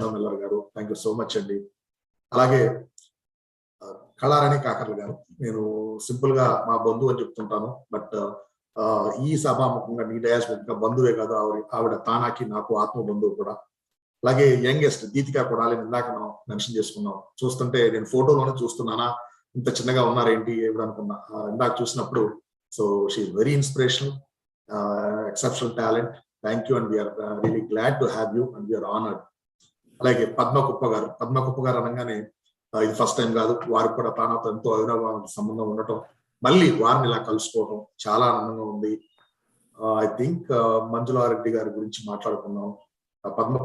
అరుణ Miller గారు, thank you so much అండి. అలాగే కళారాణి కాకర్ల గారు, నేను సింపుల్ గా మా బంధువు అని చెప్తుంటాను, బట్ ఈ సభాముఖంగా నీ డయాస్ ముఖంగా బంధువే కాదు, ఆవిడ తానాకి నాకు ఆత్మ బంధువు కూడా. అలాగే యంగెస్ట్ దీపికా కొడాలి, ఇందాక మనం మెన్షన్ చేసుకున్నాం. చూస్తుంటే నేను ఫోటోలోనే చూస్తున్నానా, ఇంత చిన్నగా ఉన్నారేంటి ఎవడు అనుకున్నా. ఇందాక చూసినప్పుడు so she very inspirational, exceptional talent. Thank you and we are really glad to have you and we are honoured. అలాగే పద్మకుప్ప గారు అనగానే ఇది ఫస్ట్ టైం కాదు, వారికి కూడా తానాతో ఎంతో అవినాభావ సంబంధం ఉండటం, మళ్ళీ వారిని ఇలా కలుసుకోవడం చాలా ఆనందంగా ఉంది. ఐ థింక్ మంజులారెడ్డి గారి గురించి మాట్లాడుకున్నాం,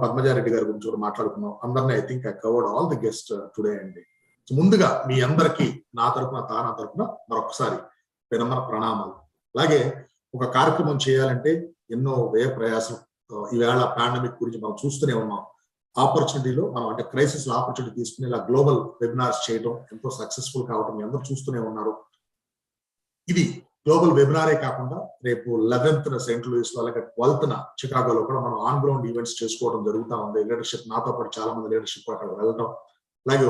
పద్మజారెడ్డి గారి గురించి కూడా మాట్లాడుకున్నాం. అందరినీ I think I covered all the guest today అండి. ముందుగా మీ అందరికీ నా తరపున తానా తరపున మరొకసారి వినమ్ర ప్రణామాలు. అలాగే ఒక కార్యక్రమం చేయాలంటే ఎన్నో వ్యయ ప్రయాసం. ఈవేళ పాండమిక్ గురించి మనం చూస్తూనే ఉన్నాం. ఆపర్చునిటీలో మనం అంటే క్రైసిస్ ఆపర్చునిటీ తీసుకుని ఇలా గ్లోబల్ వెబినార్స్ చేయడం ఎంతో సక్సెస్ఫుల్ కావడం మీ అందరూ చూస్తూనే ఉన్నారు. ఇది గ్లోబల్ వెబినారే కాకుండా రేపు 11th సెయింట్ లూయిస్ లో, అలాగే 12th చికాగోలో కూడా మనం ఆన్ గ్రౌండ్ ఈవెంట్స్ చేసుకోవడం జరుగుతూ ఉంది. లీడర్షిప్ నాతో పాటు చాలా మంది లీడర్షిప్ అక్కడ వెళ్ళడం. అలాగే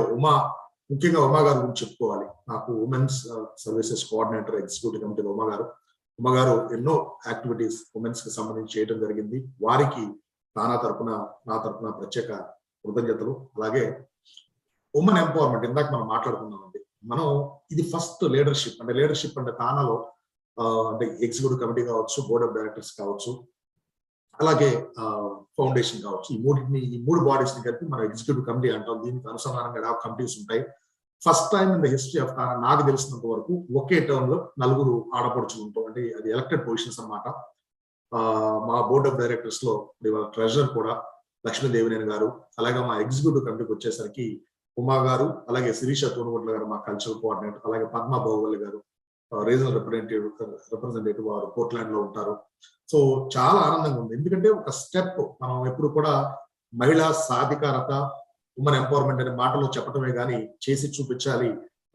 ముఖ్యంగా ఉమా గారి గురించి చెప్పుకోవాలి. నాకు women's services coordinator executive committee Uma గారు ఎన్నో యాక్టివిటీస్ ఉమెన్స్ కి సంబంధించి చేయడం జరిగింది. వారికి నా తరపున ప్రత్యేక కృతజ్ఞతలు. అలాగే ఉమెన్ ఎంపవర్మెంట్ ఇందాక మనం మాట్లాడుకున్నామండి. మనం ఇది ఫస్ట్ లీడర్షిప్ అంటే తానాలో అంటే ఎగ్జిక్యూటివ్ కమిటీ కావచ్చు, బోర్డ్ ఆఫ్ డైరెక్టర్స్ కావచ్చు, అలాగే ఫౌండేషన్ కావచ్చు, ఈ మూడు బాడీస్ ని కలిపి మనం ఎగ్జిక్యూటివ్ కమిటీ అంటాం. దీనికి అనుసంధానంగా డాక్ కమిటీస్ ఉంటాయి. First time in the history of TANA నాకు తెలిసినంత వరకు ఒకే టర్మ్ లో 4 ఆడపడుచులు ఉంటాం. అంటే అది ఎలక్టెడ్ పొజిషన్స్ అన్నమాట. మా బోర్డ్ ఆఫ్ డైరెక్టర్స్ లో ట్రెజరర్ కూడా లక్ష్మీదేవినేని గారు, అలాగే మా ఎగ్జిక్యూటివ్ కమిటీకి వచ్చేసరికి ఉమా గారు, అలాగే శిరీష తోనుగుట్ల గారు మా కల్చరల్ కోఆర్డినేటర్, అలాగే పద్మ బాహుబలి గారు రీజనల్ రిప్రజెంటేటివ్ వారు పోర్ట్లాండ్ లో ఉంటారు. సో చాలా ఆనందంగా ఉంది. ఎందుకంటే ఒక స్టెప్ మనం ఎప్పుడు కూడా మహిళా సాధికారత, ఉమెన్ ఎంపవర్మెంట్ అనే మాటలో చెప్పటమే కానీ చేసి చూపించాలి,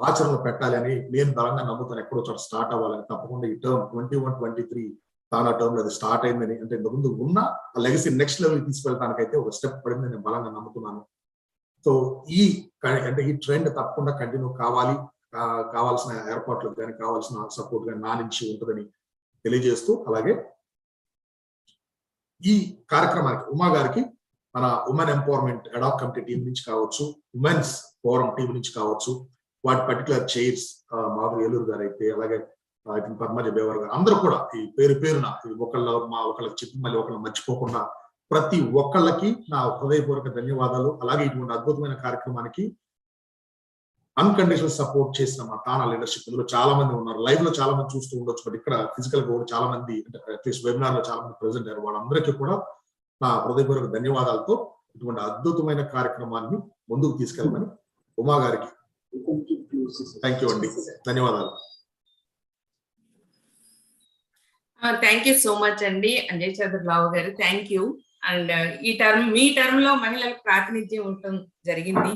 ఆచరణలో పెట్టాలి అని నేను బలంగా నమ్ముతాను. ఎక్కడో చోట స్టార్ట్ అవ్వాలని. తప్పకుండా ఈ టర్మ్ 21-23 తానా టర్మ్ అది స్టార్ట్ అయిందని, అంటే ఇంతకుముందు ఉన్న ఆ లెగసీ నెక్స్ట్ లెవెల్ తీసుకెళ్ళడానికైతే ఒక స్టెప్ పడింది నేను బలంగా నమ్ముతున్నాను. సో ఈ ట్రెండ్ తప్పకుండా కంటిన్యూ కావాల్సిన ఏర్పాట్లు కానీ కావాల్సిన సపోర్ట్ కానీ నా నుంచి ఉంటుందని తెలియజేస్తూ, అలాగే ఈ కార్యక్రమానికి ఉమా గారికి మన women empowerment ad hoc committee team నుంచి కావచ్చు, ఉమెన్స్ ఫోరం టీం నుంచి కావచ్చు, వాటి పర్టికులర్ చైర్స్ మాధురి ఏలూరు గారు అయితే, అలాగే పద్మజ బేవర్ గారు, అందరూ కూడా ఈ పేరున ఒకళ్ళకి చెప్పి మళ్ళీ ఒకళ్ళు మర్చిపోకుండా ప్రతి ఒక్కళ్ళకి నా హృదయపూర్వక ధన్యవాదాలు. అలాగే ఇటువంటి అద్భుతమైన కార్యక్రమానికి అన్కండిషనల్ సపోర్ట్ చేసిన మా తానా లీడర్షిప్ ఇందులో చాలా మంది ఉన్నారు. లైవ్ లో చాలా మంది చూస్తూ ఉండొచ్చు, బట్ ఇక్కడ ఫిజికల్ గా కూడా చాలా మంది, అంటే అట్లీస్ట్ వెబినార్ లో చాలా మంది ప్రెసెంట్ అయ్యారు. వాళ్ళందరికీ కూడా నా హృదయపూర్వక ధన్యవాదాలతో ఇటువంటి అద్భుతమైన కార్యక్రమాన్ని ముందుకు తీసుకెళ్ళమని ఉమా గారికి థ్యాంక్ యూ అండి, ధన్యవాదాలు. థ్యాంక్ యూ సో మచ్ అండి అంజయ్ చంద్రరావు గారు, thank you. And me term లో మహిళలకు ప్రాతినిధ్యం ఉండటం జరిగింది.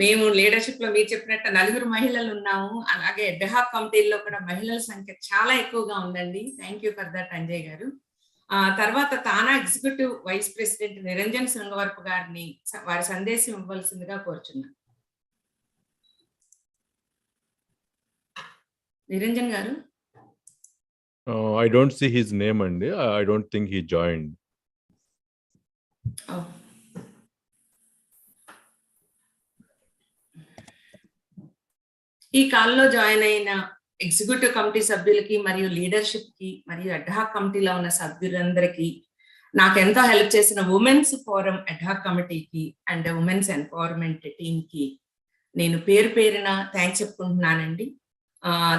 మేము లీడర్షిప్ లో మీరు చెప్పినట్టు 4 మహిళలు ఉన్నాము. అలాగే డెహాక్ కమిటీల్లో కూడా మహిళల సంఖ్య చాలా ఎక్కువగా ఉందండి. Thank you for that Anjay గారు. తర్వాత TANA executive vice president Niranjan Srungavarapu గారిని వారి సందేశం ఇవ్వవలసిందిగా కోరుచున్నాను. నిరంజన్ గారు. I don't see his name and I don't think he joined. Oh. ఈ కాల్లో జాయిన్ అయిన ఎగ్జిక్యూటివ్ కమిటీ సభ్యులకి మరియు లీడర్షిప్ కి మరియు అడ్హాక్ కమిటీలో ఉన్న సభ్యులందరికీ, నాకు ఎంతో హెల్ప్ చేసిన ఉమెన్స్ ఫోరం అడ్హాక్ కమిటీకి అండ్ ఉమెన్స్ ఎంపవర్మెంట్ టీమ్ కి నేను పేరున థ్యాంక్స్ చెప్పుకుంటున్నానండి.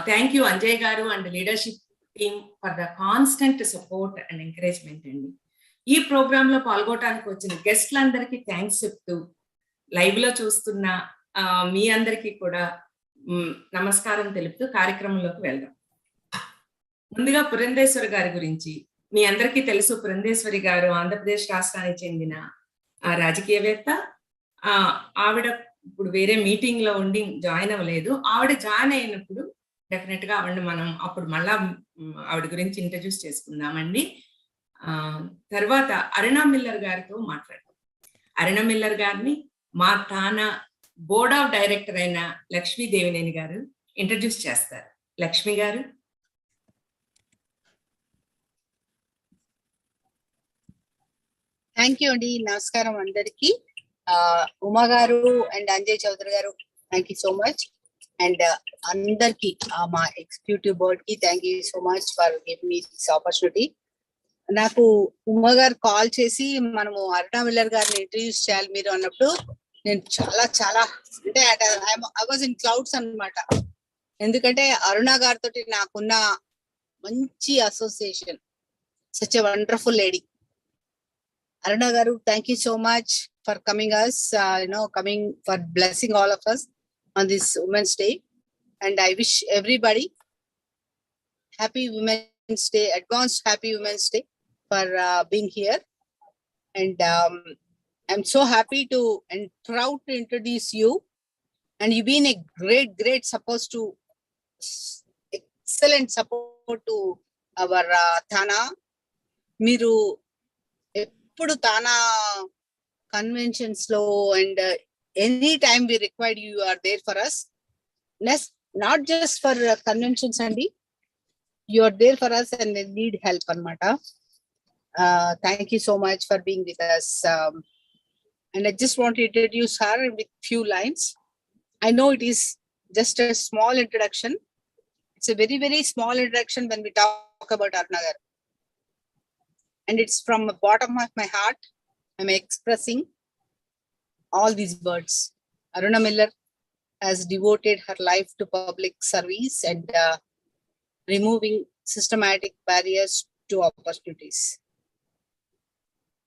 థ్యాంక్ యూ అంజయ్ గారు and leadership team for the constant support and encouragement అండి. ఈ ప్రోగ్రామ్ లో పాల్గొనడానికి వచ్చిన గెస్ట్లందరికీ థ్యాంక్స్ చెప్తూ లైవ్ లో చూస్తున్న మీ అందరికీ కూడా నమస్కారం తెలుపుతూ కార్యక్రమంలోకి వెళ్దాం. ముందుగా పురంధేశ్వరి గారి గురించి మీ అందరికీ తెలుసు. పురంధేశ్వరి గారు ఆంధ్రప్రదేశ్ రాష్ట్రానికి చెందిన రాజకీయవేత్త. ఆవిడ ఇప్పుడు వేరే మీటింగ్ లో ఉండి జాయిన్ అవ్వలేదు. ఆవిడ జాయిన్ అయినప్పుడు డెఫినెట్ గా ఆవిడ మనం అప్పుడు మళ్ళా ఆవిడ గురించి ఇంట్రడ్యూస్ చేసుకుందామండి. తర్వాత అరుణ మిల్లర్ గారితో మాట్లాడతాం. అరుణ మిల్లర్ గారిని మా తానా బోర్డ్ ఆఫ్ డైరెక్టర్ అయిన లక్ష్మీ దేవినేని గారు ఇంట్రడ్యూస్ చేస్తారు. లక్ష్మి గారు. థ్యాంక్ యూ అండి. నమస్కారం అందరికి. ఉమా గారు అండ్ అంజయ్ చౌదరి గారు, thank you so much. And అందరికి మా ఎగ్జిక్యూటివ్ బోర్డ్ కి thank you so much for giving me this opportunity. నాకు ఉమా గారు కాల్ చేసి మనము అరుణ మిల్లర్ గారిని ఇంట్రడ్యూస్ చేయాలి మీరు అన్నప్పుడు నేను చాలా అంటే ఐ వాజ్ ఇన్ క్లౌడ్స్ అన్నమాట. ఎందుకంటే అరుణ గారితో నాకున్న మంచి association, such a wonderful lady. Aruna garu, thank you so much for coming for blessing all of us on this Women's Day. And I wish everybody happy Women's Day, advanced happy Women's Day for being here. And I'm so happy to and proud to introduce you. And you've been a great support to, excellent support to our TANA. Miru ఇప్పుడు TANA conventions లో and any time we required you are there for us. Not just for conventions అండి, you are there for us and need help అన్నమాట. Thank you so much for being with us. And I just want to introduce her with few lines. I know it is just a small introduction. It's a very small introduction when we talk about Aruna garu. And it's from the bottom of my heart, I'm expressing all these words. Aruna Miller has devoted her life to public service and removing systematic barriers to opportunities.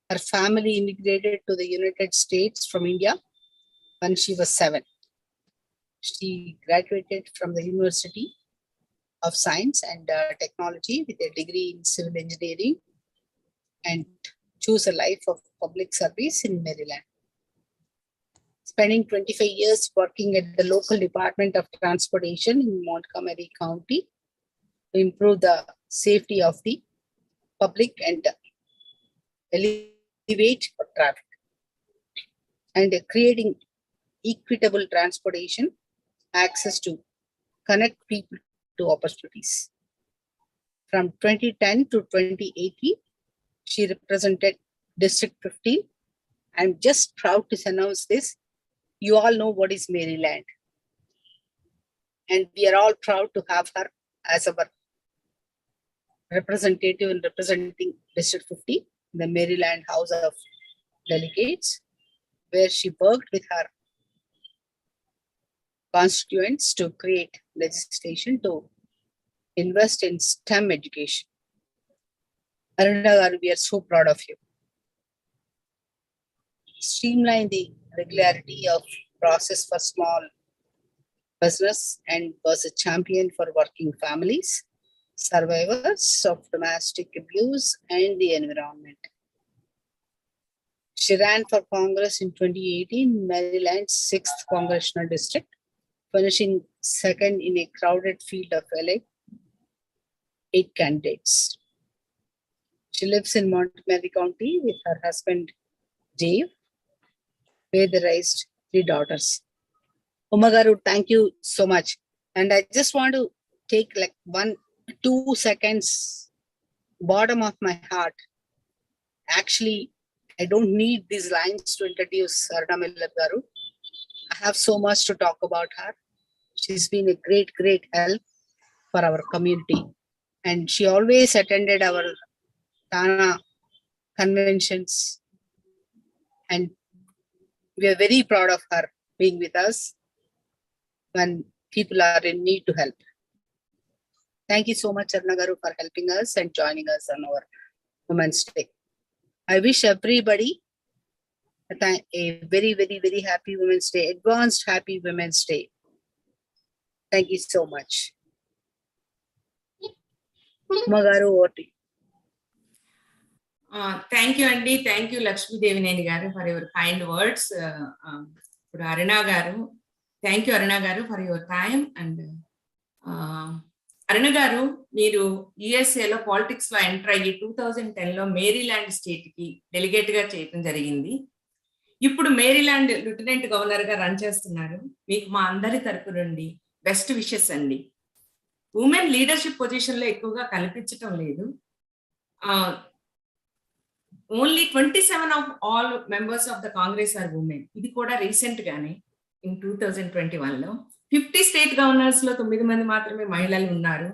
Her family immigrated to the United States from India when she was 7. She graduated from the University of Science and Technology with a degree in civil engineering and choose a life of public service in Maryland. Spending 25 years working at the local Department of Transportation in Montgomery County to improve the safety of the public and elevate traffic, and creating equitable transportation access to connect people to opportunities. From 2010 to 2018, she represented District 15. I'm just proud to announce this. You all know what is Maryland. And we are all proud to have her as our representative in representing District 50, the Maryland House of Delegates, where she worked with her constituents to create legislation to invest in STEM education. Aruna garu, we are so proud of you. Streamline the regularity of process for small business and was a champion for working families, survivors of domestic abuse and the environment. She ran for Congress in 2018 in Maryland's 6th Congressional District, finishing second in a crowded field of 8 candidates. She lives in Montgomery County with her husband, Dave, where they raised 3 daughters. Uma garu, thank you so much. And I just want to take like 1-2 seconds, bottom of my heart. Actually, I don't need these lines to introduce Aruna Miller garu. I have so much to talk about her. She's been a great help for our community. And she always attended our TANA conventions, and we are very proud of her being with us when people are in need to help. Thank you so much, Aruna garu, for helping us and joining us on our Women's Day. I wish everybody a very happy Women's Day, advanced happy Women's Day. Thank you so much. Uma garu, over to you. Thank you అండి. Thank you Lakshmi Devineni గారు for your kind words. ఇప్పుడు అరుణ గారు, thank you Aruna గారు for your time. And Aruna గారు, మీరు యుఎస్ఏలో politics లో enter అయ్యి 2010లో మేరీల్యాండ్ స్టేట్ కి డెలిగేట్ గా చేయడం జరిగింది. ఇప్పుడు మేరీలాండ్ లెఫ్టినెంట్ గవర్నర్ గా రన్ చేస్తున్నారు. మీకు మా అందరి తరపు నుండి బెస్ట్ విషెస్ అండి. ఉమెన్ లీడర్షిప్ పొజిషన్ లో ఎక్కువగా కల్పించటం లేదు. Only 27 of all members of the Congress are women. ఇది కూడా రీసెంట్ గానే ఇన్ 2021 లో 50 స్టేట్ గవర్నర్స్ లో 9 మంది మాత్రమే మహిళలు ఉన్నారు.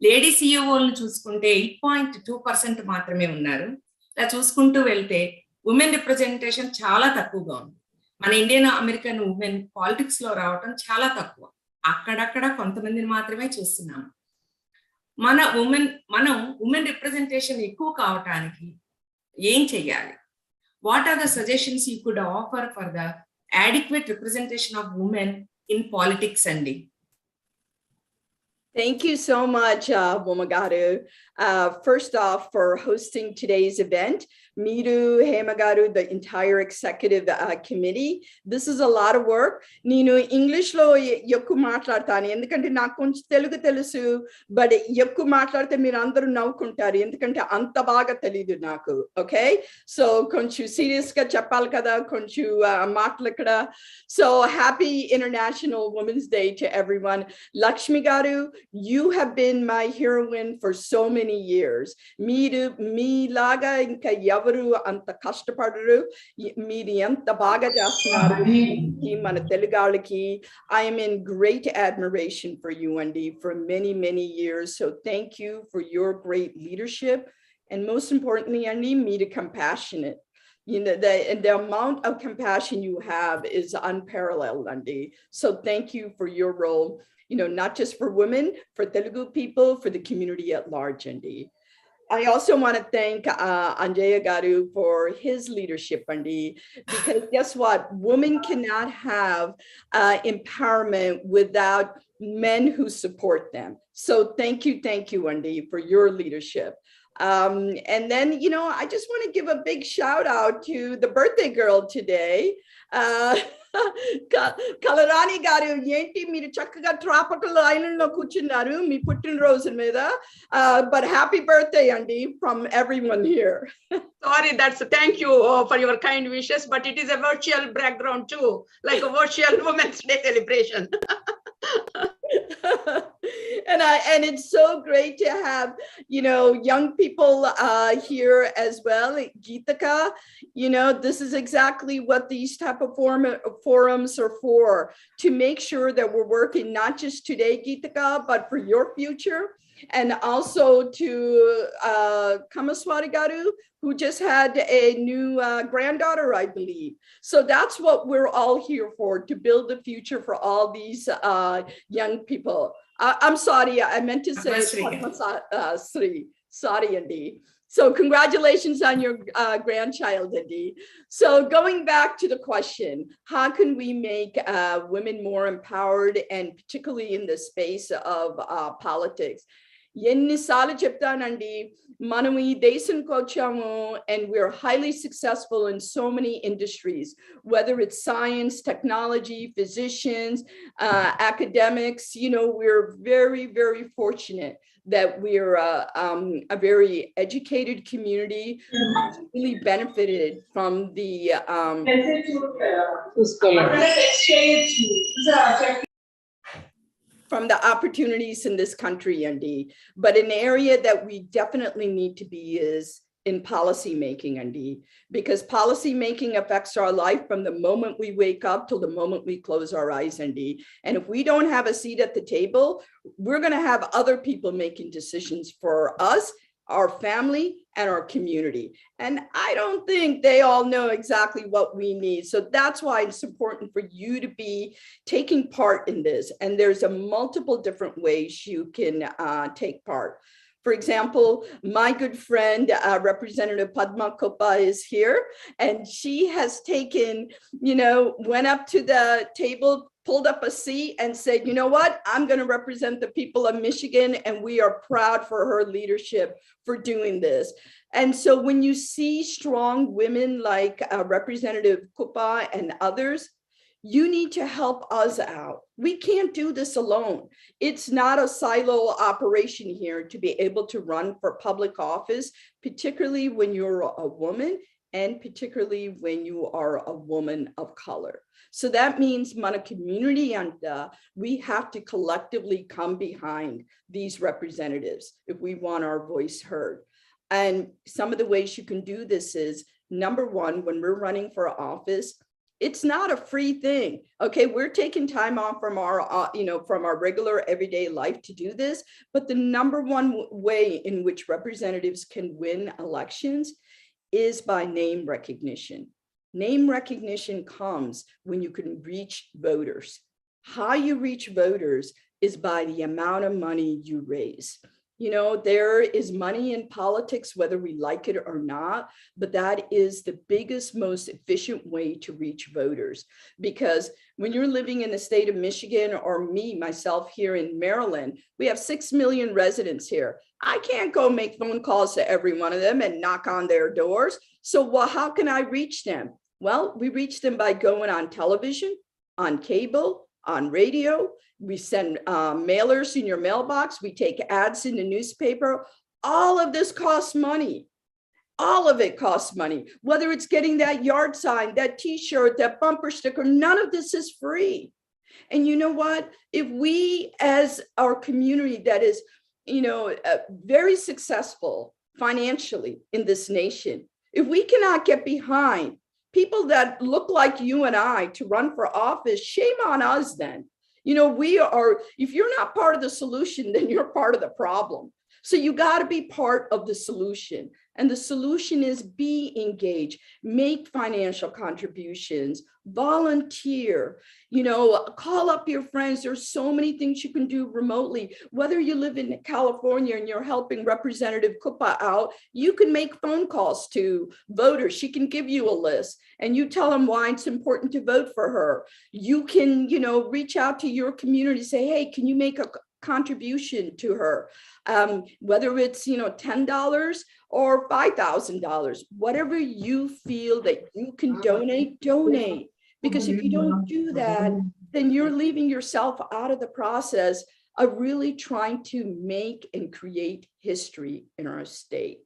లేడీ సిఇఓలను చూసుకుంటే 8.2% మాత్రమే ఉన్నారు. ఇలా చూసుకుంటూ వెళ్తే ఉమెన్ రిప్రజెంటేషన్ చాలా తక్కువగా ఉంది. మన ఇండియన్ అమెరికన్ ఉమెన్ పాలిటిక్స్ లో రావటం చాలా తక్కువ. అక్కడక్కడ కొంతమందిని మాత్రమే చూస్తున్నాము. మనం ఉమెన్ రిప్రజెంటేషన్ ఎక్కువ కావటానికి ఏం చెయ్యాలి? What are the suggestions you could offer for the adequate representation of women in politics అండి? Thank you so much, Womagaru. First off, for hosting today's event, Miru, Hemagaru, the entire executive committee. This is a lot of work. Nenu English lo yakku maatladtanu endukante naaku koncham telugu telusu, but yakku maatladte meer andaru navvukuntaru endukante anta baga telidu naaku. Okay, so koncham serious ga cheppali kada, koncham maatlu ikkada. So happy International Women's Day to everyone. Lakshmi garu, you have been my heroine for so many years. Me laga inka ఎవరు అంత కష్టపడరు, మీరు ఎంత బాగా చేస్తున్నారు మన తెలుగాళ్ళకి. I am in great admiration for you, Andy, for many years. So thank you for your great leadership, and most importantly, Andy, meet compassionate. You know, the amount of compassion you have is unparalleled, Andy. So thank you for your role, you know, not just for women, for Telugu people, for the community at large, Andy. I also want to thank Anjaya Garu for his leadership, Andy, because guess what? Women cannot have empowerment without men who support them. So thank you, Andy, for your leadership. And then, you know, I just want to give a big shout out to the birthday girl today. Kalarani garu enti meer chakkaga tropical island lo kuchunaru mee puttin roju meeda, but happy birthday, Andy, from everyone here. Sorry, thank you for your kind wishes, but it is a virtual background too, like a virtual Women's Day celebration. And it's so great to have, you know, young people here as well. Geetika, you know, this is exactly what these type of forums are for, to make sure that we're working not just today, Geetika, but for your future. And also to Kamaswati Garu, who just had a new granddaughter, I believe. So that's what we're all here for, to build the future for all these young people. I'm sorry, I meant to say Sri. Sorry, Andy. So congratulations on your grandchild, Andy. So going back to the question, how can we make women more empowered, and particularly in the space of politics? ఎన్నిసార్లు చెప్తానండి, మనం ఈ దేశంకి వచ్చాము, and we're highly successful in so many industries, whether it's science, technology, physicians, academics. You know, we're very fortunate that we're a very educated community who's really benefited from the opportunities in this country, Andy. But an area that we definitely need to be is in policy making, Andy, because policy making affects our life from the moment we wake up till the moment we close our eyes, Andy. And if we don't have a seat at the table, we're going to have other people making decisions for us, our family, and our community. And I don't think they all know exactly what we need. So that's why it's important for you to be taking part in this. And there's a multiple different ways you can take part. For example, my good friend, Representative Padma Koppa, is here, and she has taken, you know, went up to the table, pulled up a seat and said, you know what, I'm going to represent the people of Michigan, and we are proud for her leadership for doing this. And so when you see strong women like Representative Koppa and others, you need to help us out. We can't do this alone. It's not a silo operation here to be able to run for public office, particularly when you're a woman. and particularly when you are a woman of color. So that means mana community and we have to collectively come behind these representatives if we want our voice heard. And some of the ways you can do this is, number one, when we're running for office, it's not a free thing. Okay, we're taking time off from our, from our regular everyday life to do this. But the number one way in which representatives can win elections is by name recognition. Name recognition comes when you can reach voters. How you reach voters is by the amount of money you raise. You know, there is money in politics, whether we like it or not, but that is the biggest, most efficient way to reach voters. Because when you're living in the state of Michigan, or me, myself here in Maryland, we have 6 million residents here. I can't go make phone calls to every one of them and knock on their doors. So how can I reach them? Well, we reach them by going on television, on cable, on radio. We send mailers in your mailbox. We take ads in the newspaper. All of this costs money. All of it costs money. Whether it's getting that yard sign, that t-shirt, that bumper sticker, none of this is free. And you know what? If we, as our community that is, very successful financially in this nation, if we cannot get behind people that look like you and I to run for office, shame on us then. We are, if you're not part of the solution, then you're part of the problem. So you got to be part of the solution. And the solution is be engaged, make financial contributions, volunteer, call up your friends. There's so many things you can do remotely. Whether you live in California and you're helping Representative Kupa out, you can make phone calls to voters. She can give you a list and you tell them why it's important to vote for her. You can, reach out to your community, say, hey, can you make a contribution to her? Whether it's, $10 or $5,000, whatever you feel that you can donate. Because if you don't do that, then you're leaving yourself out of the process of really trying to make and create history in our state.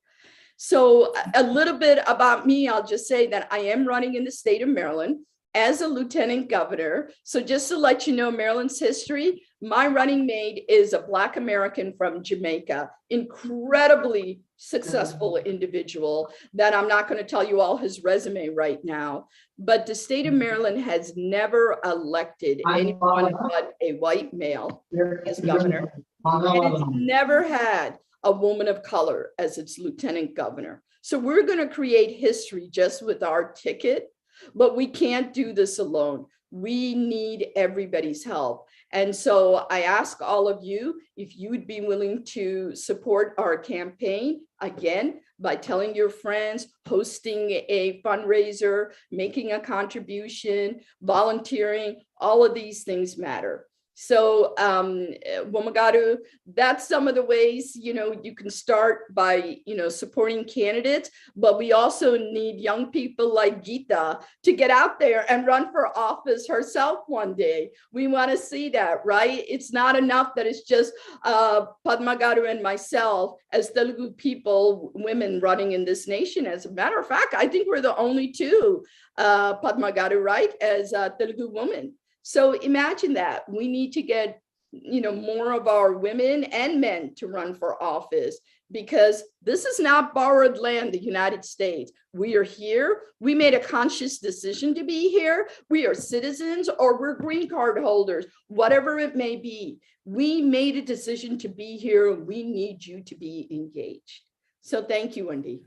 So a little bit about me, I'll just say that I am running in the state of Maryland as a lieutenant governor. So just to let you know Maryland's history, my running mate is a Black American from Jamaica, incredibly successful individual that I'm not going to tell you all his resume right now, but the state of Maryland has never elected anyone but a white male as governor. And it's never had a woman of color as its lieutenant governor. So we're going to create history just with our ticket, but we can't do this alone. We need everybody's help. And so I ask all of you if you would be willing to support our campaign, again, by telling your friends, hosting a fundraiser, making a contribution, volunteering, all of these things matter. So Womagaru, that's some of the ways, you can start by, supporting candidates, but we also need young people like Geeta to get out there and run for office herself one day. We want to see that, right? It's not enough that it's just Padmagaru and myself as Telugu people, women running in this nation. As a matter of fact, I think we're the only two Padmagaru, right, as Telugu women. So imagine that we need to get, more of our women and men to run for office, because this is not borrowed land, the United States. We are here. We made a conscious decision to be here. We are citizens or we're green card holders, whatever it may be. We made a decision to be here. We need you to be engaged. So thank you, Andy.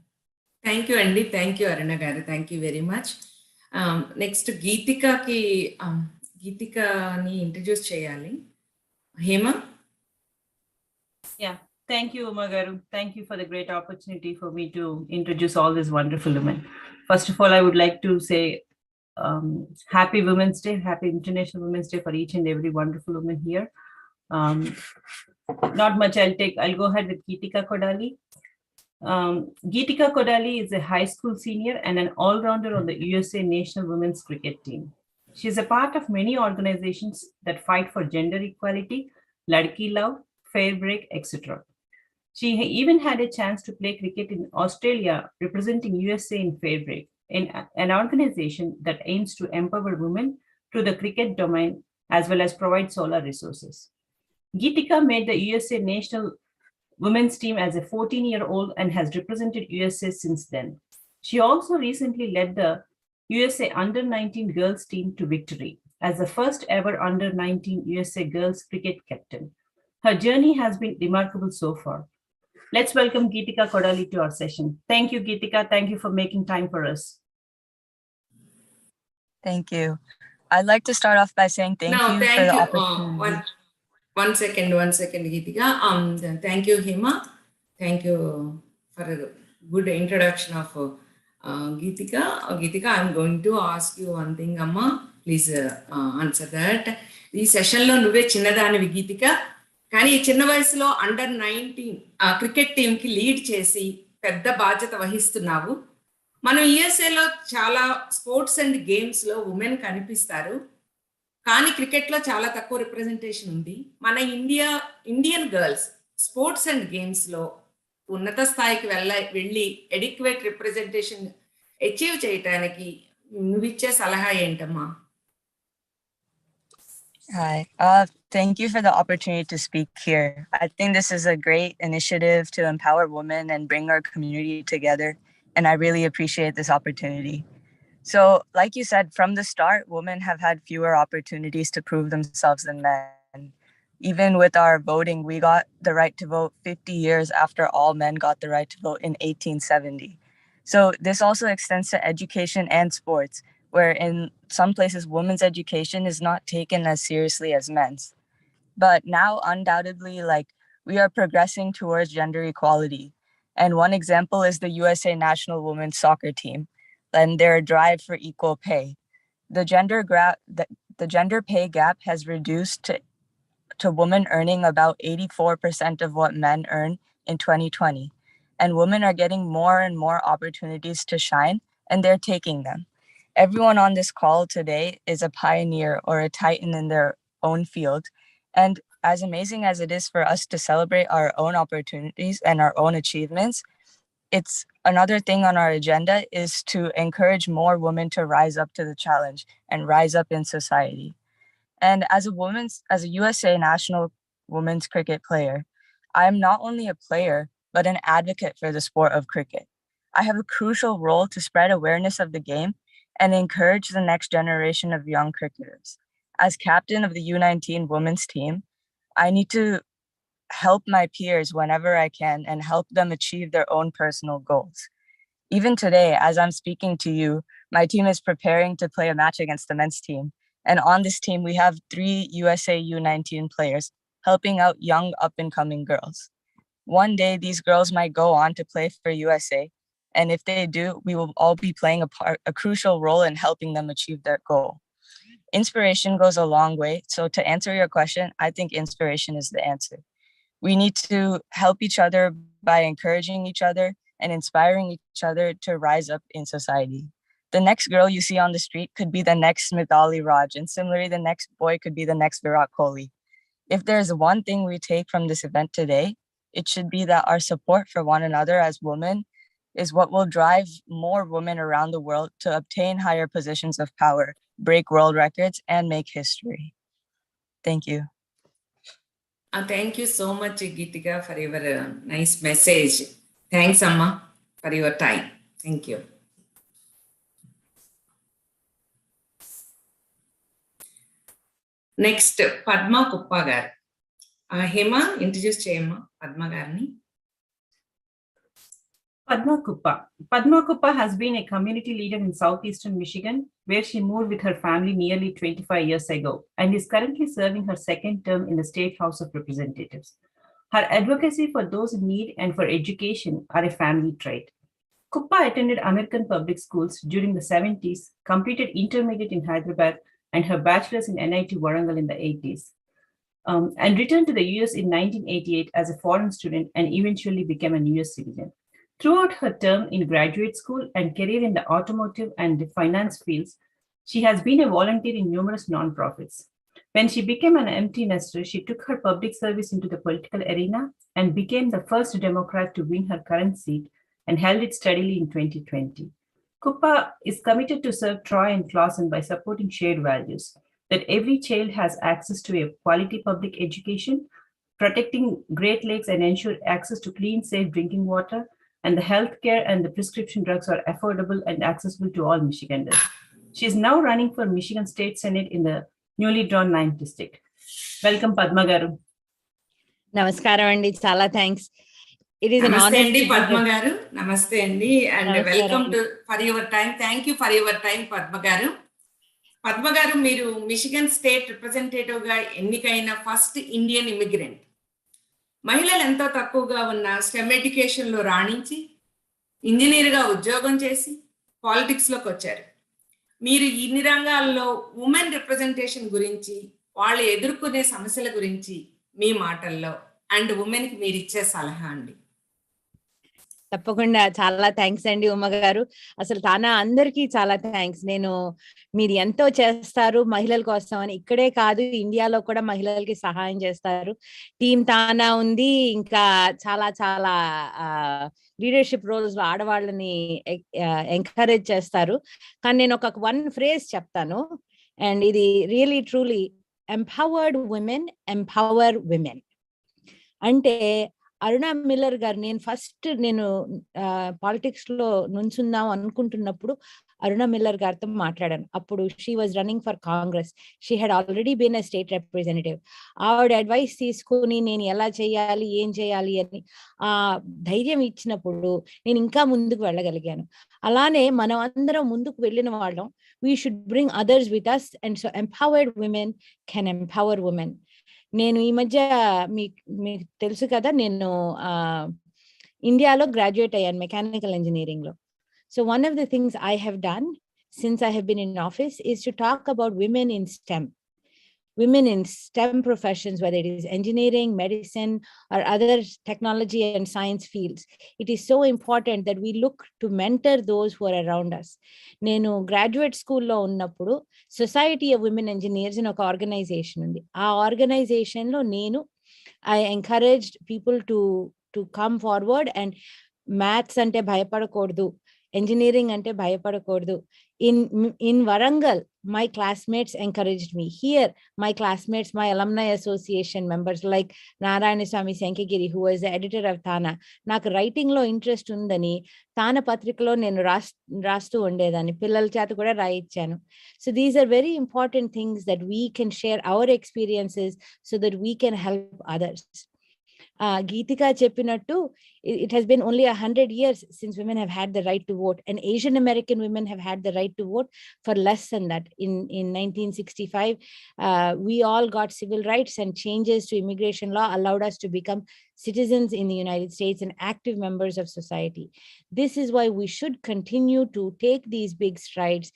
Thank you, Andy. Thank you, Aruna garu. Thank you very much. Next, Geetika ki Geetika ni introduce cheyali. Hema? Yeah, thank you, Magaru. Thank you for the great opportunity for me to introduce all these wonderful women. First of all, I would like to say happy Women's Day, happy International Women's Day for each and every wonderful woman here. Not much I'll go ahead with Geetika Kodali. Geetika Kodali is a high school senior and an all-rounder on the USA National Women's Cricket Team. She is a part of many organizations that fight for gender equality, Ladki Love, Fair Break, etc. She even had a chance to play cricket in Australia, representing USA in Fair Break. an organization that aims to empower women through the cricket domain as well as provide solar resources. Geetika made the USA national women's team as a 14-year-old and has represented USA since then. She also recently led the USA Under-19 girls team to victory as the first ever Under-19 USA girls cricket captain. Her journey has been remarkable so far. Let's welcome Geetika Kodali to our session. Thank you, Geetika. Thank you for making time for us. Thank you. I'd like to start off by saying thank you for the opportunity. One second, Geetika. Thank you, Hema. Thank you for a good introduction of Geetika. Geetika, I'm going to ask you one thing, Amma. Please answer that. ఈ సెషన్లో నువ్వే చిన్నదానివి గీతిక, కానీ ఈ చిన్న వయసులో Under-19 cricket టీంకి lead చేసి పెద్ద బాధ్యత వహిస్తున్నావు. మనం యుఎస్ఏలో చాలా స్పోర్ట్స్ అండ్ గేమ్స్లో ఉమెన్ కనిపిస్తారు, కానీ క్రికెట్లో చాలా తక్కువ రిప్రజెంటేషన్ ఉంది. మన ఇండియన్ గర్ల్స్ స్పోర్ట్స్ అండ్ గేమ్స్లో ఉన్నత స్థాయికి వెళ్ళి ఎడిక్వేట్ రిప్రజెంటేషన్ అచీవ్ చేయటానికి నువ్విచ్చే సలహా ఏంటమ్మా? Hi, thank you for the opportunity to speak here. I think this is a great initiative to empower women and bring our community together, and I really appreciate this opportunity. So, like you said, from the start, women have had fewer opportunities to prove themselves than men. Even with our voting, we got the right to vote 50 years after all men got the right to vote in 1870. So this also extends to education and sports, where in some places women's education is not taken as seriously as men's. But now, undoubtedly, we are progressing towards gender equality. And one example is the USA national women's soccer team and their drive for equal pay. The gender pay gap has reduced to women earning about 84% of what men earn in 2020. And women are getting more and more opportunities to shine, and they're taking them. Everyone on this call today is a pioneer or a titan in their own field. And as amazing as it is for us to celebrate our own opportunities and our own achievements, it's another thing on our agenda is to encourage more women to rise up to the challenge and rise up in society. And as a USA national women's cricket player, I am not only a player, but an advocate for the sport of cricket. I have a crucial role to spread awareness of the game and encourage the next generation of young cricketers. As captain of the U19 women's team, I need to help my peers whenever I can and help them achieve their own personal goals. Even today, as I'm speaking to you, my team is preparing to play a match against the men's team. And on this team, we have 3 USA U19 players helping out young up-and-coming girls. One day, these girls might go on to play for USA. And if they do, we will all be playing a crucial role in helping them achieve their goal. Inspiration goes a long way. So to answer your question, I think inspiration is the answer. We need to help each other by encouraging each other and inspiring each other to rise up in society. The next girl you see on the street could be the next Smithali Raj, and similarly, the next boy could be the next Virat Kohli. If there's one thing we take from this event today, it should be that our support for one another as women is what will drive more women around the world to obtain higher positions of power, break world records, and make history. Thank you. Thank you so much, Geetika, for your nice message. Thanks, Amma, for your time. Thank you. Next, Padma Kuppa garu. Hema, introduce cheyamma Padma garni. Padma Kuppa. Padma Kuppa has been a community leader in southeastern Michigan, where she moved with her family nearly 25 years ago and is currently serving her second term in the State House of Representatives. Her advocacy for those in need and for education are a family trait. Kuppa attended American public schools during the 70s, completed intermediate in Hyderabad and her bachelor's in NIT Warangal in the 80s, and returned to the US in 1988 as a foreign student and eventually became a US citizen. Throughout her term in graduate school and career in the automotive and the finance fields, she has been a volunteer in numerous nonprofits. When she became an empty nester, she took her public service into the political arena and became the first Democrat to win her current seat and held it steadily in 2020. Kupa is committed to serve Troy and Clausen by supporting shared values, that every child has access to a quality public education, protecting Great Lakes and ensure access to clean, safe drinking water, and the healthcare and the prescription drugs are affordable and accessible to all Michiganders. She is now running for Michigan State Senate in the newly drawn 9th district. Welcome, Padma Garu. Namaskaram andi, chala thanks. It is an Namaste honor. Andi, Padma Garu. Namaste Andi, and Namaskaram welcome andi. to for your time. Thank you for your time, Padma Garu. Padma గారు, మీరు Michigan state representative గా ఎన్నికైన first Indian immigrant. మహిళలు ఎంతో తక్కువగా ఉన్న stem education లో రాణించి engineer గా ఉద్యోగం చేసి పాలిటిక్స్ లోకి వచ్చారు. మీరు ఇన్ని రంగాల్లో ఉమెన్ రిప్రజెంటేషన్ గురించి, వాళ్ళు ఎదుర్కొనే సమస్యల గురించి మీ మాటల్లో అండ్ ఉమెన్ కి మీరు ఇచ్చే సలహా అండి. తప్పకుండా, చాలా థ్యాంక్స్ అండి ఉమ్మ గారు. అసలు తానా అందరికీ చాలా థ్యాంక్స్. మీరు ఎంతో చేస్తారు మహిళల కోసం అని, ఇక్కడే కాదు ఇండియాలో కూడా మహిళలకి సహాయం చేస్తారు. టీమ్ తానా ఉంది, ఇంకా చాలా చాలా లీడర్షిప్ రోల్స్ లో ఆడవాళ్ళని ఎంకరేజ్ చేస్తారు. కానీ నేను ఒక వన్ ఫ్రేజ్ చెప్తాను, అండ్ ఇది really truly empowered women empower women. అంటే అరుణ మిల్లర్ గారు, నేను పాలిటిక్స్ లో నుంచుందాం అనుకుంటున్నప్పుడు అరుణ మిల్లర్ గారితో మాట్లాడాను. అప్పుడు she was running for Congress. She had already been a state representative. ఆవిడ అడ్వైస్ తీసుకుని నేను ఎలా చేయాలి, ఏం చేయాలి అని ఆ ధైర్యం ఇచ్చినప్పుడు నేను ఇంకా ముందుకు వెళ్ళగలిగాను. అలానే మనం అందరం ముందుకు వెళ్ళిన వాళ్ళం. We should bring others with us, and so empowered women can empower women. నేను ఈ మధ్య మీకు తెలుసు కదా, నేను ఇండియాలో గ్రాడ్యుయేట్ అయ్యాను మెకానికల్ ఇంజనీరింగ్ లో. So one of the things I have done since I have been in office is to talk about women in STEM. Women in STEM professions, whether it is engineering, medicine, or other technology and science fields. It is so important that we look to mentor those who are around us. Nenu graduate school lo unnappudu Society of Women Engineers in oka organization undi. Aa organization lo I encouraged people to come forward, and maths ante bhayapadakoodu, engineering ante bhayapadakoodu. In Warangal, my classmates encouraged me. Here, my classmates, my alumni association members like Narayanaswamy Senkagiri, who was the editor of TANA, నాకు writing లో interest ఉందని తానా పత్రికలో నేను రాస్తూ ఉండేదాన్ని, పిల్లల చేత కూడా రాయించాను. So these are very important things that we can share our experiences so that we can help others. Geetika చెప్పినట్టు, it has been only 100 years since women have had the right to vote, and Asian American women have had the right to vote for less than that. In 1965, we all got civil rights, and changes to immigration law allowed us to become citizens in the United States and active members of society. This is why we should continue to take these big strides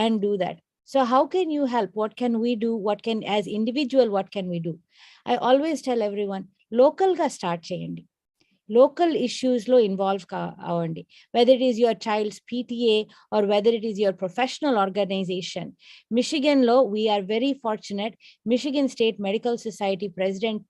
and do that. So how can you help? What can we do? As individual, what can we do? I always tell everyone, local ga start cheyandi. Local issues lo involve avandi. Whether it is your child's PTA or whether it is your professional organization. Michigan lo, we are very fortunate. Michigan State Medical Society President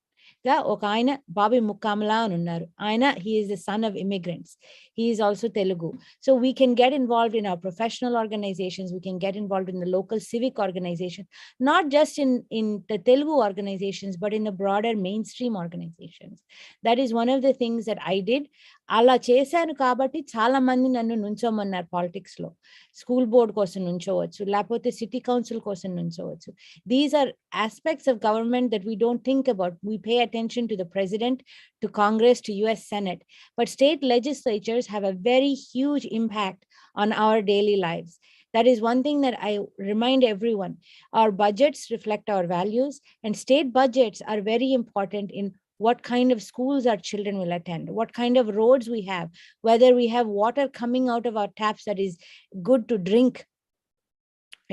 గా ఒక ఆయన బాబీ ముక్కామలా అని ఉన్నారు. ఆయన he is the son of immigrants. He is also Telugu. So we can get involved in our professional organizations. We can get involved in the local civic organization, not just in the Telugu organizations, but in the broader mainstream organizations. That is one of the things that I did. అలా చేశాను కాబట్టి చాలా మంది నన్ను నుంచోమన్నారు politics లో. School board కోసం నుంచోవచ్చు, లేకపోతే city council కోసం నుంచోవచ్చు. These are aspects of government that we don't think about. We pay attention to the president, to Congress, to US Senate, but state legislatures have a very huge impact on our daily lives. That is one thing that I remind everyone. Our budgets reflect our values, and state budgets are very important in what kind of schools our children will attend, what kind of roads we have, whether we have water coming out of our taps that is good to drink.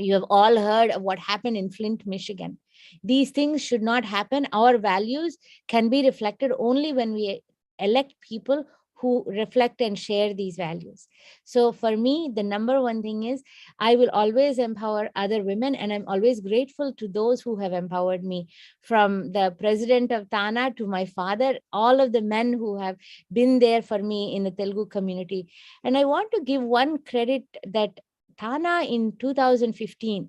You have all heard of what happened in Flint, Michigan. These things should not happen. Our values can be reflected only when we elect people who reflect and share these values. So for me, the number one thing is I will always empower other women, and I'm always grateful to those who have empowered me, from the president of TANA to my father, all of the men who have been there for me in the Telugu community. And I want to give one credit that TANA in 2015,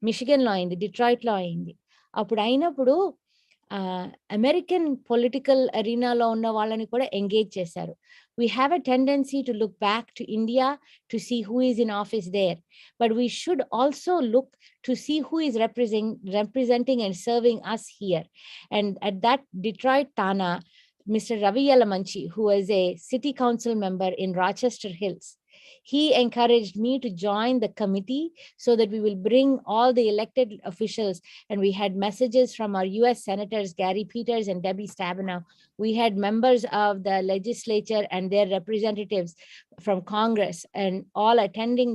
Michigan లా అయింది, Detroit లా అయింది. అప్పుడు అయినప్పుడు American political అరీనాలో ఉన్న వాళ్ళని కూడా engage చేశారు. We have a tendency to look back to India to see who is in office there, but we should also look to see who is representing and serving us here. And at that Detroit TANA, Mr. Ravi Yalamanchi, who was a city council member in Rochester Hills, he encouraged me to join the committee so that we will bring all the elected officials. And we had messages from our US Senators, Gary Peters and Debbie Stabenow. We had members of the legislature and their representatives from Congress, and all attending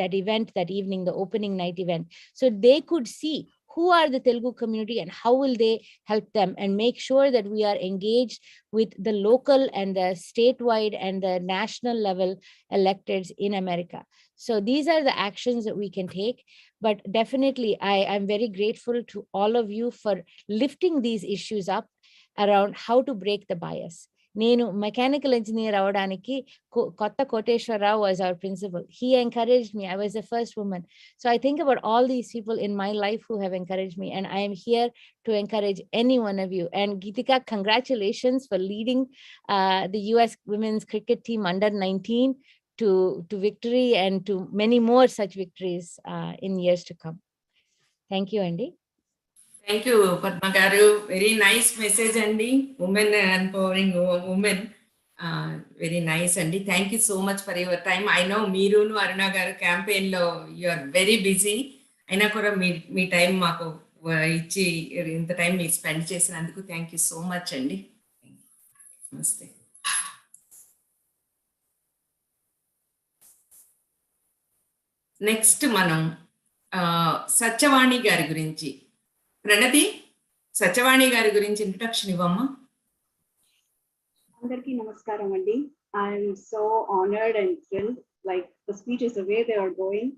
that event that evening, the opening night event. So they could see who are the Telugu community and how will they help them, and make sure that we are engaged with the local and the statewide and the national level electeds in America. So these are the actions that we can take. But definitely, I'm very grateful to all of you for lifting these issues up around how to break the bias. నేను mechanical engineer అవడానికి కొత్త Koteswararao was our principal. He encouraged me. I was the first woman. So I think about all these people in my life who have encouraged me, and I am here to encourage any one of you. And Geetika, congratulations for leading the US women's cricket team under 19 to victory and to many more such victories in years to come. Thank you, Andy. Thank you Padma గారు, very nice message అండి. Women empowering women, very nice అండి. Thank you so much for your time. I know మీరును అరుణ గారు campaign లో you are very busy, అయినా కూడా మీ time మాకు ఇచ్చి ఇంత టైం మీరు స్పెండ్ చేసినందుకు థ్యాంక్ యూ సో మచ్ అండి. నమస్తే. నెక్స్ట్ మనం సత్యవాణి గారి గురించి, ప్రణతి సత్యవాణి గారి గురించి ఇంట్రడక్షన్ ఇవ్వమ్మా. అందరికీ నమస్కారం అండి. I'm so honoured and thrilled, like the speech is the way they are going.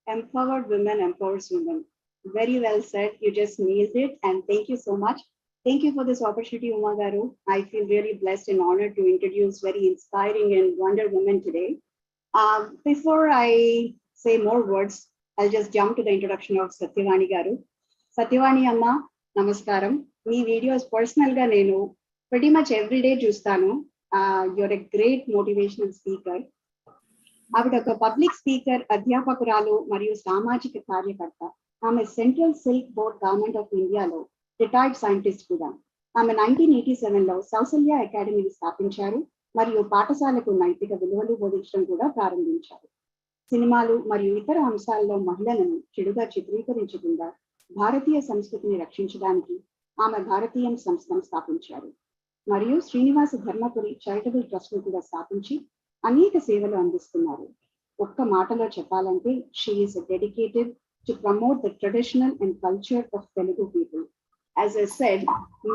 Empowered women empowers women. Very well said. You just nailed it, and thank you so much. Thank you for this opportunity, Uma Garu. I feel really blessed and honored to introduce very inspiring and wonder women today. Before I say more words, I'll just jump to the introduction of Satyavani Garu. Satyavani Amma, namaskaram. Me videos personal ga nenu pretty much every day chustanu. You're a great motivational speaker. ఆవిడ ఒక public speaker, అధ్యాపకురాలు మరియు సామాజిక కార్యకర్త. ఆమె central silk board government of ఇండియాలో retired scientist కూడా. ఆమె 1987లో కౌసల్య అకాడమీని స్థాపించారు మరియు పాఠశాలకు నైతిక విలువలు బోధించడం కూడా ప్రారంభించారు. సినిమాలు మరియు ఇతర అంశాల్లో మహిళలను చెడుగా చిత్రీకరించకుండా భారతీయ సంస్కృతిని రక్షించడానికి ఆమె భారతీయం సంస్థను స్థాపించారు. మరియు శ్రీనివాస ధర్మపురి చారిటబుల్ ట్రస్ట్ ను కూడా స్థాపించి అనేక సేవలు అందిస్తున్నారు. ఒక్క మాటలో చెప్పాలంటే she is dedicated to promote the traditional and culture of Telugu people. As I said,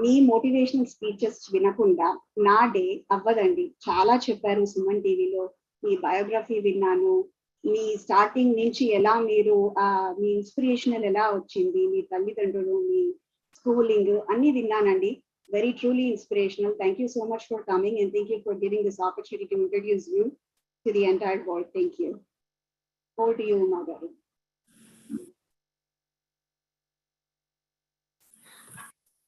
me motivational speeches వినకుండా నా డే అవ్వదండి. చాలా చెప్పారు సుమన్ టీవీలో. మీ బయోగ్రఫీ విన్నాను, మీ స్టార్టింగ్ నుంచి ఎలా మీరు మీ ఇన్స్పిరేషనల్ ఎలా వచ్చింది, మీ తల్లిదండ్రులు, మీ స్కూలింగ్ అన్ని విన్నానండి. Very truly inspirational. Thank you so much for coming, and thank you for giving this opportunity to introduce you to the entire world. Thank you. Over to you, Uma Garu.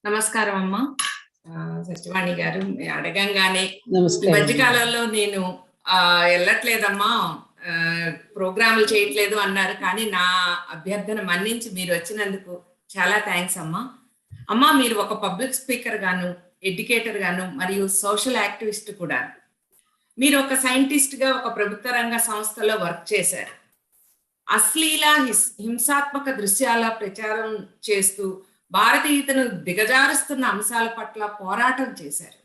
నమస్కారం అమ్మా. సత్యవాణి గారు, అడగంగానే ఈ మధ్యకాలంలో నేను వెళ్ళట్లేదమ్మా, ప్రోగ్రాములు చేయట్లేదు అన్నారు, కానీ నా అభ్యర్థన మన్నించి మీరు వచ్చినందుకు చాలా థ్యాంక్స్ అమ్మా. అమ్మా, మీరు ఒక పబ్లిక్ స్పీకర్ గాను, ఎడ్యుకేటర్ గాను, మరియు సోషల్ యాక్టివిస్ట్ కూడా. మీరు ఒక సైంటిస్ట్ గా ఒక ప్రభుత్వ రంగ సంస్థలో వర్క్ చేశారు. అశ్లీల హింసాత్మక దృశ్యాల ప్రచారం చేస్తూ భారతీయతను దిగజారుస్తున్న అంశాల పట్ల పోరాటం చేశారు.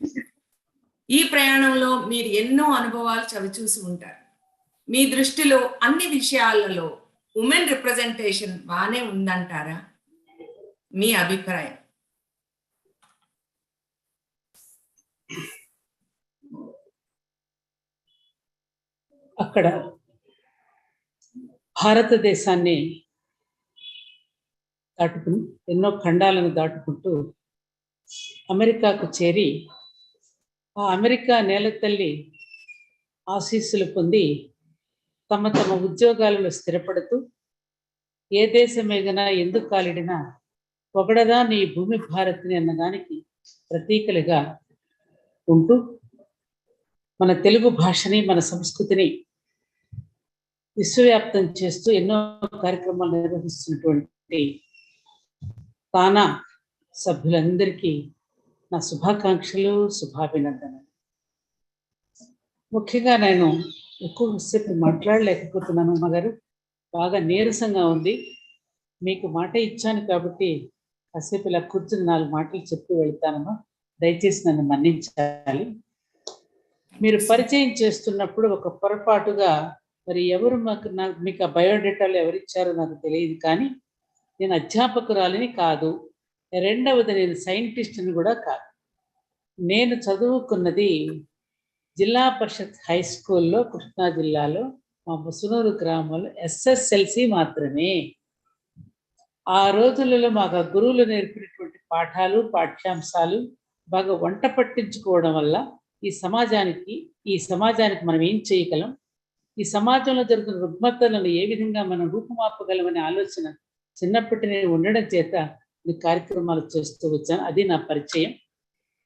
ఈ ప్రయాణంలో మీరు ఎన్నో అనుభవాలు చవిచూసి ఉంటారు. మీ దృష్టిలో అన్ని విషయాలలో ఉమెన్ రిప్రజెంటేషన్ బాగానే ఉందంటారా? మీ అభిప్రాయం? అక్కడ భారతదేశాన్ని దాటుకుని ఎన్నో ఖండాలను దాటుకుంటూ అమెరికాకు చేరి ఆ అమెరికా నేలతల్లి ఆశీస్సులు పొంది తమ తమ ఉద్యోగాలలో స్థిరపడుతూ ఏ దేశమేగనా ఎందుకు కాలిడినా పొగడదా నీ భూమి భారత్ని అన్నదానికి ప్రతీకలుగా ఉంటూ మన తెలుగు భాషని మన సంస్కృతిని విశ్వవ్యాప్తం చేస్తూ ఎన్నో కార్యక్రమాలు నిర్వహిస్తున్నటువంటి తానా సభ్యులందరికీ నా శుభాకాంక్షలు, శుభాభినందనలు. ముఖ్యంగా నేను ఎక్కువసేపు మాట్లాడలేకపోతున్నాను అమ్మగారు, బాగా నీరసంగా ఉంది. మీకు మాట ఇచ్చాను కాబట్టి కాసేపు ఇలా కూర్చుని 4 మాటలు చెప్పి వెళ్తానమ్మా, దయచేసి నన్ను మన్నించాలి. మీరు పరిచయం చేస్తున్నప్పుడు ఒక పొరపాటుగా మరి ఎవరు మీకు ఆ బయోడేటాలు ఎవరిచ్చారో నాకు తెలియదు, కానీ నేను అధ్యాపకురాలిని కాదు, రెండవది నేను సైంటిస్ట్ని కూడా కాదు. నేను చదువుకున్నది జిల్లా పరిషత్ హై స్కూల్లో కృష్ణా జిల్లాలో మా ముసునూరు గ్రామంలో SSLC మాత్రమే. ఆ రోజులలో మాకు ఆ గురువులు నేర్పినటువంటి పాఠాలు, పాఠ్యాంశాలు బాగా వంట పట్టించుకోవడం వల్ల ఈ సమాజానికి మనం ఏం చేయగలం, ఈ సమాజంలో జరుగుతున్న రుగ్మతలను ఏ విధంగా మనం రూపుమాపగలమనే ఆలోచన చిన్నప్పటి నేను ఉండడం చేత ఈ కార్యక్రమాలు చేస్తూ వచ్చాను. అది నా పరిచయం.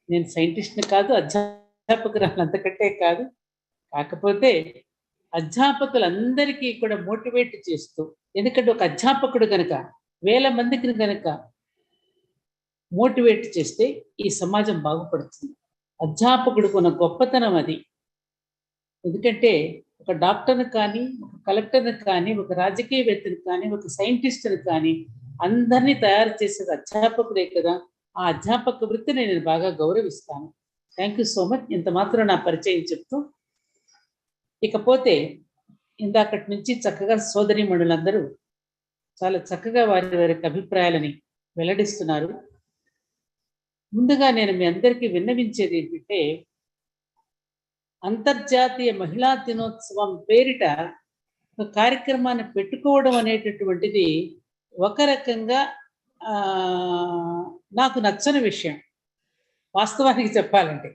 నేను సైంటిస్ట్ని కాదు, అధ్యాపకురాలు అంతకంటే కాదు. కాకపోతే అధ్యాపకులందరికీ కూడా మోటివేట్ చేస్తూ, ఎందుకంటే ఒక అధ్యాపకుడు కనుక 1000 మందికి కనుక మోటివేట్ చేస్తే ఈ సమాజం బాగుపడుతుంది. అధ్యాపకుడికి ఉన్న గొప్పతనం అది. ఎందుకంటే ఒక డాక్టర్ని కానీ, ఒక కలెక్టర్ని కానీ, ఒక రాజకీయవేత్తని కానీ, ఒక సైంటిస్ట్ని కానీ అందరినీ తయారు చేసేది అధ్యాపకుడే కదా. ఆ అధ్యాపక వృత్తిని నేను బాగా గౌరవిస్తాను. Thank you so much. ఇంత మాత్రం నా పరిచయం చెప్తూ, ఇకపోతే ఇందాకటి నుంచి చక్కగా సోదరీమణులందరూ చాలా చక్కగా వారి వారి అభిప్రాయాలని వెల్లడిస్తున్నారు. ముందుగా నేను మీ అందరికీ విన్నవించేది ఏంటంటే, అంతర్జాతీయ మహిళా దినోత్సవం పేరిట ఒక కార్యక్రమాన్ని పెట్టుకోవడం అనేటటువంటిది ఒక రకంగా నాకు నచ్చని విషయం వాస్తవానికి చెప్పాలంటే.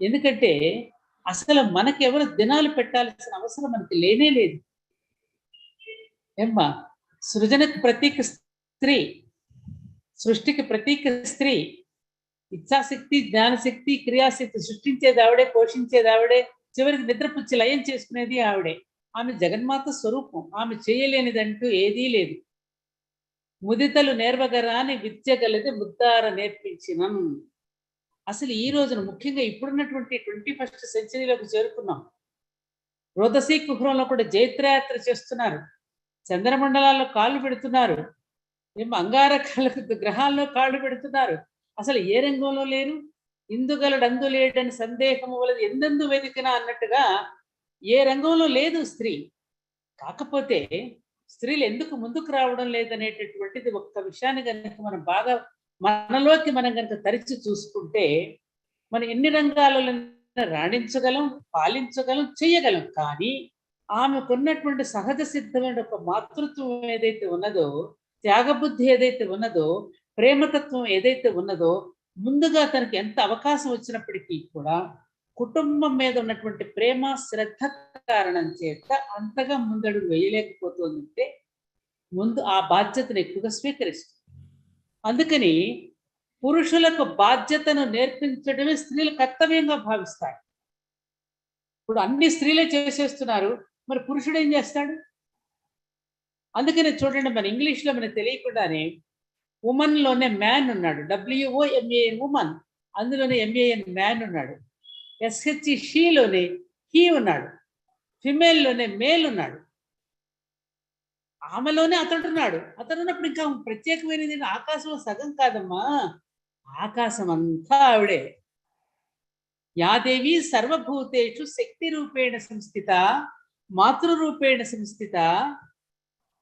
ఎందుకంటే అసలు మనకి ఎవరు దినాలు పెట్టాల్సిన అవసరం మనకి లేనే లేదు. ఏమ్మా, సృజనకు ప్రతీక స్త్రీ, సృష్టికి ప్రతీక స్త్రీ, ఇచ్ఛాశక్తి, జ్ఞానశక్తి, క్రియాశక్తి, సృష్టించేది ఆవిడే, పోషించేది ఆవిడే, చివరికి నిద్రపుచ్చి లయం చేసుకునేది ఆవిడే. ఆమె జగన్మాత స్వరూపం. ఆమె చేయలేనిదంటూ ఏదీ లేదు. ముదితలు నేర్వగరాని విద్య గలది ముద్దార నేర్పించినం. అసలు ఈ రోజున ముఖ్యంగా ఇప్పుడున్నటువంటి 21st సెంచరీలోకి చేరుకున్నాం. రోదసీ కుహరంలో కూడా జైత్రయాత్ర చేస్తున్నారు, చంద్రమండలాల్లో కాళ్ళు పెడుతున్నారు, అంగారకాలకు గ్రహాల్లో కాళ్ళు పెడుతున్నారు. అసలు ఏ రంగంలో లేరు. ఇందుగలడందు లేడని సందేహము వలది ఎందెందు వెతికినా అన్నట్టుగా ఏ రంగంలో లేదు స్త్రీ. కాకపోతే స్త్రీలు ఎందుకు ముందుకు రావడం లేదనేటటువంటిది ఒక్క విషయాన్ని కనుక మనం బాగా మనలోకి మనం కనుక తరిచి చూసుకుంటే, మనం ఎన్ని రంగాలలో రాణించగలం, పాలించగలం, చేయగలం. కానీ ఆమెకున్నటువంటి సహజ సిద్ధమైన ఒక మాతృత్వం ఏదైతే ఉన్నదో, త్యాగబుద్ధి ఏదైతే ఉన్నదో, ప్రేమతత్వం ఏదైతే ఉన్నదో, ముందుగా తనకి ఎంత అవకాశం వచ్చినప్పటికీ కూడా కుటుంబం మీద ఉన్నటువంటి ప్రేమ, శ్రద్ధ కారణం చేత అంతగా ముందడుగు వేయలేకపోతుందంటే ముందు ఆ బాధ్యతను ఎక్కువగా స్వీకరిస్తుంది. అందుకని పురుషులకు బాధ్యతను నేర్పించడమే స్త్రీల కర్తవ్యంగా భావిస్తారు. ఇప్పుడు అన్ని స్త్రీలే చేసేస్తున్నారు, మరి పురుషుడు ఏం చేస్తాడు? అందుకనే చూడండి, మన ఇంగ్లీష్లో మనకు తెలియకుండానే ఉమెన్లోనే మ్యాన్ ఉన్నాడు, WOMAN ఉమన్, అందులోనే MAN మ్యాన్ ఉన్నాడు, SHE షీలోనే హీ ఉన్నాడు, ఫిమేల్లోనే మేల్ ఉన్నాడు, ఆమెలోనే అతడు ఉన్నాడు. అతడు ఉన్నప్పుడు ఇంకా ప్రత్యేకమైనది ఆకాశం సగం కాదమ్మా, ఆకాశం అంతా ఆవిడే. యాదేవి సర్వభూతేషు శక్తి రూపేణ సంస్థిత, మాతృరూపేణ సంస్థిత,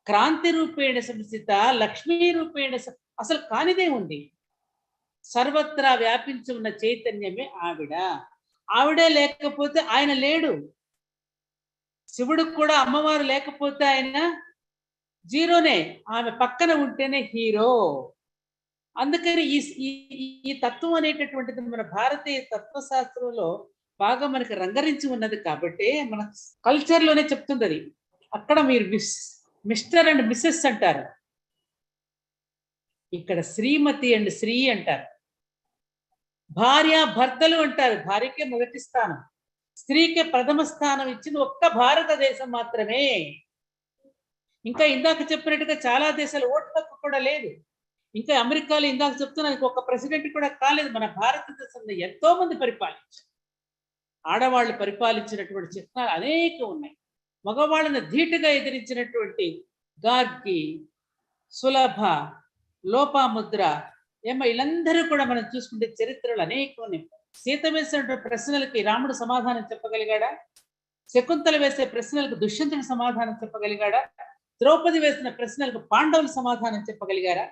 క్రాంతి రూపేణ సంస్థిత, లక్ష్మీ రూపేణ అసలు కానిదే ఉంది. సర్వత్రా వ్యాపించి ఉన్న చైతన్యమే ఆవిడ. ఆవిడే లేకపోతే ఆయన లేడు. శివుడికి కూడా అమ్మవారు లేకపోతే ఆయన జీరోనే, ఆమె పక్కన ఉంటేనే హీరో. అందుకని ఈ తత్వం అనేటటువంటిది మన భారతీయ తత్వశాస్త్రంలో బాగా మనకి రంగరించి ఉన్నది కాబట్టి మన కల్చర్ లోనే చెప్తుంది అది. అక్కడ మీరు మిస్టర్ అండ్ మిస్సెస్ అంటారు, ఇక్కడ శ్రీమతి అండ్ శ్రీ అంటారు. భార్య భర్తలు అంటారు, భార్యకే మొదటి స్థానం, స్త్రీకే ప్రథమ స్థానం ఇచ్చింది ఒక్క భారతదేశం మాత్రమే. ఇంకా ఇందాక చెప్పినట్టుగా చాలా దేశాలు ఓటు హక్కు కూడా లేదు. ఇంకా అమెరికాలో ఇందాక చెప్తున్నాను ఒక ప్రెసిడెంట్ కూడా కాలేదు. మన భారతదేశంలో ఎంతో మంది పరిపాలించారు, ఆడవాళ్ళు పరిపాలించినటువంటి చిహ్నాలు అనేకం ఉన్నాయి. మగవాళ్ళని ధీటుగా ఎదిరించినటువంటి గార్గి, సులభ, లోపాముద్ర, వీళ్ళందరూ కూడా మనం చూసుకుంటే చరిత్రలు అనేకం ఉన్నాయి. సీత వేసినటువంటి ప్రశ్నలకి రాముడు సమాధానం చెప్పగలిగాడా? శకుంతల వేసే ప్రశ్నలకు దుష్యంతుడు సమాధానం చెప్పగలిగాడా? ద్రౌపది వేసిన ప్రశ్నలకు పాండవులు సమాధానం చెప్పగలిగారా?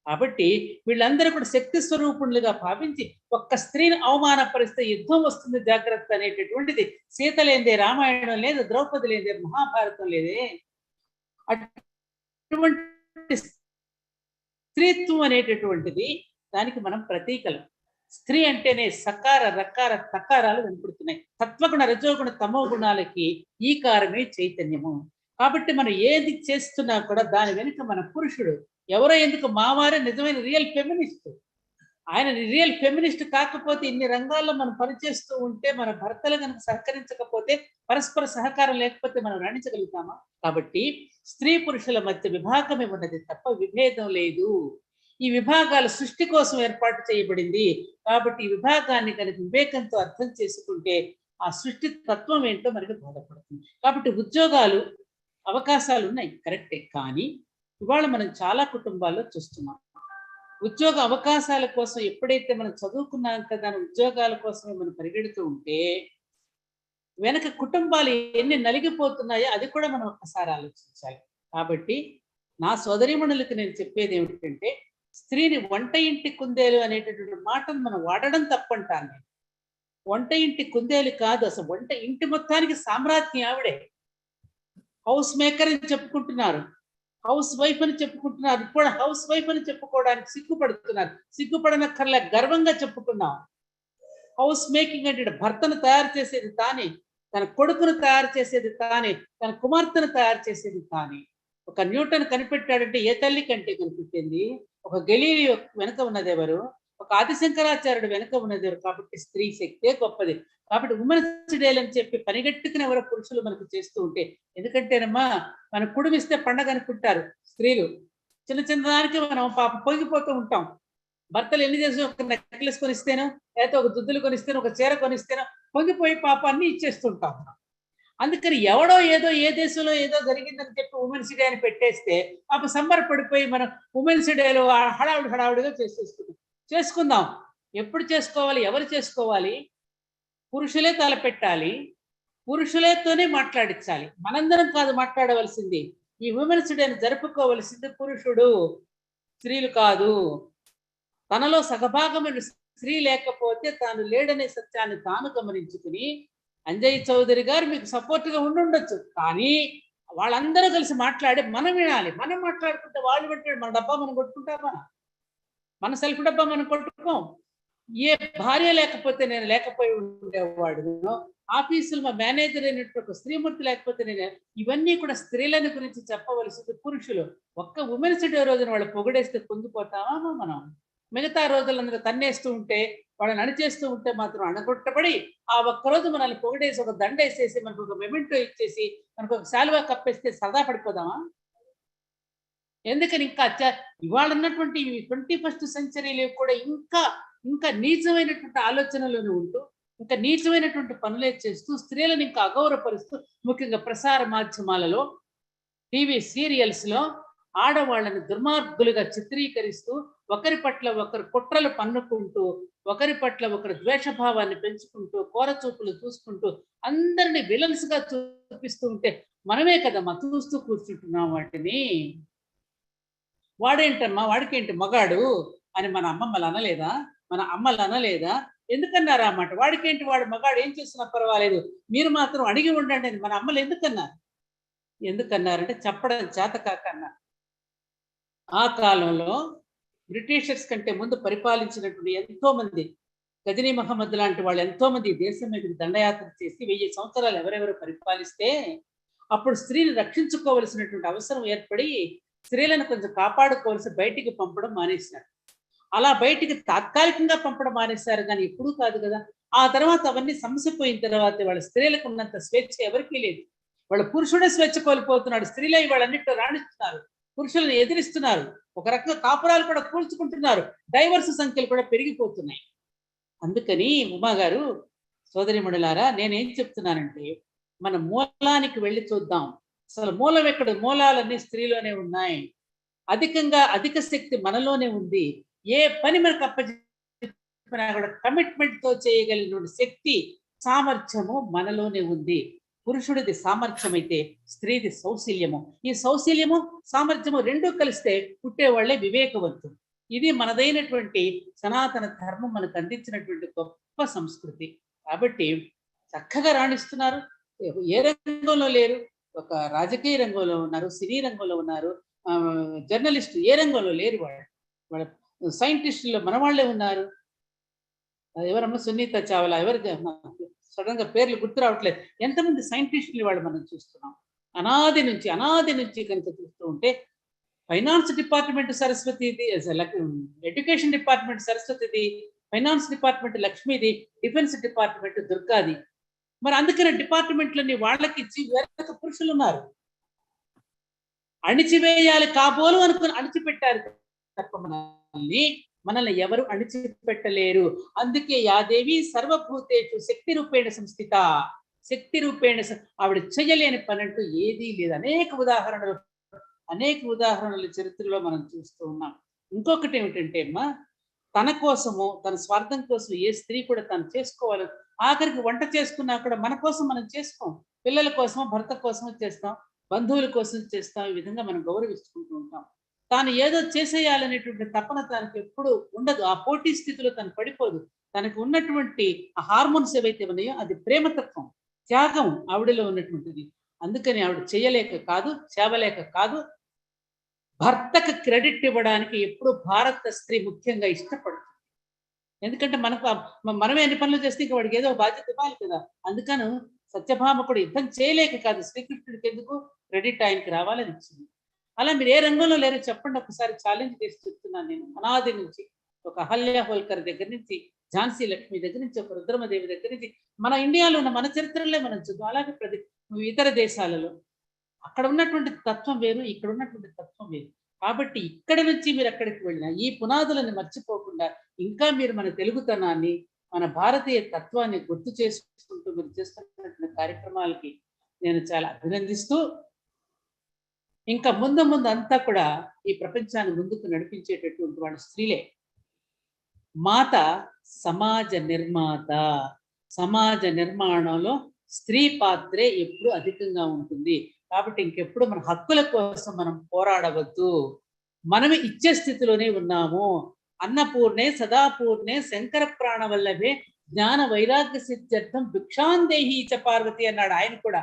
కాబట్టి వీళ్ళందరూ కూడా శక్తి స్వరూపులుగా భావించి ఒక్క స్త్రీని అవమానపరిస్తే యుద్ధం వస్తుంది జాగ్రత్త అనేటటువంటిది సీత లేదే రామాయణం లేదు, ద్రౌపది లేదే మహాభారతం లేదే. అటువంటి స్త్రీత్వం అనేటటువంటిది దానికి మనం ప్రతీకలు. స్త్రీ అంటేనే సకార రకార తకారాలు కనపడుతున్నాయి. సత్వగుణ రజోగుణ తమో గుణాలకి ఈ కారమే చైతన్యము. కాబట్టి మనం ఏది చేస్తున్నా కూడా దాని వెనుక మన పురుషుడు ఎవరో ఎందుకు మావారే నిజమైన రియల్ ఫెమినిస్ట్. ఆయన రియల్ ఫెమినిస్ట్ కాకపోతే ఇన్ని రంగాల్లో మనం పనిచేస్తూ ఉంటే మన భర్తలు కనుక సహకరించకపోతే, పరస్పర సహకారం లేకపోతే మనం రాణించగలుగుతామా? కాబట్టి స్త్రీ పురుషుల మధ్య విభాగమే ఉన్నది తప్ప విభేదం లేదు. ఈ విభాగాలు సృష్టి కోసం ఏర్పాటు చేయబడింది. కాబట్టి ఈ విభాగాన్ని కనుక వివేకంతో అర్థం చేసుకుంటే ఆ సృష్టి తత్వం ఏంటో మనకి బోధపడుతుంది. కాబట్టి ఉద్యోగాలు అవకాశాలు ఉన్నాయి కరెక్టే, కానీ ఇవాళ మనం చాలా కుటుంబాల్లో చూస్తున్నాం ఉద్యోగ అవకాశాల కోసం ఎప్పుడైతే మనం చదువుకున్నాం కదా ఉద్యోగాల కోసమే మనం పరిగెడుతూ ఉంటే వెనక కుటుంబాలు ఎన్ని నలిగిపోతున్నాయో అది కూడా మనం ఒక్కసారి ఆలోచించాలి. కాబట్టి నా సోదరీమణులకు నేను చెప్పేది ఏమిటంటే, స్త్రీని వంట ఇంటి కుందేలు అనేటటువంటి మాటను మనం వాడడం తప్పంటాను నేను. వంట ఇంటి కుందేలు కాదు, అసలు వంట ఇంటి మొత్తానికి సామ్రాజ్ఞి ఆవిడే. హౌస్ మేకర్ అని చెప్పుకుంటున్నారు, హౌస్ వైఫ్ అని చెప్పుకుంటున్నారు, ఇప్పుడు హౌస్ వైఫ్ అని చెప్పుకోవడానికి సిగ్గుపడుతున్నారు. సిగ్గుపడనక్కర్లే, గర్వంగా చెప్పుకున్నాం. హౌస్ మేకింగ్ అంటే భర్తను తయారు చేసేది తానే, తన కొడుకును తయారు చేసేది తానే, తన కుమార్తెను తయారు చేసేది తానే. ఒక న్యూటన్ కనిపెట్టాడంటే ఏ తల్లి కంటే కనిపెట్టింది? ఒక గెలీలియో వెనక ఉన్నది ఎవరు? ఒక ఆదిశంకరాచార్యుడు వెనక ఉన్నది ఎవరు? కాబట్టి స్త్రీ శక్తే గొప్పది. కాబట్టి ఉమెన్స్ డే అని చెప్పి పనిగట్టుకుని ఎవరో పురుషులు మనకు చేస్తూ ఉంటే, ఎందుకంటేనమ్మా మనం కుడిమిస్తే పండగ అనుకుంటారు స్త్రీలు. చిన్న చిన్న దానికి మనం పాప పొంగిపోతూ ఉంటాం. భర్తలు ఎన్ని చేసి ఒక నెక్లెస్ కొనిస్తేనో, లేకపోతే ఒక దుద్దులు కొనిస్తేనో, ఒక చీర కొనిస్తేనో పొంగిపోయి పాప అన్ని ఇచ్చేస్తుంటాం. అందుకని ఎవడో ఏదో ఏ దేశంలో ఏదో జరిగిందని చెప్పి ఉమెన్స్ డే అని పెట్టేస్తే పాప సంబరపడిపోయి మనం ఉమెన్స్ డేలో హడావుడిగా చేసుకుందాం. ఎప్పుడు చేసుకోవాలి? ఎవరు చేసుకోవాలి? పురుషులే తలపెట్టాలి, పురుషులతోనే మాట్లాడించాలి. మనందరం కాదు మాట్లాడవలసింది. ఈ ఉమెన్స్ డేని జరుపుకోవలసింది పురుషుడు, స్త్రీలు కాదు. తనలో సగభాగమైన స్త్రీ లేకపోతే తాను లేడనే సత్యాన్ని తాను గమనించుకుని, అంజయ్ చౌదరి గారు మీకు సపోర్ట్గా ఉండుండొచ్చు, కానీ వాళ్ళందరూ కలిసి మాట్లాడి మనం వినాలి. మనం మాట్లాడుకుంటే వాళ్ళు పెట్టాడు మన డబ్బా మనం కొట్టుకుంటామా? మన సెల్ఫ్ డబ్బా మనం కొట్టుకోం. ఏ భార్య లేకపోతే నేను లేకపోయి ఉండేవాడు, ఆఫీసులో మా మేనేజర్ అయినట్టు స్త్రీమూర్తి లేకపోతే నేను, ఇవన్నీ కూడా స్త్రీలని గురించి చెప్పవలసింది పురుషులు. ఒక్క ఉమెన్స్ డే రోజున వాళ్ళు పొగిడేస్తే పొంగిపోతామా మనం? మిగతా రోజులందరూ తన్నేస్తూ ఉంటే, వాళ్ళని అణిచేస్తూ ఉంటే మాత్రం అణగొట్టబడి ఆ ఒక్కరోజు మనల్ని పొగిడేసి ఒక దండ వేసేసి మనకు ఒక మెమెంటో ఇచ్చేసి మనకు ఒక శాలువా కప్పేస్తే సరదా పడిపోదామా? ఎందుకని ఇంకా ఇవాళ ఉన్నటువంటి 21st సెంచరీలో కూడా ఇంకా నీచమైనటువంటి ఆలోచనలను ఉంటూ, ఇంకా నీచమైనటువంటి పనులే చేస్తూ, స్త్రీలను ఇంకా అగౌరవపరుస్తూ, ముఖ్యంగా ప్రసార మాధ్యమాలలో, టీవీ సీరియల్స్ లో ఆడవాళ్ళని దుర్మార్గులుగా చిత్రీకరిస్తూ, ఒకరి పట్ల ఒకరు కుట్రలు పన్నుకుంటూ, ఒకరి పట్ల ఒకరు ద్వేషభావాన్ని పెంచుకుంటూ, కోరచూపులు చూసుకుంటూ, అందరినీ విలన్స్ గా చూపిస్తూ ఉంటే మనమే కదమ్మా చూస్తూ కూర్చుంటున్నాం వాటిని. వాడేంటమ్మా, వాడికేంటి మగాడు అని మన అమ్మమ్మలు అనలేదా? మన అమ్మలు అనలేదా? ఎందుకన్నారు ఆ మాట? వాడికేంటి, వాడు మగాడు ఏం చేస్తున్నా పర్వాలేదు, మీరు మాత్రం అడిగి ఉండండి అని మన అమ్మలు ఎందుకన్నారు? ఎందుకన్నారంటే చెప్పడం చేత కాక అన్నారు. ఆ కాలంలో బ్రిటిషర్స్ కంటే ముందు పరిపాలించినటువంటి ఎంతో మంది, గజనీ మహమ్మద్ లాంటి వాళ్ళు ఎంతో మంది దేశం మీద దండయాత్ర చేసి 1000 సంవత్సరాలు ఎవరెవరు పరిపాలిస్తే అప్పుడు స్త్రీని రక్షించుకోవలసినటువంటి అవసరం ఏర్పడి స్త్రీలను కొంచెం కాపాడుకోవాల్సి బయటికి పంపడం మానేశారు. అలా బయటికి తాత్కాలికంగా పంపడం మానేశారు, కానీ ఎప్పుడూ కాదు కదా. ఆ తర్వాత అవన్నీ సమసిపోయిన తర్వాత వాళ్ళ స్త్రీలకు ఉన్నంత స్వేచ్ఛ ఎవరికీ లేదు. వాళ్ళ పురుషుడే స్వేచ్ఛ కోల్పోతున్నాడు. స్త్రీలే వాళ్ళన్నింటిలో రాణిస్తున్నారు, పురుషులను ఎదిరిస్తున్నారు, ఒక రకంగా కాపురాలు కూడా కూల్చుకుంటున్నారు, డైవర్స్ సంఖ్యలు కూడా పెరిగిపోతున్నాయి. అందుకని ఉమా గారు, సోదరిమణులారా, నేనేం చెప్తున్నానంటే మన మూలానికి వెళ్ళి చూద్దాం. అసలు మూలం ఎక్కడ? మూలాలన్నీ స్త్రీలోనే ఉన్నాయి. అధిక శక్తి మనలోనే ఉంది. ఏ పని మనకు అప్పచెప్పినా కూడా కమిట్మెంట్ తో చేయగలిగిన శక్తి, సామర్థ్యము మనలోనే ఉంది. పురుషుడిది సామర్థ్యం అయితే స్త్రీది సౌశల్యము. ఈ సౌశల్యము సామర్థ్యము రెండూ కలిస్తే పుట్టేవాళ్లే వివేకవంతులు. ఇది మనదైనటువంటి సనాతన ధర్మం మనకు అందించినటువంటి గొప్ప సంస్కృతి. కాబట్టి చక్కగా రాణిస్తున్నారు. ఏ రంగంలో లేరు? ఒక రాజకీయ రంగంలో ఉన్నారు, సినీ రంగంలో ఉన్నారు, జర్నలిస్టు ఏ రంగంలో లేరు. వాళ్ళ సైంటిస్టుల్లో మన వాళ్ళే ఉన్నారు. ఎవరమ్మా? సునీత చావ్లా, ఎవరు సడన్ గా పేర్లు గుర్తు రావట్లేదు. ఎంతమంది సైంటిస్టులు వాళ్ళు మనం చూస్తున్నాం. అనాది నుంచి కనుక చూస్తూ ఉంటే ఫైనాన్స్ డిపార్ట్మెంట్ సరస్వతిది, ఎడ్యుకేషన్ డిపార్ట్మెంట్ సరస్వతిది, ఫైనాన్స్ డిపార్ట్మెంట్ లక్ష్మీది, డిఫెన్స్ డిపార్ట్మెంట్ దుర్గాది. మరి అందుకనే డిపార్ట్మెంట్లన్నీ వాళ్ళకి ఇచ్చి వేరొక పురుషులు ఉన్నారు. అణిచివేయాలి కాబోలు అనుకుని అణిచిపెట్టారు తప్ప మనల్ని ఎవరు అణిచిపెట్టలేరు. అందుకే యాదేవి సర్వభూతేషు శక్తి రూపేణ సంస్థిత. శక్తి రూపేణ ఆవిడ చేయలేని పని అంటూ ఏదీ లేదు. అనేక ఉదాహరణలు చరిత్రలో మనం చూస్తూ ఉన్నాం. ఇంకొకటి ఏమిటంటే అమ్మా, తన కోసము, తన స్వార్థం కోసం ఏ స్త్రీ కూడా తను చేసుకోవాలి. ఆఖరికి వంట చేసుకున్నా కూడా మన కోసం మనం చేసుకోం. పిల్లల కోసమో భర్త కోసమో చేస్తాం, బంధువుల కోసం చేస్తాం. ఈ విధంగా మనం గౌరవించుకుంటూ ఉంటాం. తాను ఏదో చేసేయాలనేటువంటి తపన తనకు ఎప్పుడు ఉండదు. ఆ పోటీ స్థితిలో తను పడిపోదు. తనకు ఉన్నటువంటి ఆ హార్మోన్స్ ఏవైతే ఉన్నాయో అది ప్రేమతత్వం, త్యాగం ఆవిడలో ఉన్నటువంటిది. అందుకని ఆవిడ చేయలేక కాదు, చేవలేక కాదు, భర్తకు క్రెడిట్ ఇవ్వడానికి ఎప్పుడు భారత స్త్రీ ముఖ్యంగా ఇష్టపడుతుంది. ఎందుకంటే మనమే ఎన్ని పనులు చేస్తే ఇంకా వాడికి ఏదో బాధ్యత ఇవ్వాలి కదా. అందుకని సత్యభామ కూడా యుద్ధం చేయలేక కాదు, శ్రీకృష్ణుడికి ఎందుకు క్రెడిట్ ఆయనకి రావాలని ఇచ్చింది. అలా మీరు ఏ రంగంలో లేరో చెప్పండి, ఒకసారి ఛాలెంజ్ చేసి చెప్తున్నాను నేను. అనాది నుంచి ఒక అహల్య హోల్కర్ దగ్గర నుంచి, ఝాన్సీ లక్ష్మి దగ్గర నుంచి, ఒక రుద్రమదేవి దగ్గర నుంచి, మన ఇండియాలో ఉన్న మన చరిత్రలే మనం చూద్దాం. అలాగే ఇతర దేశాలలో అక్కడ ఉన్నటువంటి తత్వం వేరు, ఇక్కడ ఉన్నటువంటి తత్వం వేరు. కాబట్టి ఇక్కడ నుంచి మీరు అక్కడికి వెళ్ళినా ఈ పునాదులను మర్చిపోకుండా ఇంకా మీరు మన తెలుగుతనాన్ని, మన భారతీయ తత్వాన్ని గుర్తు చేసుకుంటూ మీరు చేస్తున్నటువంటి కార్యక్రమాలకి నేను చాలా అభినందిస్తూ, ఇంకా ముందు అంతా కూడా ఈ ప్రపంచాన్ని ముందుకు నడిపించేటటువంటి వాళ్ళు స్త్రీలే. మాత సమాజ నిర్మాత. సమాజ నిర్మాణంలో స్త్రీ పాత్రే ఎప్పుడు అధికంగా ఉంటుంది. కాబట్టి ఇంకెప్పుడు మన హక్కుల కోసం మనం పోరాడవద్దు. మనమే ఇచ్చే స్థితిలోనే ఉన్నాము. అన్నపూర్ణే సదాపూర్ణే శంకర ప్రాణవల్లభే జ్ఞాన వైరాగ్య సిద్ధ్యర్థం భిక్షాందేహి చ పార్వతి అన్నాడు ఆయన కూడా.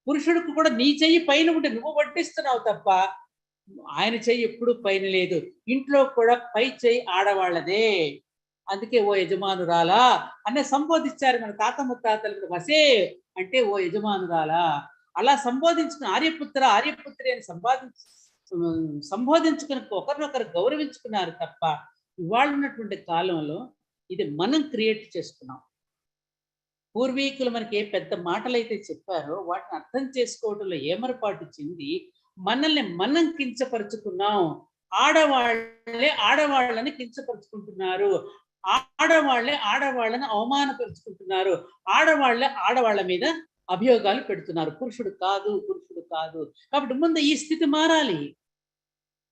పురుషుడికి కూడా నీ చెయ్యి పైన ఉంటే నువ్వు వడ్డిస్తున్నావు తప్ప ఆయన చెయ్యి ఎప్పుడు పైన లేదు. ఇంట్లో కూడా పై చెయ్యి ఆడవాళ్ళదే. అందుకే ఓ యజమానురాలా అనే సంబోధించారు మన తాత ముత్తాతలు. వసే అంటే ఓ యజమానురాలా అలా సంబోధించుకుని ఆర్యపుత్రి అని సంబోధించుకుని ఒకరినొకరు గౌరవించుకున్నారు తప్ప ఇవాళ ఉన్నటువంటి కాలంలో ఇది మనం క్రియేట్ చేసుకున్నాం. పూర్వీకులు మనకి ఏ పెద్ద మాటలు అయితే చెప్పారో వాటిని అర్థం చేసుకోవడంలో ఏమరపాటు చెంది మనల్ని మనం కించపరుచుకున్నాం. ఆడవాళ్ళని కించపరుచుకుంటున్నారు. ఆడవాళ్ళని అవమానపరుచుకుంటున్నారు. ఆడవాళ్ళ మీద అభియోగాలు పెడుతున్నారు. పురుషుడు కాదు. కాబట్టి ముందు ఈ స్థితి మారాలి.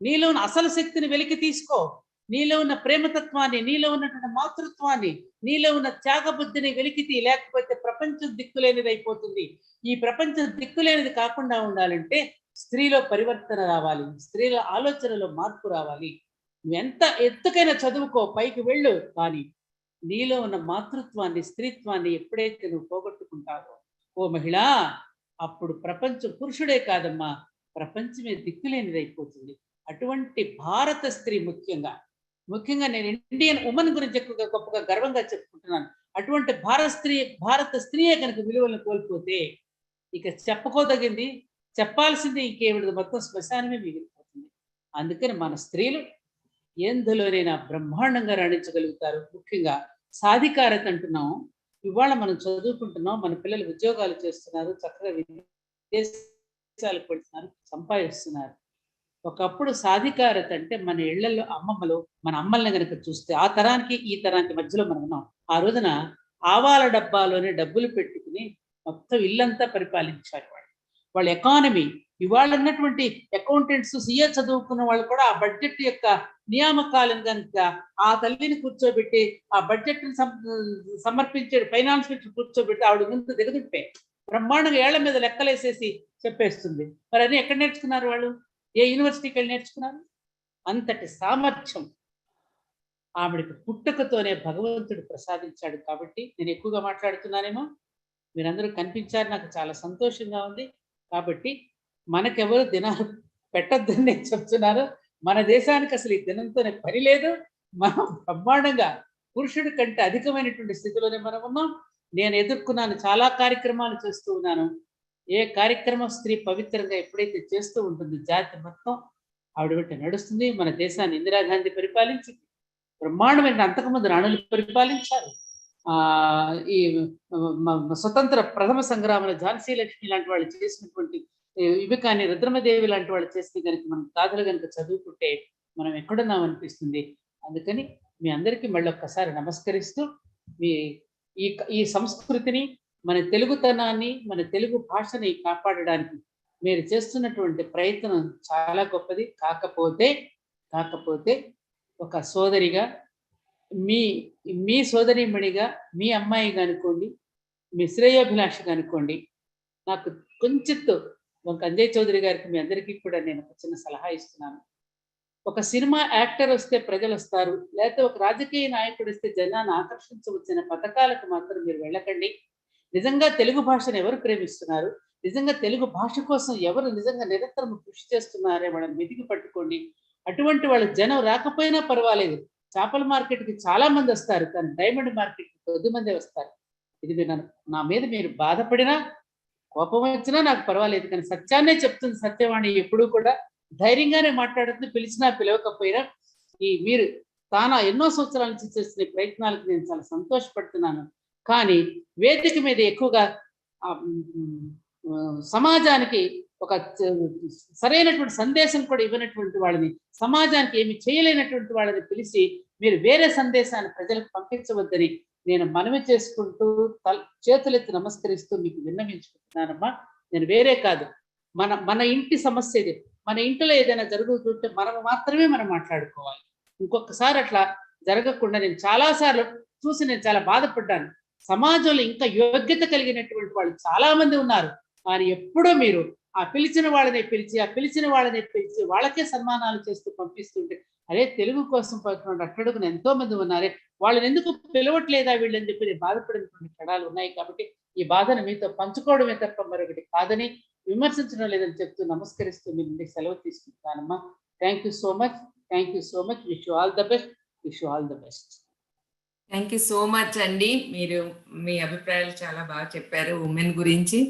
నీలో ఉన్న అసలు శక్తిని వెలికి తీసుకో. నీలో ఉన్న ప్రేమతత్వాన్ని, నీలో ఉన్నటువంటి మాతృత్వాన్ని, నీలో ఉన్న త్యాగబుద్ధిని వెలికితీ. లేకపోతే ప్రపంచం దిక్కులేనిది అయిపోతుంది. ఈ ప్రపంచం దిక్కులేనిది కాకుండా ఉండాలంటే స్త్రీలో పరివర్తన రావాలి. స్త్రీల ఆలోచనలో మార్పు రావాలి. నువ్వు ఎంత ఎత్తుకైనా చదువుకో, పైకి వెళ్ళు, కానీ నీలో ఉన్న మాతృత్వాన్ని, స్త్రీత్వాన్ని ఎప్పుడైతే నువ్వు పోగొట్టుకుంటావో ఓ మహిళ, అప్పుడు ప్రపంచం పురుషుడే కాదమ్మా, ప్రపంచమే దిక్కులేనిదైపోతుంది. అటువంటి భారత స్త్రీ ముఖ్యంగా నేను ఇండియన్ ఉమెన్ గురించి ఎక్కువగా గొప్పగా గర్వంగా చెప్పుకుంటున్నాను. అటువంటి భారత స్త్రీయే కనుక విలువలను కోల్పోతే ఇక చెప్పుకోదగింది, చెప్పాల్సింది ఇంకేమిటి, మొత్తం శ్మశానమే మిగిలిపోతుంది. అందుకని మన స్త్రీలు ఎందులోనైనా బ్రహ్మాండంగా రాణించగలుగుతారు. ముఖ్యంగా సాధికారత అంటున్నాం. ఇవాళ మనం చదువుకుంటున్నాం, మన పిల్లలు ఉద్యోగాలు చేస్తున్నారు, చక్కగా విదేశాలకు పెడుతున్నారు, సంపాదిస్తున్నారు. ఒకప్పుడు సాధికారత అంటే మన ఇళ్లలో అమ్మమ్మలు, మన అమ్మల్ని కనుక చూస్తే ఆ తరానికి ఈ తరానికి మధ్యలో మనం ఉన్నాం. ఆ రోజున ఆవాల డబ్బాలోనే డబ్బులు పెట్టుకుని మొత్తం ఇల్లంతా పరిపాలించారు వాళ్ళ ఎకానమీ. ఇవాళ ఉన్నటువంటి అకౌంటెంట్స్, సిఏ చదువుకున్న వాళ్ళు కూడా ఆ బడ్జెట్ యొక్క నియామకాలను కనుక ఆ తల్లిని కూర్చోబెట్టి ఆ బడ్జెట్ సమర్పించే ఫైనాన్స్ కూర్చోబెట్టి ఆవిడ ముందు దిగదుంటే బ్రహ్మాండంగా ఏళ్ల మీద లెక్కలేసేసి చెప్పేస్తుంది. మరి అది ఎక్కడ నేర్చుకున్నారు వాళ్ళు? ఏ యూనివర్సిటీకి వెళ్ళి నేర్చుకున్నారు? అంతటి సామర్థ్యం ఆవిడకి పుట్టుకతోనే భగవంతుడు ప్రసాదించాడు. కాబట్టి నేను ఎక్కువగా మాట్లాడుతున్నానేమో, మీరందరూ కనిపించారు, నాకు చాలా సంతోషంగా ఉంది. కాబట్టి మనకెవరు దినాలు పెట్టొద్దని నేను చెప్తున్నాను. మన దేశానికి అసలు ఈ దినంతోనే పని లేదు. మనం బ్రహ్మాండంగా పురుషుడి కంటే అధికమైనటువంటి స్థితిలోనే మనం ఉన్నాం. నేను ఎదుర్కొన్నాను, చాలా కార్యక్రమాలు చేస్తూ ఉన్నాను. ఏ కార్యక్రమం స్త్రీ పవిత్రంగా ఎప్పుడైతే చేస్తూ ఉంటుంది, జాతి మొత్తం ఆవిడ వెంట నడుస్తుంది. మన దేశాన్ని ఇందిరాగాంధీ పరిపాలించింది, బ్రహ్మాండమైన అంతకుముందు రాణులు పరిపాలించారు. ఈ స్వతంత్ర ప్రథమ సంగ్రామంలో ఝాన్సీ లక్ష్మి లాంటి వాళ్ళు చేసినటువంటి ఇవి కానీ, రుద్రమదేవి లాంటి వాళ్ళు చేస్తే కనుక మనం గాథలు కనుక చదువుకుంటే మనం ఎక్కడున్నాం అనిపిస్తుంది. అందుకని మీ అందరికీ మళ్ళీ ఒక్కసారి నమస్కరిస్తూ, మీ ఈ సంస్కృతిని, మన తెలుగుతనాన్ని, మన తెలుగు భాషని కాపాడడానికి మీరు చేస్తున్నటువంటి ప్రయత్నం చాలా గొప్పది. కాకపోతే ఒక సోదరిగా, మీ సోదరిమణిగా, మీ అమ్మాయిగా అనుకోండి, మీ శ్రేయోభిలాషగా అనుకోండి, నాకు కొంచెం ఒక అంజయ్ చౌదరి గారికి, మీ అందరికీ కూడా నేను ఒక చిన్న సలహా ఇస్తున్నాను. ఒక సినిమా యాక్టర్ వస్తే ప్రజలు వస్తారు, లేకపోతే ఒక రాజకీయ నాయకుడు వస్తే జనాన్ని ఆకర్షించవచ్చిన పథకాలకు మాత్రం మీరు వెళ్ళకండి. నిజంగా తెలుగు భాషను ఎవరు ప్రేమిస్తున్నారు, నిజంగా తెలుగు భాష కోసం ఎవరు నిజంగా నిరంతరం కృషి చేస్తున్నారే వాళ్ళని వెతికి పట్టుకోండి. అటువంటి వాళ్ళ జనం రాకపోయినా పర్వాలేదు. చేపల మార్కెట్కి చాలా మంది వస్తారు, కానీ డైమండ్ మార్కెట్కి కొద్ది మందే వస్తారు. ఇది నా మీద మీరు బాధపడినా, కోపం వచ్చినా నాకు పర్వాలేదు, కానీ సత్యాన్నే చెప్తుంది సత్యవాణి. ఎప్పుడూ కూడా ధైర్యంగానే మాట్లాడుతుంది, పిలిచినా పిలవకపోయినా. మీరు తానా ఎన్నో సంవత్సరాల నుంచి చేస్తున్న ప్రయత్నాలకు నేను చాలా సంతోషపడుతున్నాను. కానీ వేదిక మీద ఎక్కువగా సమాజానికి ఒక సరైనటువంటి సందేశం కూడా ఇవ్వనటువంటి వాళ్ళని, సమాజానికి ఏమి చేయలేనటువంటి వాళ్ళని పిలిచి మీరు వేరే సందేశాన్ని ప్రజలకు పంపించవద్దని నేను మనవి చేసుకుంటూ చేతులెత్తి నమస్కరిస్తూ మీకు విన్నవించుకుంటున్నానమ్మా. నేను వేరే కాదు, మన ఇంటి సమస్య ఇది. మన ఇంట్లో ఏదైనా జరుగుతుంటే మనం మాత్రమే మనం మాట్లాడుకోవాలి. ఇంకొకసారి అట్లా జరగకుండా నేను చాలాసార్లు చూసి నేను చాలా బాధపడ్డాను. సమాజంలో ఇంకా యోగ్యత కలిగినటువంటి వాళ్ళు చాలా మంది ఉన్నారు, కానీ ఎప్పుడూ మీరు ఆ పిలిచిన వాళ్ళని పిలిచి వాళ్ళకే సన్మానాలు చేస్తూ పంపిస్తుంటే, అదే తెలుగు కోసం పడుతున్న అట్టడుగున ఎంతో మంది ఉన్నారే, వాళ్ళని ఎందుకు పిలవట్లేదా వీళ్ళని చెప్పి నేను బాధపడినటువంటి క్షణాలు ఉన్నాయి. కాబట్టి ఈ బాధను మీతో పంచుకోవడమే తప్ప మరొకటి కాదని, విమర్శించడం లేదని చెప్తూ నమస్కరిస్తూ మీ నుండి సెలవు తీసుకుంటానమ్మా. Thank you so much. Wish you all the best. Thank you so much అండి. మీరు మీ అభిప్రాయాలు చాలా బాగా చెప్పారు ఉమెన్ గురించి.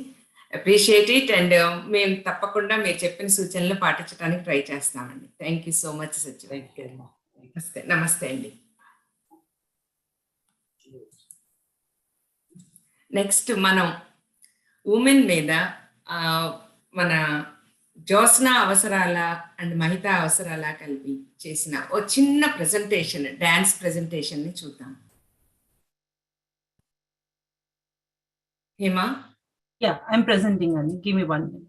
Appreciate it. అండ్ మేము తప్పకుండా మీరు చెప్పిన సూచనలు పాటించడానికి ట్రై చేస్తామండి. థ్యాంక్ యూ సో మచ్ సత్య. నమస్తే అండి. నెక్స్ట్ మనం ఉమెన్ మీద మన జ్యోత్స్న అవసరాల అండ్ మహిత అవసరాల కలిపి చేసిన ఓ చిన్న ప్రెజెంటేషన్, డాన్స్ ప్రెజెంటేషన్ ని చూద్దాం. Hema? Yeah, I'm presenting, Annie. Give me 1 minute.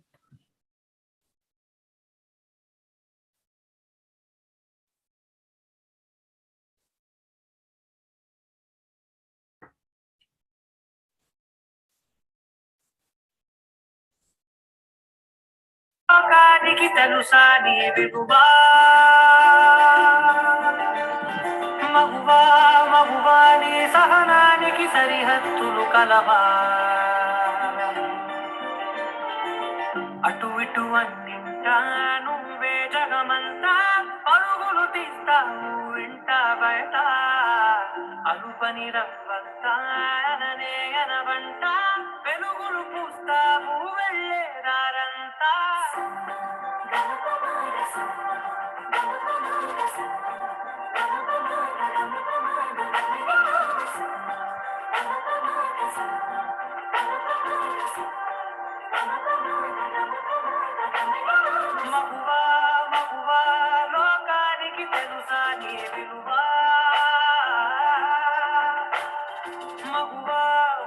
మగువా సనానికి సరిహద్దులు కలవా అటు ఇటు అన్నింటా నువ్వే జగమంతా పరుగులు తీస్తావు ఇంట బయట అలుపని రవ్వంతా అననే అనవంట వెలుగులు పూస్తావు వెళ్ళేదారంతా మగువా మగువా లోకానికి తెలుసా నీ విలువా మగువా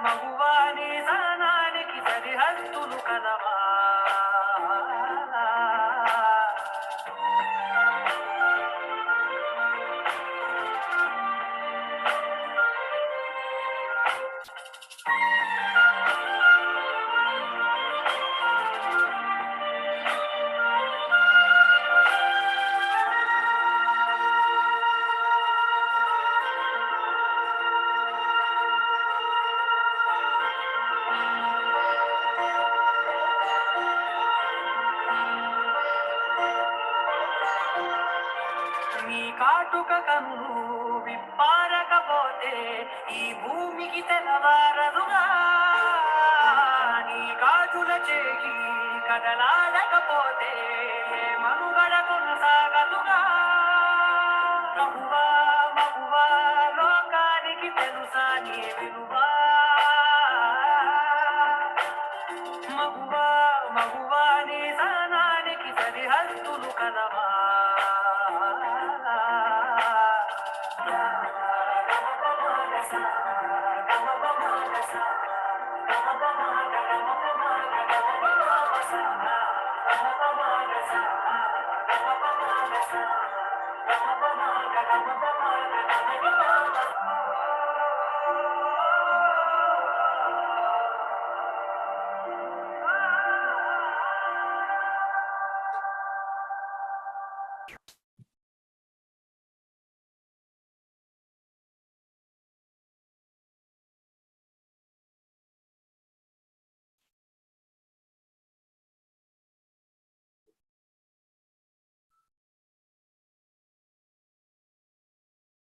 మగువా నీ సనానికి సరిహద్దులు కలవా నీ కాటుక కన్ను విప్పారకపోతే ఈ భూమికి తెలవారదుగా నీ గాజుల చేయి కదలాడకపోతే మనుగడ కొనసాగదుగా మగువా మగువా లోకానికి తెలుసా నీ విలువా మగువా మగువా నీ సనానికి సరిహద్దులు కలవా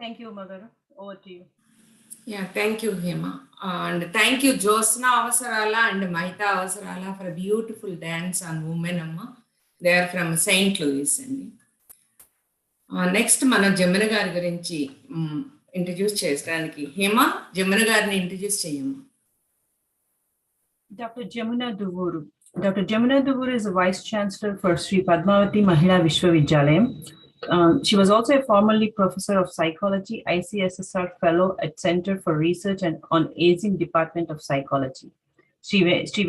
Thank you, Magaru. Over to you. Yeah, thank you, Hema. And thank you, Josna Avasarala and Mahita Avasarala, for a beautiful dance on Women Amma. They are from St. Louis. Next, మన జమున గారి గురించి introduce చేయడానికి హేమ జమున గారిని introduce చేయము. Dr. Jamuna Duvuru. Dr. Jamuna Duvuru is a Vice Chancellor for Sri Padmavati Mahila Vishwavidyalaya. She was also a formerly Professor of Psychology, ICSSR Fellow at Center for Research and on Aging Department of Psychology, Sri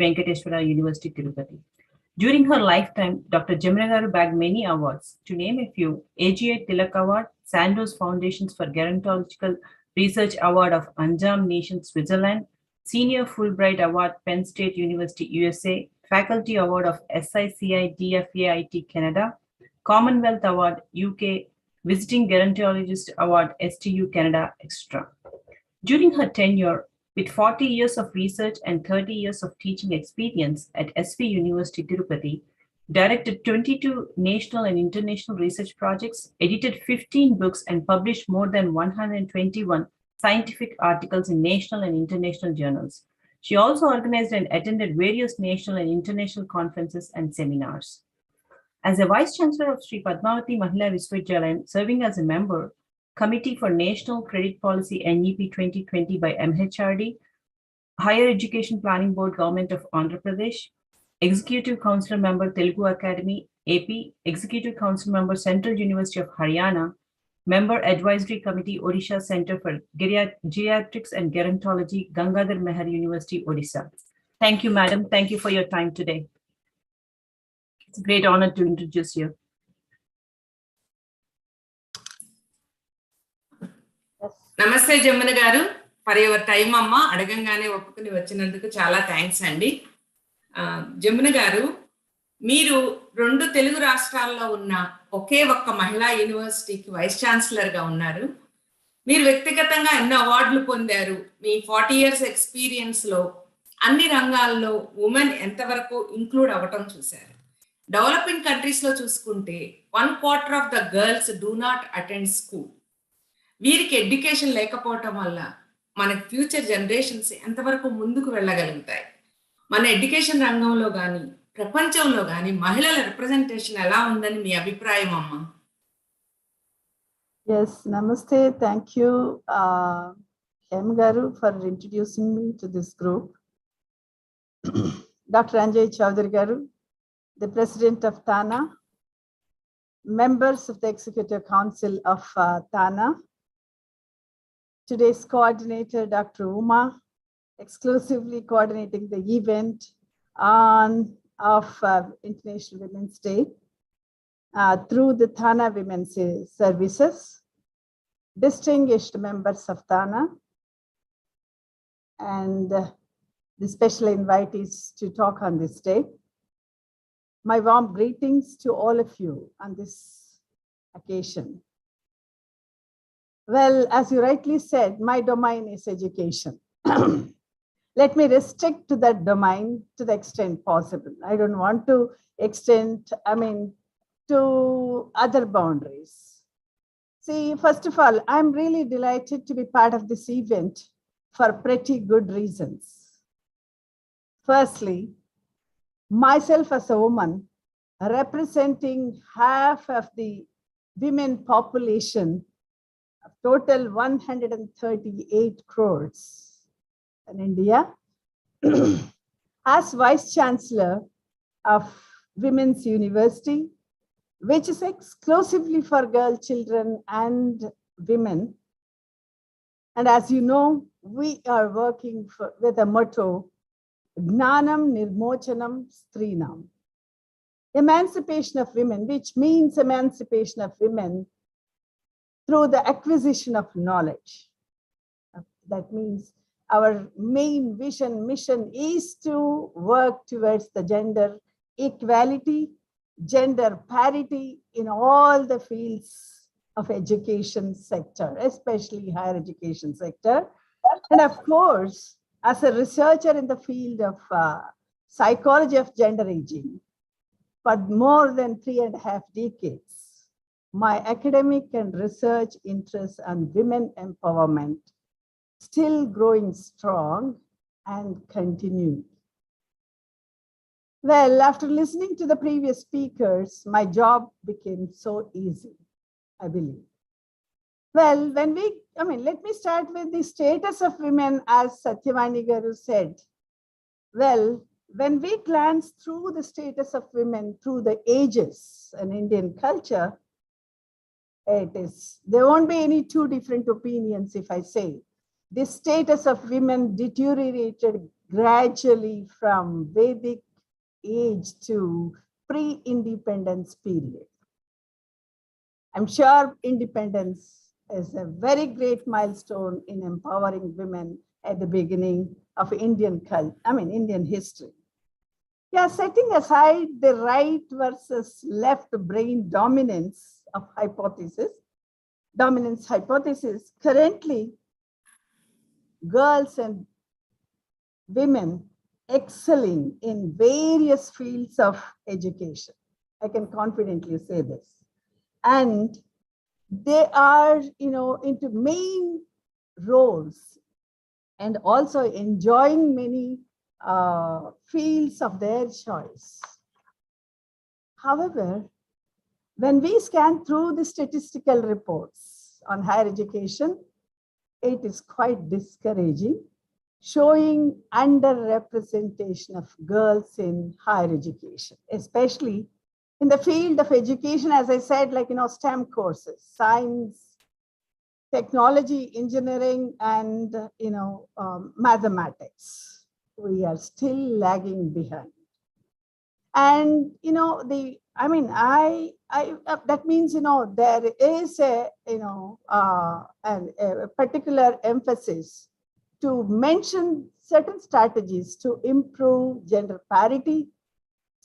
Venkateswara University, Tirupati. During her lifetime, Dr. Jamuna Garu bagged many awards. To name a few, AGI Tilak Award, Sandoz Foundations for Gerontological Research Award of Anjam Nation, Switzerland, Senior Fulbright Award, Penn State University, USA, Faculty Award of SICI DFAIT, Canada, Commonwealth Award, UK, Visiting Gerontologist Award, STU, Canada, etc. During her tenure, with 40 years of research and 30 years of teaching experience at SV University, Tirupati, directed 22 national and international research projects, edited 15 books, and published more than 121 scientific articles in national and international journals. She also organized and attended various national and international conferences and seminars. As a Vice Chancellor of Sri Padmavati Mahila Vishwavidyalaya, serving as a member, Committee for National Credit Policy NEP 2020 by MHRD, Higher Education Planning Board, Government of Andhra Pradesh, Executive Council Member, Telugu Academy, AP, Executive Council Member, Central University of Haryana, Member Advisory Committee, Odisha Center for Geriatrics and Gerontology, Gangadhar Mehar University, Odisha. Thank you, Madam. Thank you for your time today. It's a great honor to introduce you. నమస్తే జమున గారు, for your time అమ్మ. అడగంగానే ఒప్పుకుని వచ్చినందుకు చాలా thanks అండి. జమున గారు, మీరు 2 తెలుగు రాష్ట్రాల్లో ఉన్న ఒకే ఒక్క మహిళా యూనివర్సిటీకి వైస్ ఛాన్సలర్ గా ఉన్నారు. మీరు వ్యక్తిగతంగా ఎన్నో అవార్డులు పొందారు. మీ 40 ఇయర్స్ ఎక్స్‌పీరియన్స్‌లో అన్ని రంగాల్లో ఉమెన్ ఎంతవరకు ఇంక్లూడ్ అవ్వటం చూసారు. డెవలపింగ్ కంట్రీస్‌లో చూసుకుంటే 1/4 of the girls do not attend school. వీరికి ఎడ్యుకేషన్ లేకపోవటం వల్ల మన ఫ్యూచర్ జనరేషన్స్ ఎంతవరకు ముందుకు వెళ్ళగలుగుతాయి? మన ఎడ్యుకేషన్ రంగంలో గాని, ప్రపంచంలో గాని మహిళల రిప్రజెంటేషన్ ఎలా ఉందని మీ అభిప్రాయం అమ్మా? Yes, namaste. Thank you, M. Garu, for introducing me to this group. Dr. Anjay Chowdhury Garu, the President of TANA, members of the Executive Council of TANA, today's coordinator, Dr. Uma, exclusively coordinating the event of International Women's Day through the TANA Women's Services, distinguished members of TANA, and the special invitees to talk on this day. My warm greetings to all of you on this occasion. Well, as you rightly said, my domain is education. Let me restrict to that domain to the extent possible. I don't want to extend, to other boundaries. See, first of all, I'm really delighted to be part of this event for pretty good reasons. Firstly, myself as a woman representing half of the women population of total 138 crores in India, as Vice Chancellor of Women's University, which is exclusively for girl children and women. And as you know, we are working with a motto, Gnanam Nirmochanam Strinam. Emancipation of women, which means emancipation of women through the acquisition of knowledge. That means our main vision, mission is to work towards the gender equality, gender parity in all the fields of education sector, especially higher education sector. And of course, as a researcher in the field of psychology of gender aging, for more than 3.5 decades, my academic and research interests on women empowerment still growing strong and continuing. Well, after listening to the previous speakers, my job became so easy, I believe. Well, let me start with the status of women, as Satyavani Garu said. Well, when we glance through the status of women through the ages in Indian culture, there won't be any two different opinions if I say the status of women deteriorated gradually from Vedic age to pre-independence period. I'm sure independence is a very great milestone in empowering women at the beginning of Indian history. Yeah, setting aside the right versus left brain dominance hypothesis, currently girls and women excelling in various fields of education. I can confidently say this. And they are, into main roles and also enjoying many fields of their choice. However, when we scan through the statistical reports on higher education, it is quite discouraging, showing underrepresentation of girls in higher education, especially in the field of education, as I said, STEM courses, science, technology, engineering, and mathematics. We are still lagging behind. And that means there is a particular emphasis to mention certain strategies to improve gender parity,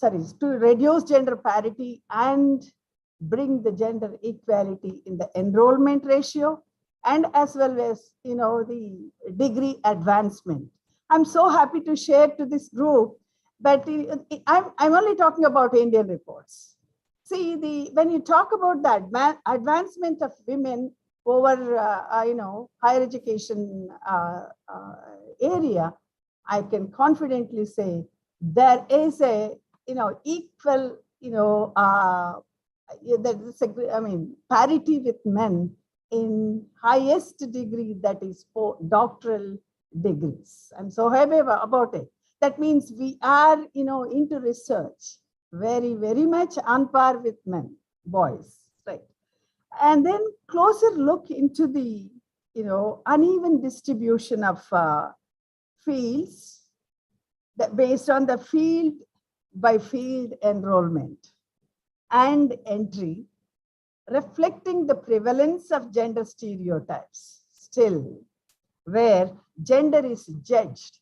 to reduce gender parity and bring the gender equality in the enrollment ratio and as well as, the degree advancement. I'm so happy to share to this group, but I'm only talking about Indian reports. See, when you talk about the advancement of women over, higher education area, I can confidently say there is a, equal, parity with men in highest degree, that is doctoral degrees. I'm so happy about it. That means we are, into research very, very much on par with men, boys, right? And then closer look into the, uneven distribution of fields that based on the field by field enrollment and entry, reflecting the prevalence of gender stereotypes still, where gender is judged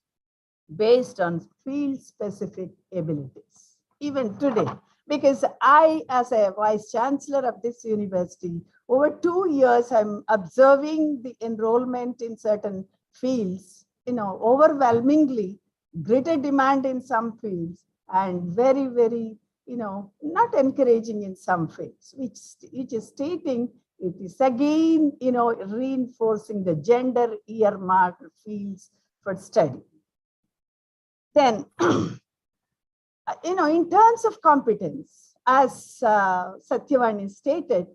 based on field-specific abilities, even today. Because I, as a vice chancellor of this university, over 2 years, I'm observing the enrollment in certain fields, overwhelmingly greater demand in some fields and very, very, not encouraging in some fields, which is stating it is again, reinforcing the gender earmarked fields for study. Then, in terms of competence, as Satyavani stated,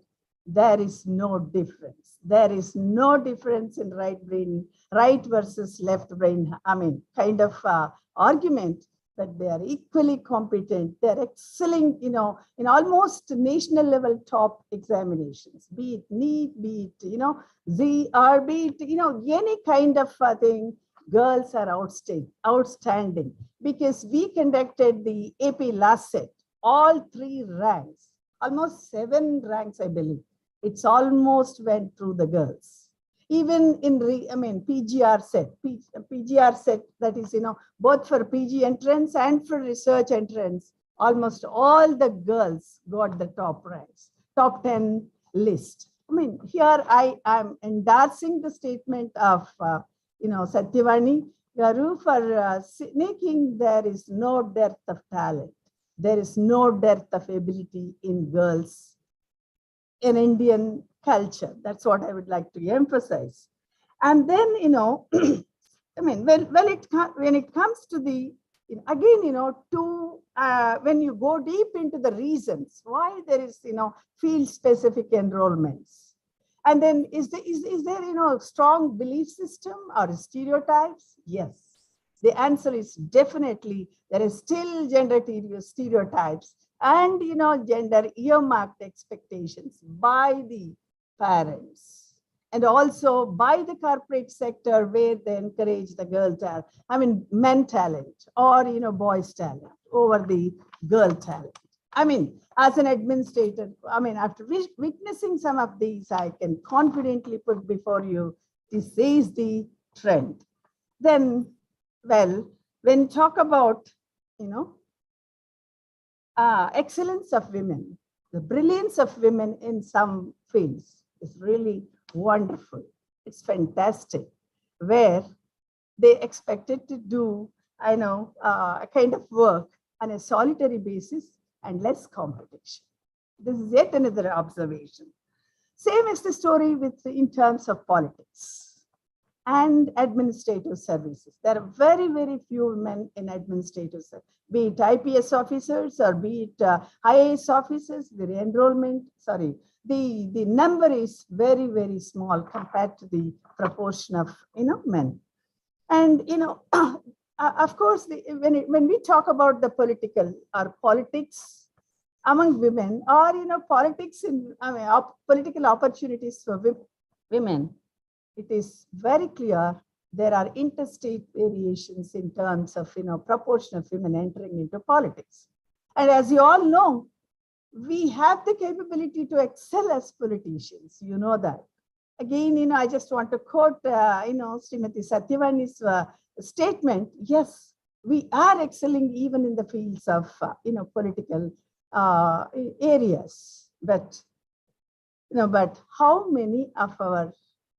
there is no difference. There is no difference in right versus left brain, kind of argument, but they are equally competent. They're excelling, in almost national level top examinations, be it NEET, be it, ZR, be it, any kind of thing. Girls are outstanding, because we conducted the AP last set, all 3 ranks, almost 7 ranks, I believe. It's almost went through the girls. Even in PGR set, that is, both for PG entrance and for research entrance, almost all the girls got the top ranks, top 10 list. Here I am endorsing the statement of, Satyavani Garu for making there is no dearth of talent. There is no dearth of ability in girls in Indian culture. That's what I would like to emphasize. And then, when it comes to the, again, when you go deep into the reasons why there is, field specific enrollments. And then is there, strong belief system or stereotypes? Yes. The answer is definitely there is still gender stereotypes and, gender earmarked expectations by the parents and also by the corporate sector, where they encourage the men talent or, boys talent over the girl talent. As an administrator, after witnessing some of these, I can confidently put before you, this is the trend. Then, well, when talk about, excellence of women, the brilliance of women in some fields is really wonderful. It's fantastic, where they expected to do, a kind of work on a solitary basis and less competition. This is yet another observation. Same is the story in terms of politics and administrative services. There are very, very few women in administrative services, be it IPS officers or be it IAS officers. The number is very, very small compared to the proportion of, men. And, of course, when we talk about the politics among women, or politics in political opportunities for women, it is very clear there are interstate variations in terms of proportion of women entering into politics. And as you all know, we have the capability to excel as politicians. You know that. Again, I just want to quote, Srimati Satyavani's statement. Yes, we are excelling even in the fields of, political areas. But how many of our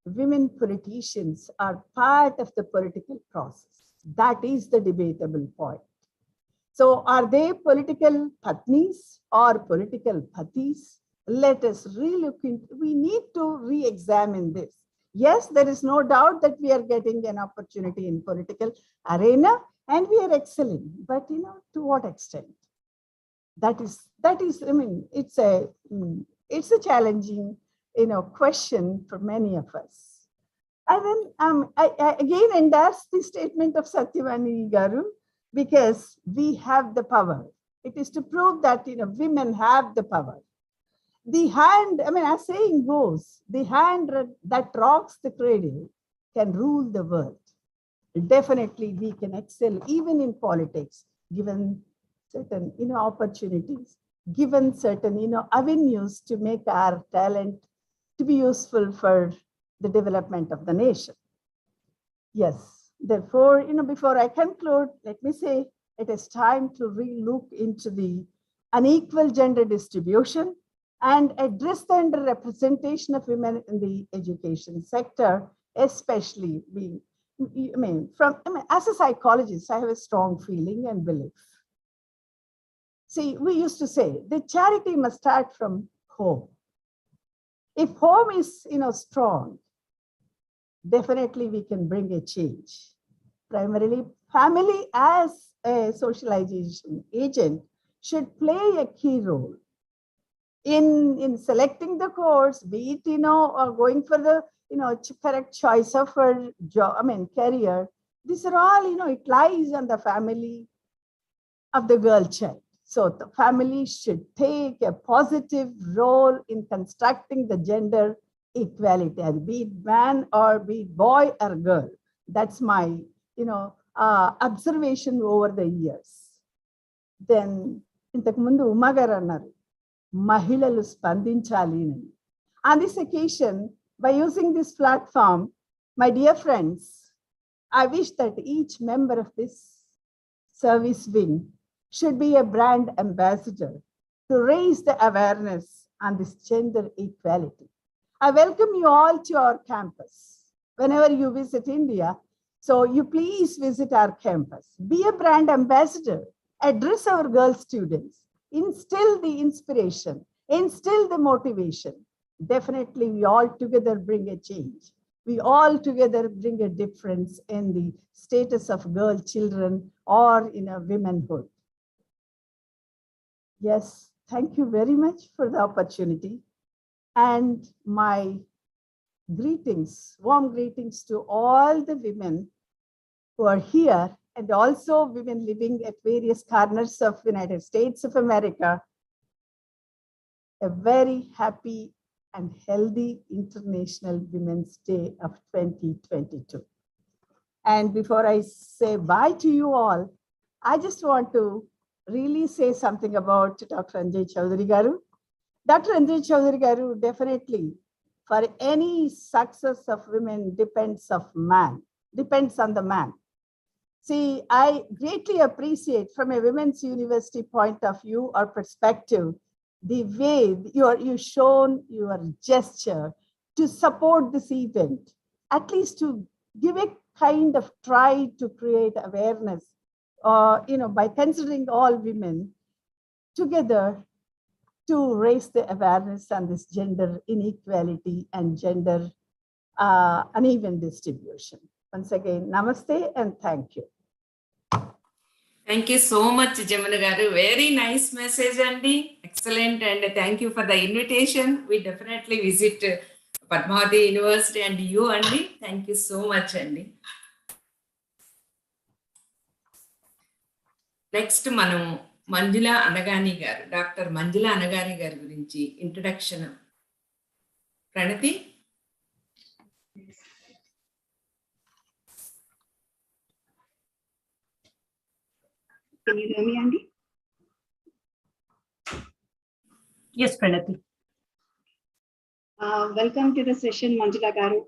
women politicians are part of the political process. That is the debatable point. So are they political patnis or political patis? Let us relook into, we need to re-examine this. Yes, there is no doubt that we are getting an opportunity in political arena and we are excelling, but to what extent? That is, I mean, it's a challenging, question for many of us. And then I again endorse the statement of Satyavani Garu, because we have the power. It is to prove that women have the power. The hand, I mean, as saying goes, the hand that rocks the cradle can rule the world. Definitely we can excel even in politics, given certain opportunities, given certain avenues to make our talent to be useful for the development of the nation. Yes, therefore, before I conclude, let me say it is time to re-look into the unequal gender distribution and address the underrepresentation of women in the education sector, especially as a psychologist, I have a strong feeling and belief. See, we used to say the charity must start from home. If home is strong, definitely we can bring a change. Primarily, family as a socialization agent should play a key role in selecting the course, be it or going for the correct choice of her job, career. These are all it lies on the family of the girl child. So the family should take a positive role in constructing the gender equality, and be it man or be it boy or girl. That's my observation over the years. Then ఇంతకు ముందు ఉమా గారు అన్నారు మహిళలు స్పందించాలి అని. On this occasion, by using this platform, my dear friends, I wish that each member of this service wing should be a brand ambassador to raise the awareness on this gender equality. I welcome you all to our campus. Whenever you visit India, so you please visit our campus. Be a brand ambassador. Address our girl students. Instill the inspiration. Instill the motivation. Definitely, we all together bring a change. We all together bring a difference in the status of girl children or in a womanhood. Yes, thank you very much for the opportunity. And my greetings, warm greetings to all the women who are here, and also women living at various corners of the United States of America. A very happy and healthy International Women's Day of 2022. And before I say bye to you all, I just want to really say something about Dr. Anjay Chaudhary Garu. Dr. Anjay Chaudhary Garu, definitely for any success of women depends on the man. See, I greatly appreciate from a women's university point of view or perspective, the way you shown your gesture to support this event, at least to give a kind of try to create awareness, by considering all women together to raise the awareness on this gender inequality and gender uneven distribution. Once again, namaste and thank you. Thank you so much, Jamana garu. Very nice message, Andy. Excellent, and thank you for the invitation. We definitely visit Padmavati University and you, Andy. Thank you so much, Andy. Next, మనం మంజుల అనగాని గారు, doctor మంజుల అనగాని గారి గురించి introduction. Pranathi. Can you hear me, Andy? Yes, Pranati. Welcome to the session, Manjula Garu.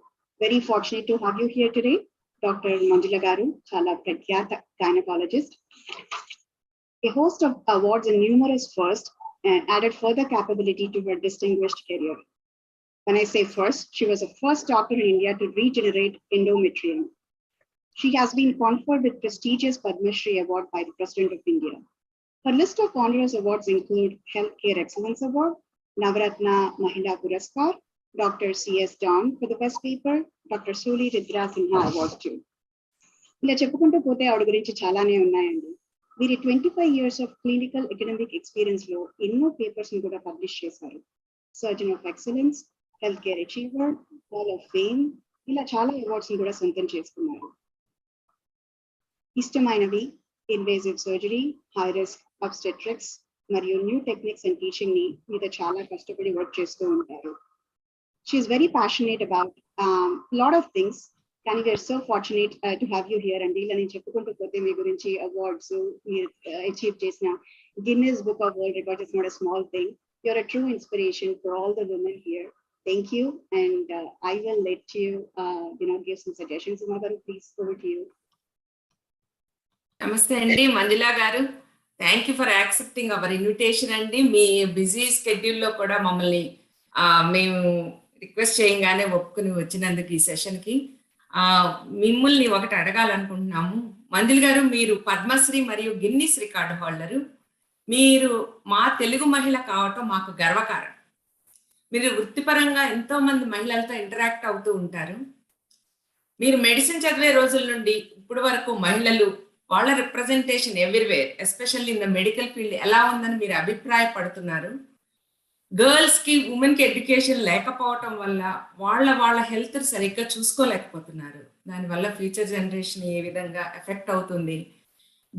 Very fortunate to have you here today, Dr. Manjula Garu, Chala Prakhyata gynecologist. A host of awards and numerous firsts added further capability to her distinguished career. When I say first, she was the first doctor in India to regenerate endometrium. She has been conferred with prestigious Padma Shri Award by the President of India. Her list of honorous awards include Healthcare Excellence Award, Navaratna Mahila Puraskar, Dr. C.S. Dawn for the best paper, Dr. Suli Ridra Sinha Award too. ఇలా చెప్పుకుంటూ పోతే ఆవిడ గురించి చాలానే ఉన్నాయండి. వీరి 25 years of clinical academic experience లో ఎన్నో పేపర్స్ ని కూడా పబ్లిష్ చేశారు. Surgeon of excellence, health care achiever, hall of fame, ఇలా చాలా అవార్డ్స్ ని కూడా సొంతం చేసుకున్నారు. ఇష్టమైనవి invasive surgery, high risk obstetrics మరియు న్యూ టెక్నిక్స్ అండ్ టీచింగ్ ని మీద చాలా కష్టపడి వర్క్ చేస్తూ ఉంటారు. She is very passionate about lot of things. Can we are so fortunate to have you here. And ఇలా నేను చెప్పుకుంటూ పోతే మీ గురించి అవార్డ్స్ మీరు అచీవ్ చేసిన Guinness Book of World Records is not a small thing. You're a true inspiration for all the women here. Thank you. And I will let you, give some suggestions. Mother, please, over to you. నమస్తే అండి మంజులా గారు. Thank you for accepting hour invitation అండి. మీ busy స్కెడ్యూల్లో కూడా మమ్మల్ని మేము request చేయంగానే ఒప్పుకుని వచ్చినందుకు ఈ సెషన్కి. మిమ్మల్ని ఒకటి అడగాలనుకుంటున్నాము. మంజుల గారు, మీరు పద్మశ్రీ మరియు గిన్నిస్ రికార్డు హోల్డరు. మీరు మా తెలుగు మహిళ కావటం మాకు గర్వకారణం. మీరు వృత్తిపరంగా ఎంతో మంది మహిళలతో ఇంటరాక్ట్ అవుతూ ఉంటారు. మీరు మెడిసిన్ చదివే రోజుల నుండి ఇప్పటి వరకు మహిళలు వాళ్ళ representation everywhere, especially in the medical field ఎలా ఉందని మీరు అభిప్రాయపడుతున్నారు. గర్ల్స్ కి, ఉమెన్ కి ఎడ్యుకేషన్ లేకపోవటం వల్ల వాళ్ళ హెల్త్ సరిగ్గా చూసుకోలేకపోతున్నారు. దానివల్ల ఫ్యూచర్ జనరేషన్ ఏ విధంగా ఎఫెక్ట్ అవుతుంది,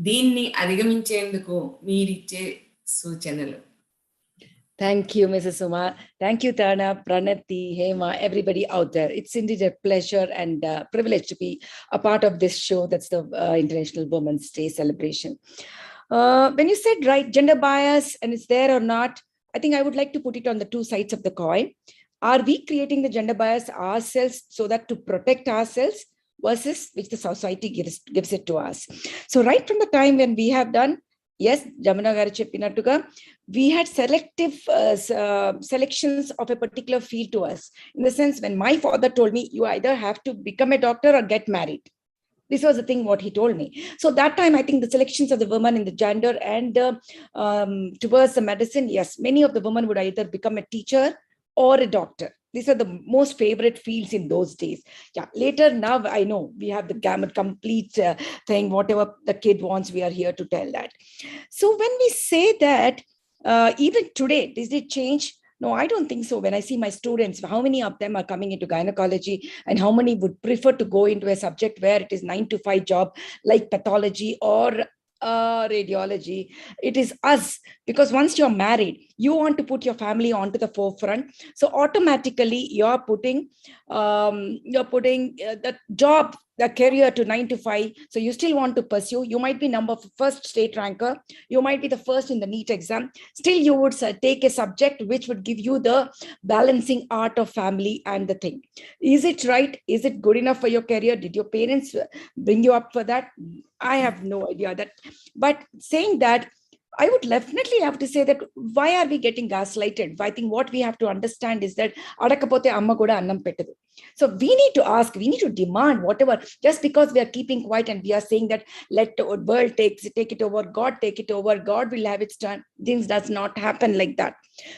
దీన్ని అధిగమించేందుకు మీరిచ్చే సూచనలు. Thank you, Mrs. Suma. Thank you, Tana, Pranati, Hema, everybody out there. It's indeed a pleasure and privilege to be a part of this show. That's the International Women's Day celebration. When you said right, gender bias, and it's there or not, I think I would like to put it on the two sides of the coin. Are we creating the gender bias ourselves so that to protect ourselves versus which the society gives it to us? So right from the time when we have done, yes, Jamuna garu cheppinattuga, we had selective selections of a particular field to us. In the sense, when my father told me, you either have to become a doctor or get married. This was the thing what he told me. So that time, I think the selections of the women in the gender and towards the medicine, yes, many of the women would either become a teacher or a doctor. These are the most favorite fields in those days. Yeah, later now I know we have the gamut, complete thing, whatever the kid wants, we are here to tell that. So when we say that, even today, does it change? No, I don't think so. When I see my students, how many of them are coming into gynecology and how many would prefer to go into a subject where it is 9 to 5 job like pathology or radiology. It is us, because once you're married, you want to put your family onto the forefront. So automatically you're putting the job, the career to 9 to 5. So you still want to pursue. You might be first state ranker. You might be the first in the NEET exam. Still you would take a subject which would give you the balancing art of family and the thing. Is it right? Is it good enough for your career? Did your parents bring you up for that? I have no idea that. But saying that, I would definitely have to say that why are we getting gaslighted? I think what we have to understand is that adakapote amma kuda annam pettadu. So we need to ask, we need to demand whatever, just because we are keeping quiet and we are saying that let the world take it over, God take it over, God will have its turn. Things does not happen like that.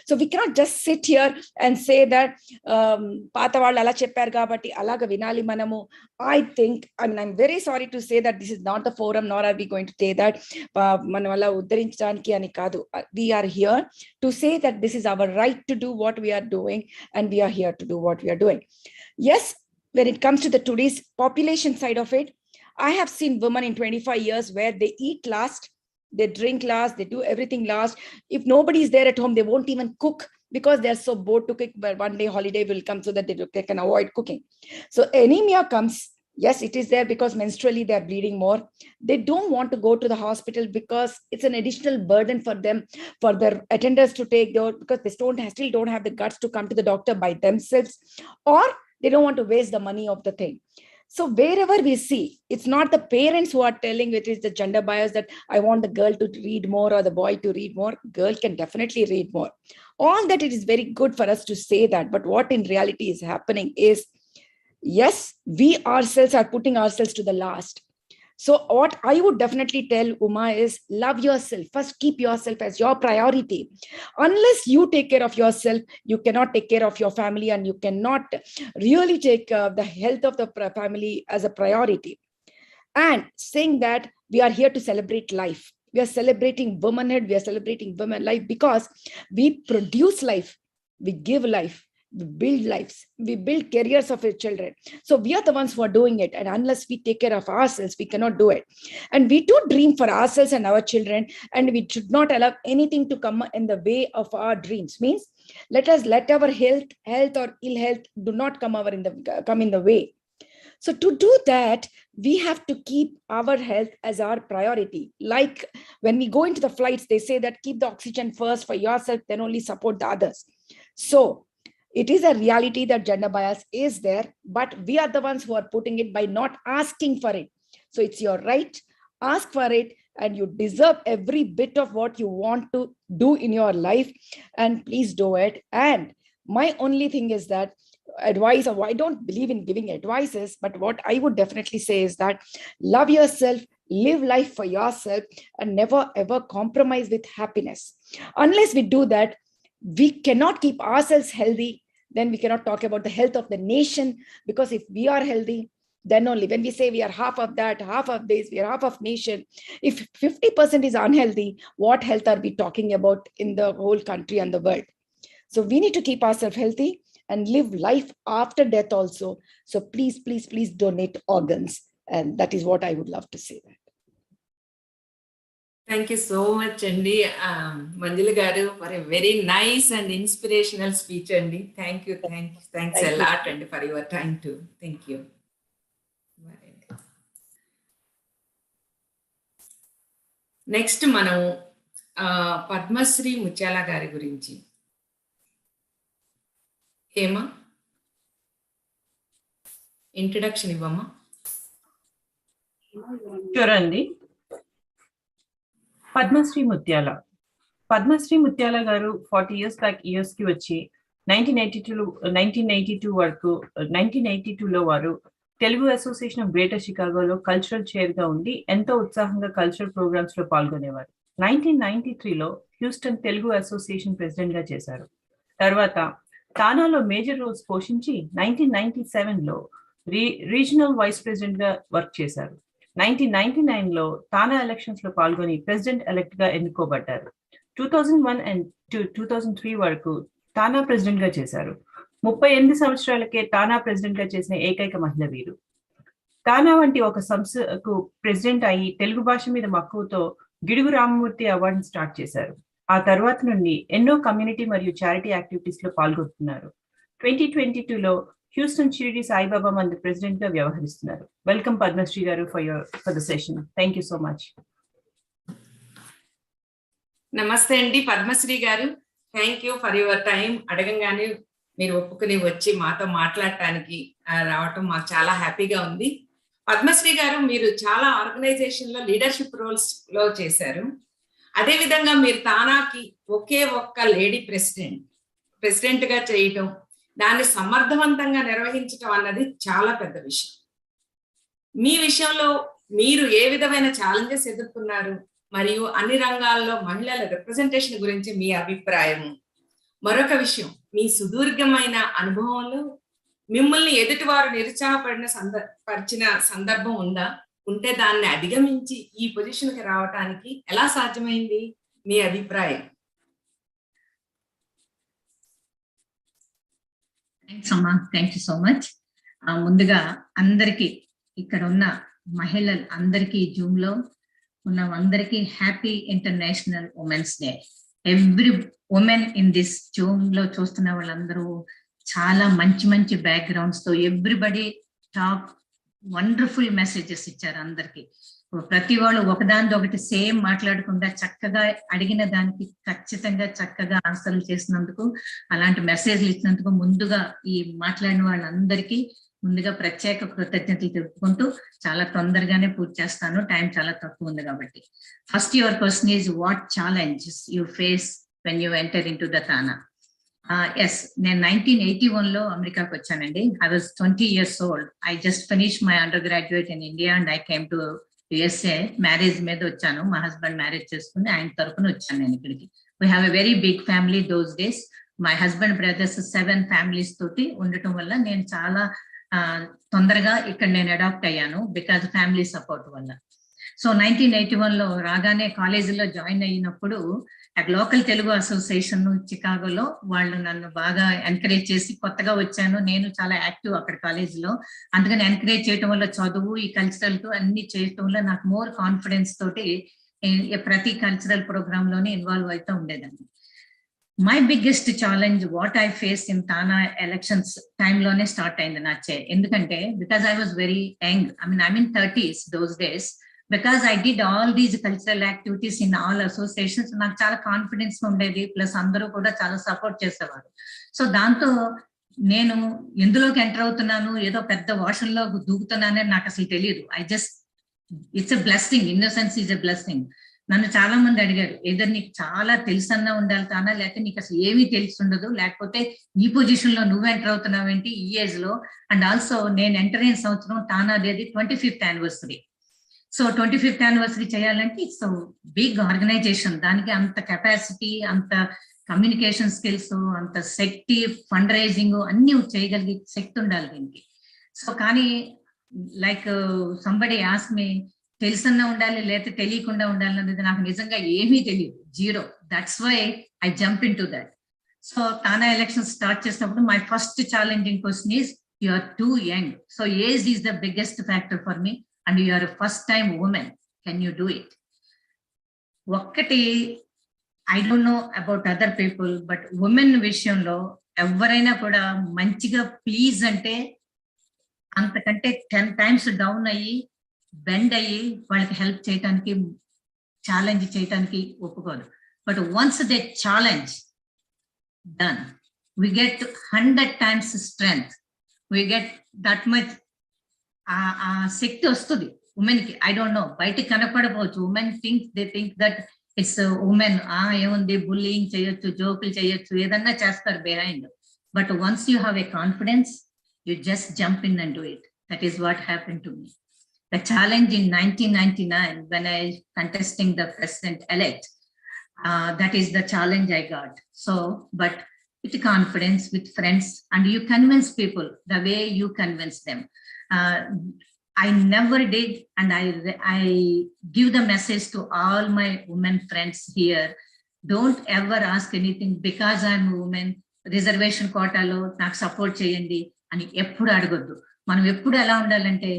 So we cannot just sit here and say that paata vallu ala chepparu kabatti alaga vinali manamu. I think, I'm very sorry to say that this is not the forum, nor are we going to say that manam ala uddharinchadaniki ani kaadu. We are here to say that this is our right to do what we are doing, and we are here to do what we are doing. Yes, when it comes to the today's population side of it, I have seen women in 25 years where they eat last, they drink last, they do everything last. If nobody is there at home, they won't even cook because they're so bored to cook, but one day holiday will come so that they can avoid cooking. So anemia comes. Yes, it is there because menstrually they are bleeding more. They don't want to go to the hospital because it's an additional burden for them, for their attenders to take, because they still don't have the guts to come to the doctor by themselves, or they don't want to waste the money of the thing. So wherever we see, it's not the parents who are telling it is the gender bias that I want the girl to read more or the boy to read more. Girl can definitely read more. All that, it is very good for us to say that. But what in reality is happening is, yes, we ourselves are putting ourselves to the last. So what I would definitely tell Uma is, love yourself. First, keep yourself as your priority. Unless you take care of yourself, you cannot take care of your family, and you cannot really take the health of the family as a priority. And saying that we are here to celebrate life. We are celebrating womanhood. We are celebrating women life because we produce life, we give life, we build lives, we build careers of our children. So we are the ones who are doing it. And unless we take care of ourselves, we cannot do it. And we do dream for ourselves and our children, and we should not allow anything to come in the way of our dreams. Means let our health or ill health do not come in the way. So to do that, we have to keep our health as our priority. Like when we go into the flights, they say that keep the oxygen first for yourself, then only support the others. So it is a reality that gender bias is there, but we are the ones who are putting it by not asking for it. So it's your right, ask for it, and you deserve every bit of what you want to do in your life, and please do it. And my only thing is that advice, or I don't believe in giving advices, but what I would definitely say is that love yourself, live life for yourself, and never ever compromise with happiness. Unless we do that, we cannot keep ourselves healthy. Then we cannot talk about the health of the nation, because if we are healthy, then only when we say we are half of that, half of this, we are half of nation. If 50% is unhealthy, what health are we talking about in the whole country and the world? So we need to keep ourselves healthy and live life after death also. So please, please, please donate organs. And that is what I would love to say. Thank you so much, Andy. Manjula garu, for a very nice and inspirational speech, Andy. Thank you. Thanks a lot, Andy, for your time too. Thank you. Next మనం పద్మశ్రీ ముత్యాల గారి గురించి ఏమా introduction ఇవ్వమ్మా. చూడండి, పద్మశ్రీ ముత్యాల గారు 40 years back US కి వచ్చి 1982 వరకు 1982లో వారు తెలుగు అసోసియేషన్ ఆఫ్ గ్రేటర్ షికాగోలో కల్చరల్ చైర్ గా ఉండి ఎంతో ఉత్సాహంగా కల్చరల్ ప్రోగ్రామ్స్ లో పాల్గొనేవారు. 1993లో హ్యూస్టన్ తెలుగు అసోసియేషన్ ప్రెసిడెంట్ గా చేశారు. తర్వాత తానాలో మేజర్ రోల్స్ పోషించి 1997లో రీజనల్ వైస్ ప్రెసిడెంట్ గా వర్క్ చేశారు. 1999లో తానా ఎలక్షన్స్ లో పాల్గొని ప్రెసిడెంట్ ఎలెక్ట్ గా ఎన్నుకోబడ్డారు. 2001 and 2003 వరకు తానా ప్రెసిడెంట్ గా చేశారు. 38 సంవత్సరాలకే తానా ప్రెసిడెంట్ గా చేసిన ఏకైక మహిళ వీరు. తానా వంటి ఒక సంస్థకు ప్రెసిడెంట్ అయ్యి తెలుగు భాష మీద మక్కువతో గిడుగు రామమూర్తి అవార్డును స్టార్ట్ చేశారు. ఆ తర్వాత నుండి ఎన్నో కమ్యూనిటీ మరియు చారిటీ యాక్టివిటీస్ లో పాల్గొంటున్నారు. 2022లో హ్యూస్టన్ షిరిడి సాయిబాబా మందిర్ ప్రెసిడెంట్ గా వ్యవహరిస్తున్నారు. వెల్కమ్ పద్మశ్రీ గారు for the session. Thank you so much. నమస్తే అండి పద్మశ్రీ గారు. Thank you for your time. అడగంగానే మీరు ఒప్పుకుని వచ్చి మాతో మాట్లాడటానికి రావటం మాకు చాలా హ్యాపీగా ఉంది. పద్మశ్రీ గారు, మీరు చాలా ఆర్గనైజేషన్ లో లీడర్షిప్ రోల్స్ లో చేశారు. అదే విధంగా మీరు తానాకి ఒకే ఒక్క లేడీ ప్రెసిడెంట్ గా చేయటం, దాన్ని సమర్థవంతంగా నిర్వహించటం అన్నది చాలా పెద్ద విషయం. మీ విషయంలో మీరు ఏ విధమైన ఛాలెంజెస్ ఎదుర్కొన్నారు, మరియు అన్ని రంగాల్లో మహిళల రిప్రజెంటేషన్ గురించి మీ అభిప్రాయము. మరొక విషయం, మీ సుదీర్ఘమైన అనుభవంలో మిమ్మల్ని ఎదుటివారు నిరుత్సాహపరిచిన సందర్భం ఉందా? ఉంటే దాన్ని అధిగమించి ఈ పొజిషన్ కి రావటానికి ఎలా సాధ్యమైంది? మీ అభిప్రాయం. Thank you so much. ముందుగా అందరికి, ఇక్కడ ఉన్న మహిళలు అందరికీ, జూమ్ లో ఉన్న అందరికీ happy international women's day. Every women in this Zoom లో చూస్తున్న వాళ్ళందరూ చాలా మంచి మంచి బ్యాక్గ్రౌండ్స్ తో ఎవ్రీబడి టాప్ వండర్ఫుల్ మెసేజెస్ ఇచ్చారు అందరికి. ప్రతి వాళ్ళు ఒకదానితో ఒకటి సేమ్ మాట్లాడకుండా చక్కగా అడిగిన దానికి ఖచ్చితంగా చక్కగా ఆన్సర్లు చేసినందుకు, అలాంటి మెసేజ్లు ఇచ్చినందుకు ముందుగా ఈ మాట్లాడిన వాళ్ళందరికీ ముందుగా ప్రత్యేక కృతజ్ఞతలు తెలుపుకుంటూ చాలా తొందరగానే పూర్తి చేస్తాను, టైం చాలా తక్కువ ఉంది కాబట్టి. First your question is what challenges you face when you enter in to the TANA. Yes, నేను 1981లో అమెరికాకి వచ్చానండి. I was 20 years old. I just finish my undergraduate in India and I came to USA. Marriage మీద వచ్చాను, మా husband marriage చేసుకుని ఆయన తరపున వచ్చాను నేను ఇక్కడికి. We have a very big family those days. My husband brothers 7 families తోటి ఉండటం వల్ల నేను చాలా తొందరగా ఇక్కడ నేను అడాప్ట్ అయ్యాను, బికాజ్ ఫ్యామిలీ సపోర్ట్ వల్ల. సో 1981లో రాగానే కాలేజీలో జాయిన్ అయినప్పుడు లోకల్ తెలుగు అసోసియేషన్ చికాగోలో వాళ్ళు నన్ను బాగా ఎంకరేజ్ చేసి, కొత్తగా వచ్చాను నేను, చాలా యాక్టివ్ అక్కడ కాలేజీలో, అందుకని ఎంకరేజ్ చేయటం వల్ల చదువు, ఈ కల్చరల్ అన్ని చేయటం వల్ల నాకు మోర్ కాన్ఫిడెన్స్ తోటి ప్రతి కల్చరల్ ప్రోగ్రామ్ లోనే ఇన్వాల్వ్ అవుతూ ఉండేదాన్ని. My biggest challenge what I face in TANA elections టైంలోనే స్టార్ట్ అయింది నా ఎందుకంటే because I was very young, I mean 30s those days. Because I did all these cultural activities in all associations, నాకు చాలా confidence ఉండేది, plus అందరూ కూడా చాలా సపోర్ట్ చేసేవారు. సో దాంతో నేను ఎందులోకి ఎంటర్ అవుతున్నాను, ఏదో పెద్ద వాషన్లో దూకుతున్నానని నాకు అసలు తెలియదు. It's a blessing, innocence is a blessing. నన్ను చాలా మంది అడిగారు, ఏదైనా నీకు చాలా తెలుసన్నా ఉండాలి తానా, లేకపోతే నీకు అసలు ఏమీ తెలిసి ఉండదు, లేకపోతే ఈ పొజిషన్ లో నువ్వు ఎంటర్ అవుతున్నావు ఏంటి ఈ ఏజ్ లో. అండ్ ఆల్సో నేను ఎంటర్ అయిన సంవత్సరం తానా అనేది 25th anniversary. So 25th anniversary చేయాలంటే ఇట్స్ బిగ్ ఆర్గనైజేషన్, దానికి అంత కెపాసిటీ, అంత కమ్యూనికేషన్ స్కిల్స్, అంత శక్తి, ఫండ్ రైజింగ్ అన్ని చేయగలిగే శక్తి ఉండాలి దీనికి. సో కానీ లైక్ సంబడి ఆస్క్ మీ, తెలుసన్నా ఉండాలి లేకపోతే తెలియకుండా ఉండాలి అనేది నాకు నిజంగా ఏమీ తెలియదు, zero. That's why I jump in to that. So TANA election start చేసినప్పుడు my first challenging question is, you are too young, so age is the biggest factor for me and you are first time women, can you do it? ఒక్కటి, I don't know about other people, but women విషయంలో ఎవరైనా కూడా మంచిగా please అంటే అంతకంటే 10 times down అయ్యి bend అయ్యి వాళ్ళకి హెల్ప్ చేయడానికి, ఛాలెంజ్ చేయడానికి ఒప్పుకోదు. But once they challenge done, we get 100 times strength, we get that much. ఆ శక్తి వస్తుంది ఉమెన్ కి. ఐ డోంట్ నో, బయటకి కనపడపోవచ్చు, women they think that it's women, ఏముంది బుల్లింగ్ చేయొచ్చు, జోకులు చేయొచ్చు, ఏదన్నా చేస్తారు behind. But once you have a confidence, you just jump in and do it. That is what happened to me. The challenge in 1999 when I contesting the president-elect, that is the challenge I got. So, but with confidence, with friends, and you convince people the way you convince them. I never did, and I give the message to all my women friends here. Don't ever ask anything because I'm a woman, reservation quota lo నాకు support చేయండి అని ఎప్పుడు అడగొద్దు. మనం ఎప్పుడు ఎలా ఉండాలంటే,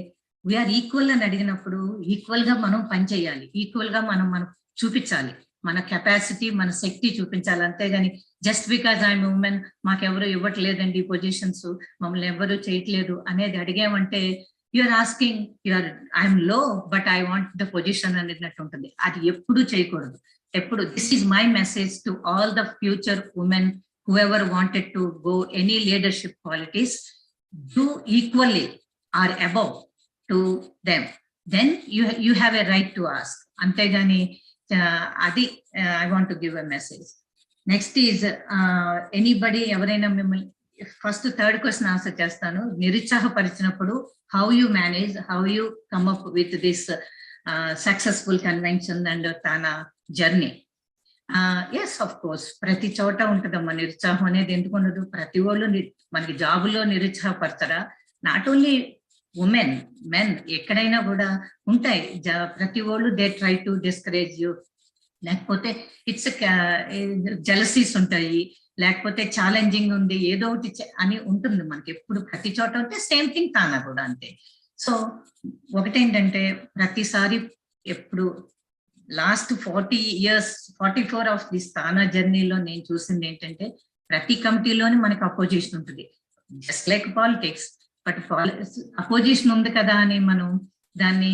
we are equal అని అడిగినప్పుడు ఈక్వల్ గా మనం పనిచేయాలి, ఈక్వల్ గా మనం చూపించాలి, మన కెపాసిటీ, మన శక్తి చూపించాలి. అంతేగాని జస్ట్ బికాజ్ ఐఎమ్ ఉమెన్ మాకెవరు ఇవ్వట్లేదండి పొజిషన్స్, మమ్మల్ని ఎవరు చేయట్లేదు అనేది అడిగామంటే you're asking, I'm low but I want the position అనేటట్టు ఉంటుంది. అది ఎప్పుడు చేయకూడదు. ఎప్పుడు, this is my message to all the future women whoever wanted to go any leadership qualities, do equally or above to them, then you have a right to ask. Antegani adi I want to give a message. Next is anybody evaraina mimmalni first third question answer chestanu, nirutsahaparichinapudu how you manage, how you come up with this successful convention and TANA journey. Yes, of course ప్రతి చోట ఉంటుందమ్మా నిరుత్సాహం అనేది. ఎందుకు ఉండదు? ప్రతి వాళ్ళు మనకి జాబులో నిరుత్సాహపడతారా? నాట్ ఓన్లీ ఉమెన్, మెన్, ఎక్కడైనా కూడా ఉంటాయి. ప్రతి వాళ్ళు they try to discourage you, లేకపోతే ఇట్స్ జెలసీస్ ఉంటాయి, లేకపోతే ఛాలెంజింగ్ ఉంది, ఏదో ఒకటి అని ఉంటుంది మనకి ఎప్పుడు ప్రతి చోట ఉంటే. సేమ్ థింగ్ తానా కూడా అంతే. సో ఒకటేంటంటే ప్రతిసారి ఎప్పుడు లాస్ట్ 40 years 44 ఆఫ్ దిస్ తానా జర్నీలో నేను చూసింది ఏంటంటే, ప్రతి కమిటీలోనే మనకి అపోజిషన్ ఉంటుంది, just like politics. But opposition ఉంది కదా అని మనం దాన్ని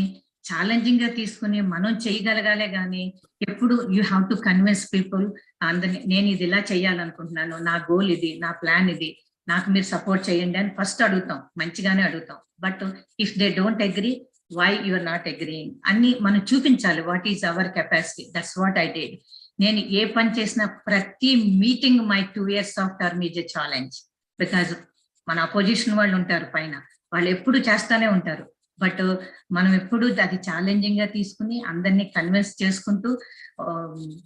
ఛాలెంజింగ్ గా తీసుకుని మనం చేయగలగాలే కానీ ఎప్పుడు you have to convince people అందరినీ, నేను ఇది ఇలా చేయాలనుకుంటున్నాను, నా గోల్ ఇది, నా ప్లాన్ ఇది, నాకు మీరు సపోర్ట్ చేయండి అని ఫస్ట్ అడుగుతాం, మంచిగానే అడుగుతాం. But if they don't agree, why you are not agreeing అన్ని మనం చూపించాలి. What is our capacity, that's what I did. నేను ఏ పని చేసినా ప్రతి meeting my 2 years of term is a challenge. Because మన అపోజిషన్ వాళ్ళు ఉంటారు పైన, వాళ్ళు ఎప్పుడు చేస్తానే ఉంటారు. బట్ మనం ఎప్పుడు అది ఛాలెంజింగ్ గా తీసుకుని అందరినీ కన్విన్స్ చేసుకుంటూ,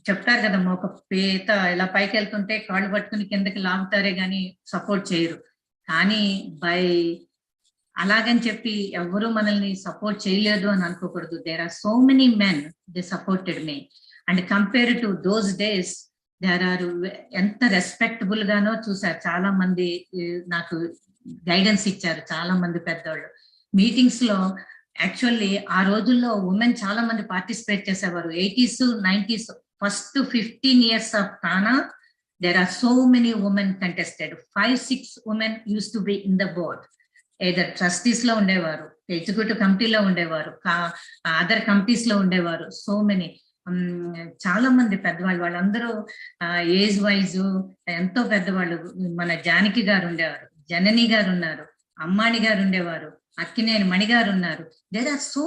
చెప్తారు కదమ్మా, ఒక పేత ఇలా పైకి వెళ్తుంటే కాళ్ళు పట్టుకుని కిందకి లాగుతారే గాని సపోర్ట్ చేయరు. కానీ అలాగని చెప్పి ఎవరు మనల్ని సపోర్ట్ చేయలేదు అని అనుకోకూడదు. There are so many men they supported me. And compare to those days there are ఎంత రెస్పెక్టబుల్ గానో చూసారు. చాలా మంది నాకు గైడెన్స్ ఇచ్చారు, చాలా మంది పెద్దవాళ్ళు. మీటింగ్స్ లో యాక్చువల్లీ ఆ రోజుల్లో ఉమెన్ చాలా మంది పార్టిసిపేట్ చేసేవారు. 80s 90s first 15 years of TANA there are so many women contested. 5-6 women used to be in the board. either trustees లో ఉండేవారు, ఎగ్జిక్యూటివ్ కమిటీలో ఉండేవారు, అదర్ కమిటీస్ లో ఉండేవారు. సో మెనీ చాలా మంది పెద్దవాళ్ళు, వాళ్ళందరూ ఏజ్ వైజ్ ఎంతో పెద్దవాళ్ళు. మన జానకి గారు ఉండేవారు, జనని గారు ఉన్నారు, అమ్మాణి గారు ఉండేవారు, అక్కినేని మణి గారు ఉన్నారు. There are so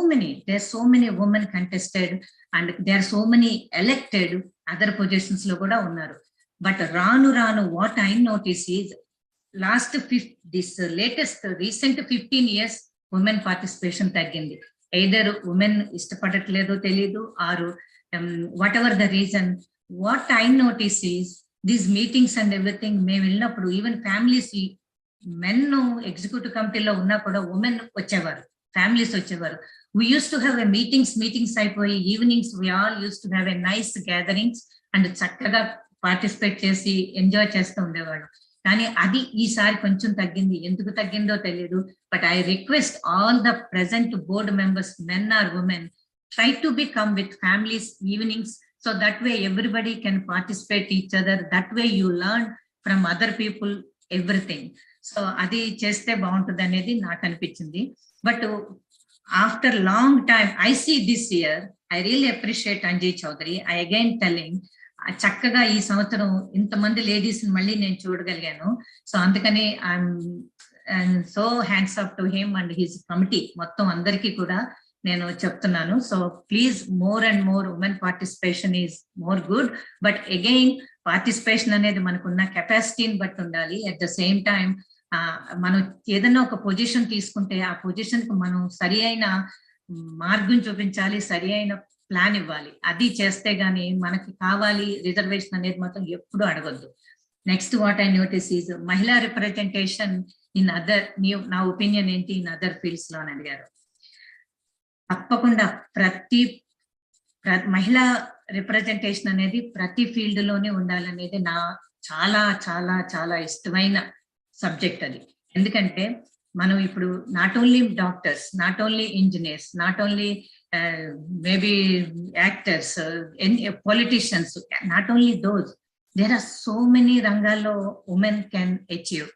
many women contested and there are so many elected other positions లో కూడా ఉన్నారు. బట్ రాను రాను what I notice is recent 15 years women participation తగ్గింది. ఎయిదర్ ఉమెన్ ఇష్టపడట్లేదో తెలియదు, or whatever the reason. What I notice is these meetings and everything మేము వెళ్ళినప్పుడు ఈవెన్ ఫ్యామిలీస్, మెన్ ఎగ్జిక్యూటివ్ కమిటీలో ఉన్నా కూడా ఉమెన్ వచ్చేవారు, ఫ్యామిలీస్ వచ్చేవారు. We use to have a meetings అయిపోయి evenings we all use to have a nice gatherings and చక్కగా participate చేసి ఎంజాయ్ చేస్తూ ఉండేవాళ్ళు. కానీ అది ఈసారి కొంచెం తగ్గింది. ఎందుకు తగ్గిందో తెలియదు. But I request all the present board members, men or women, try to become with families evenings, so that way everybody can participate each other. That way you learn from other people everything. So adi cheste bauntundi anedi naaku anipinchindi. But after long time I see this year, I really appreciate Anjay Chaudhary. I again telling చక్కగా ఈ సంవత్సరం ఇంతమంది ladies మళ్ళీ నేను చూడగలిగాను. So అందుకని I'm so hands up to him and his committee మొత్తం అందరికీ కూడా నేను చెప్తున్నాను. So please more and more women participation is more good. But again participation అనేది మనకున్న కెపాసిటీని బట్టి ఉండాలి. అట్ ద సేమ్ టైం మనం ఏదైనా ఒక పొజిషన్ తీసుకుంటే ఆ పొజిషన్ కు మనం సరి అయిన మార్గం చూపించాలి, సరి అయిన ప్లాన్ ఇవ్వాలి. అది చేస్తే గానీ మనకి కావాలి రిజర్వేషన్ అనేది మాత్రం ఎప్పుడు అడగొద్దు. Next what I notice is మహిళా రిప్రజెంటేషన్ ఇన్ అదర్, నా ఒపీనియన్ ఏంటి ఇన్ అదర్ ఫీల్డ్స్ లో అని అడిగారు. తప్పకుండా ప్రతి మహిళా రిప్రజెంటేషన్ అనేది ప్రతి ఫీల్డ్ లోనే ఉండాలనేది నా చాలా చాలా చాలా ఇష్టమైన సబ్జెక్ట్ అది. ఎందుకంటే మనం ఇప్పుడు not only doctors, not only engineers, not only maybe actors, politicians, not only those, there are so many రంగాల్లో ఉమెన్ కెన్ అచీవ్.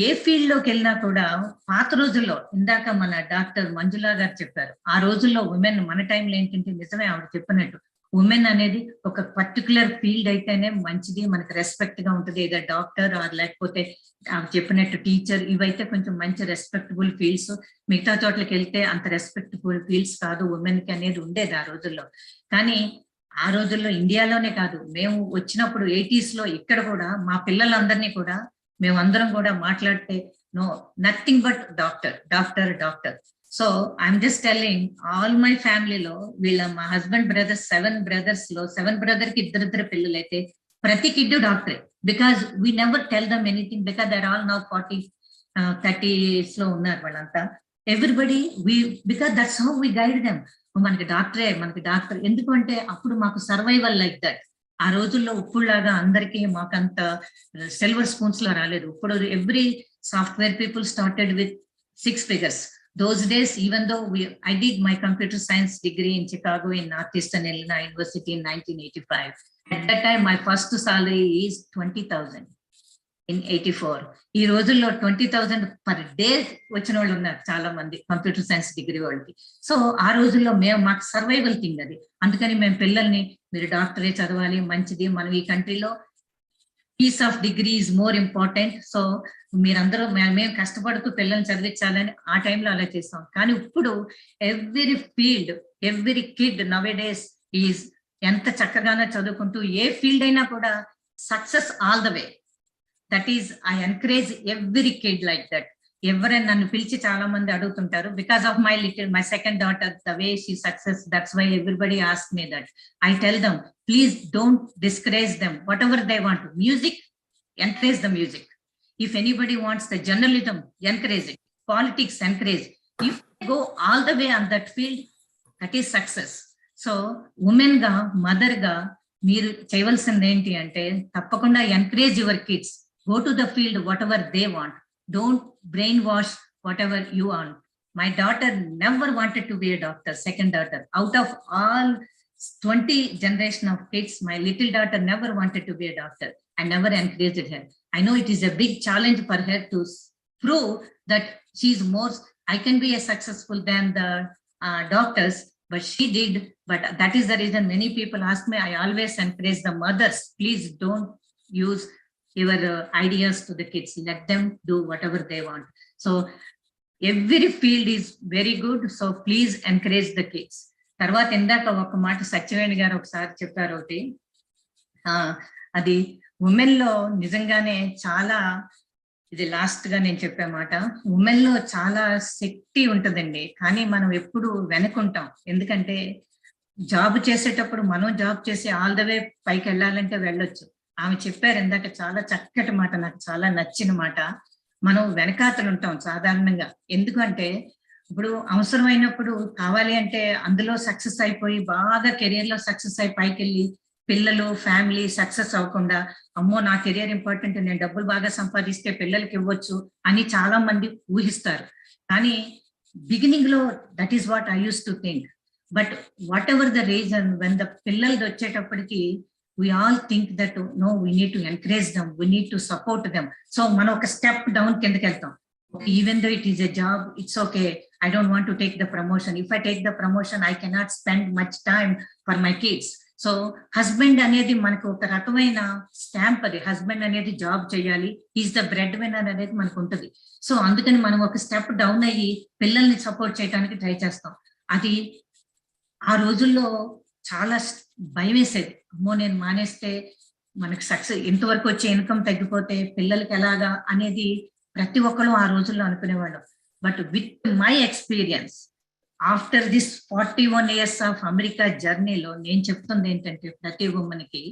ఏ ఫీల్డ్ లోకి వెళ్ళినా కూడా పాత రోజుల్లో, ఇందాక మన డాక్టర్ మంజులా గారు చెప్పారు, ఆ రోజుల్లో ఉమెన్, మన టైంలో ఏంటంటే నిజమే ఆవిడ చెప్పినట్టు ఉమెన్ అనేది ఒక పర్టికులర్ ఫీల్డ్ అయితేనే మంచిది, మనకి రెస్పెక్ట్ గా ఉంటుంది. ఏదో డాక్టర్ ఆర్ లేకపోతే చెప్పినట్టు టీచర్, ఇవైతే కొంచెం మంచి రెస్పెక్టబుల్ ఫీల్డ్స్. మిగతా చోట్లకి వెళ్తే అంత రెస్పెక్టబుల్ ఫీల్డ్స్ కాదు ఉమెన్ కి అనేది ఉండేది ఆ రోజుల్లో. కానీ ఆ రోజుల్లో ఇండియాలోనే కాదు, మేము వచ్చినప్పుడు 80s లో ఇక్కడ కూడా మా పిల్లలందరినీ కూడా మేమందరం కూడా మాట్లాడితే no, nothing but doctor doctor doctor. So I'm just telling all my ఫ్యామిలీలో వీళ్ళ మా హస్బెండ్ బ్రదర్స్ 7 brothers లో 7 brother కి ఇద్దరిద్దరు పిల్లలు అయితే ప్రతి కిడ్ డాక్టరే. Because we never tell them anything, because they're all now 40s 30s లో ఉన్నారు వాళ్ళంతా. Everybody because that's how we guide them. మనకి డాక్టరే, మనకి డాక్టర్. ఎందుకంటే అప్పుడు మాకు సర్వైవల్ లైక్ దట్. ఆ రోజుల్లో ఇప్పుడులాగా అందరికీ మాకంత సిల్వర్ స్పూన్స్ లో రాలేదు. ఇప్పుడు every software people started with 6 figures. Those days, even though I did my computer science degree in Chicago in Northeastern Illinois University in 1985. At that time, my first salary is 20,000 in 84. ఈ రోజుల్లో 20,000 per day వచ్చిన వాళ్ళు ఉన్నారు చాలా మంది computer science degree వాళ్ళకి. So ఆ రోజుల్లో మాకు సర్వైవల్ థింగ్ అది. అందుకని మేము పిల్లల్ని మీరు డాక్టరే చదవాలి, మంచిది, మనం ఈ కంట్రీలో piece of degree is more important. So మీరందరూ మేము కష్టపడుతూ పిల్లల్ని చదివించాలని ఆ టైంలో అలా చేస్తాం. కానీ ఇప్పుడు every field, every kid nowadays is ఎంత చక్కగానో చదువుకుంటూ ఏ ఫీల్డ్ అయినా కూడా success all the way. That is I encourage every kid like that. ఎవరైనా నన్ను పిలిచి చాలా మంది అడుగుతుంటారు, because of my second daughter, the way she success, that's why everybody ask me that. I tell them, please don't discourage them. Whatever they want, music, encourage the music. If anybody wants the journalism, encourage it. Politics, encourage. If you go all the way on that field, that is success. So women ga, mother ga, మీరు చేయవలసింది ఏంటి అంటే తప్పకుండా encourage your kids, go to the field whatever they want, don't brain wash what ever you want. My daughter never wanted to be a doctor, second daughter. Out of all 20 generation of kids, my little daughter never wanted to be a doctor. I never encouraged her. I know it is a big challenge for her to prove that she's more, I can be as successful than the doctors, but she did. But that is the reason many people ask me, I always encourage the mothers, please don't use your ideas to the kids, let them do whatever they want. So every field is very good, so please encourage the kids. తర్వాత ఇందాక ఒక మాట సత్యవేణి గారు ఒకసారి చెప్పారు ఒకటి, అది women లో నిజంగానే చాలా, ఇది లాస్ట్ గా నేను చెప్పే మాట, ఉమెన్ లో చాలా శక్తి ఉంటుందండి, కానీ మనం ఎప్పుడు వెనుకుంటాం. ఎందుకంటే జాబ్ చేసేటప్పుడు మనం జాబ్ చేసి ఆల్ ద వే పైకి వెళ్ళాలంటే వెళ్ళొచ్చు. ఆమె చెప్పారు ఇందాక చాలా చక్కటి మాట, నాకు చాలా నచ్చిన మాట, మనం వెనకాతలు ఉంటాం సాధారణంగా. ఎందుకంటే ఇప్పుడు అవసరమైనప్పుడు కావాలి అంటే అందులో సక్సెస్ అయిపోయి బాగా కెరియర్ లో సక్సెస్ అయి పైకి వెళ్ళి పిల్లలు ఫ్యామిలీ సక్సెస్ అవ్వకుండా, అమ్మో నా కెరియర్ ఇంపార్టెంట్, నేను డబ్బులు బాగా సంపాదిస్తే పిల్లలకి ఇవ్వచ్చు అని చాలా మంది ఊహిస్తారు. కానీ బిగినింగ్ లో that is what I use to think. But what ever the reason, when the పిల్లలు వచ్చేటప్పటికి we all think that no, we need to encourage them, we need to support them. So మనం ఒక step down కిందకి వెళ్తాం. Even though it is a job, it's okay, I don't want to take the promotion. If I take the promotion, I cannot spend much time for my kids. So husband అనేది మనకు ఒక రకమైన stamp, అది husband అనేది job చేయాలి, is the bread winner అనేది మనకు ఉంటుంది. సో అందుకని మనం ఒక స్టెప్ డౌన్ అయ్యి పిల్లల్ని సపోర్ట్ చేయడానికి ట్రై చేస్తాం. అది ఆ రోజుల్లో చాలా భయం వేసేది, అమ్మో నేను మానేస్తే మనకు సక్సెస్, ఇంతవరకు వచ్చే ఇన్కమ్ తగ్గిపోతే పిల్లలకి ఎలాగా అనేది ప్రతి ఒక్కరు ఆ రోజుల్లో అనుకునేవాళ్ళం. But with my experience after this 41 years of America జర్నీలో నేను చెప్తుంది ఏంటంటే, ప్రతి ఉమెన్ కి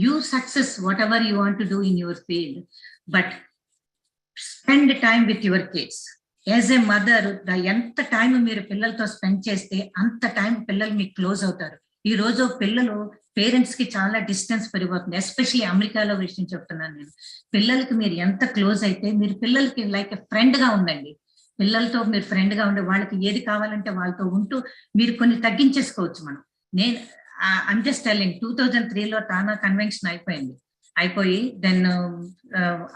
you success whatever you want to do in your field, but spend time with your kids. As a mother, ఎంత టైం మీరు పిల్లలతో spend చేస్తే అంత టైం పిల్లలు మీకు క్లోజ్ అవుతారు. ఈ రోజు పిల్లలు పేరెంట్స్ కి చాలా డిస్టెన్స్ పెరిగిపోతుంది, ఎస్పెషలీ అమెరికాలో విషయం చెప్తున్నాను నేను. పిల్లలకి మీరు ఎంత క్లోజ్ అయితే, మీరు పిల్లలకి లైక్ ఫ్రెండ్ గా ఉండండి. పిల్లలతో మీరు ఫ్రెండ్ గా ఉండి వాళ్ళకి ఏది కావాలంటే వాళ్ళతో ఉంటూ మీరు కొన్ని తగ్గించేసుకోవచ్చు. నేను ఐమ్ జస్ట్ టెల్లింగ్, 2003లో టానా కన్వెన్షన్ అయిపోయి then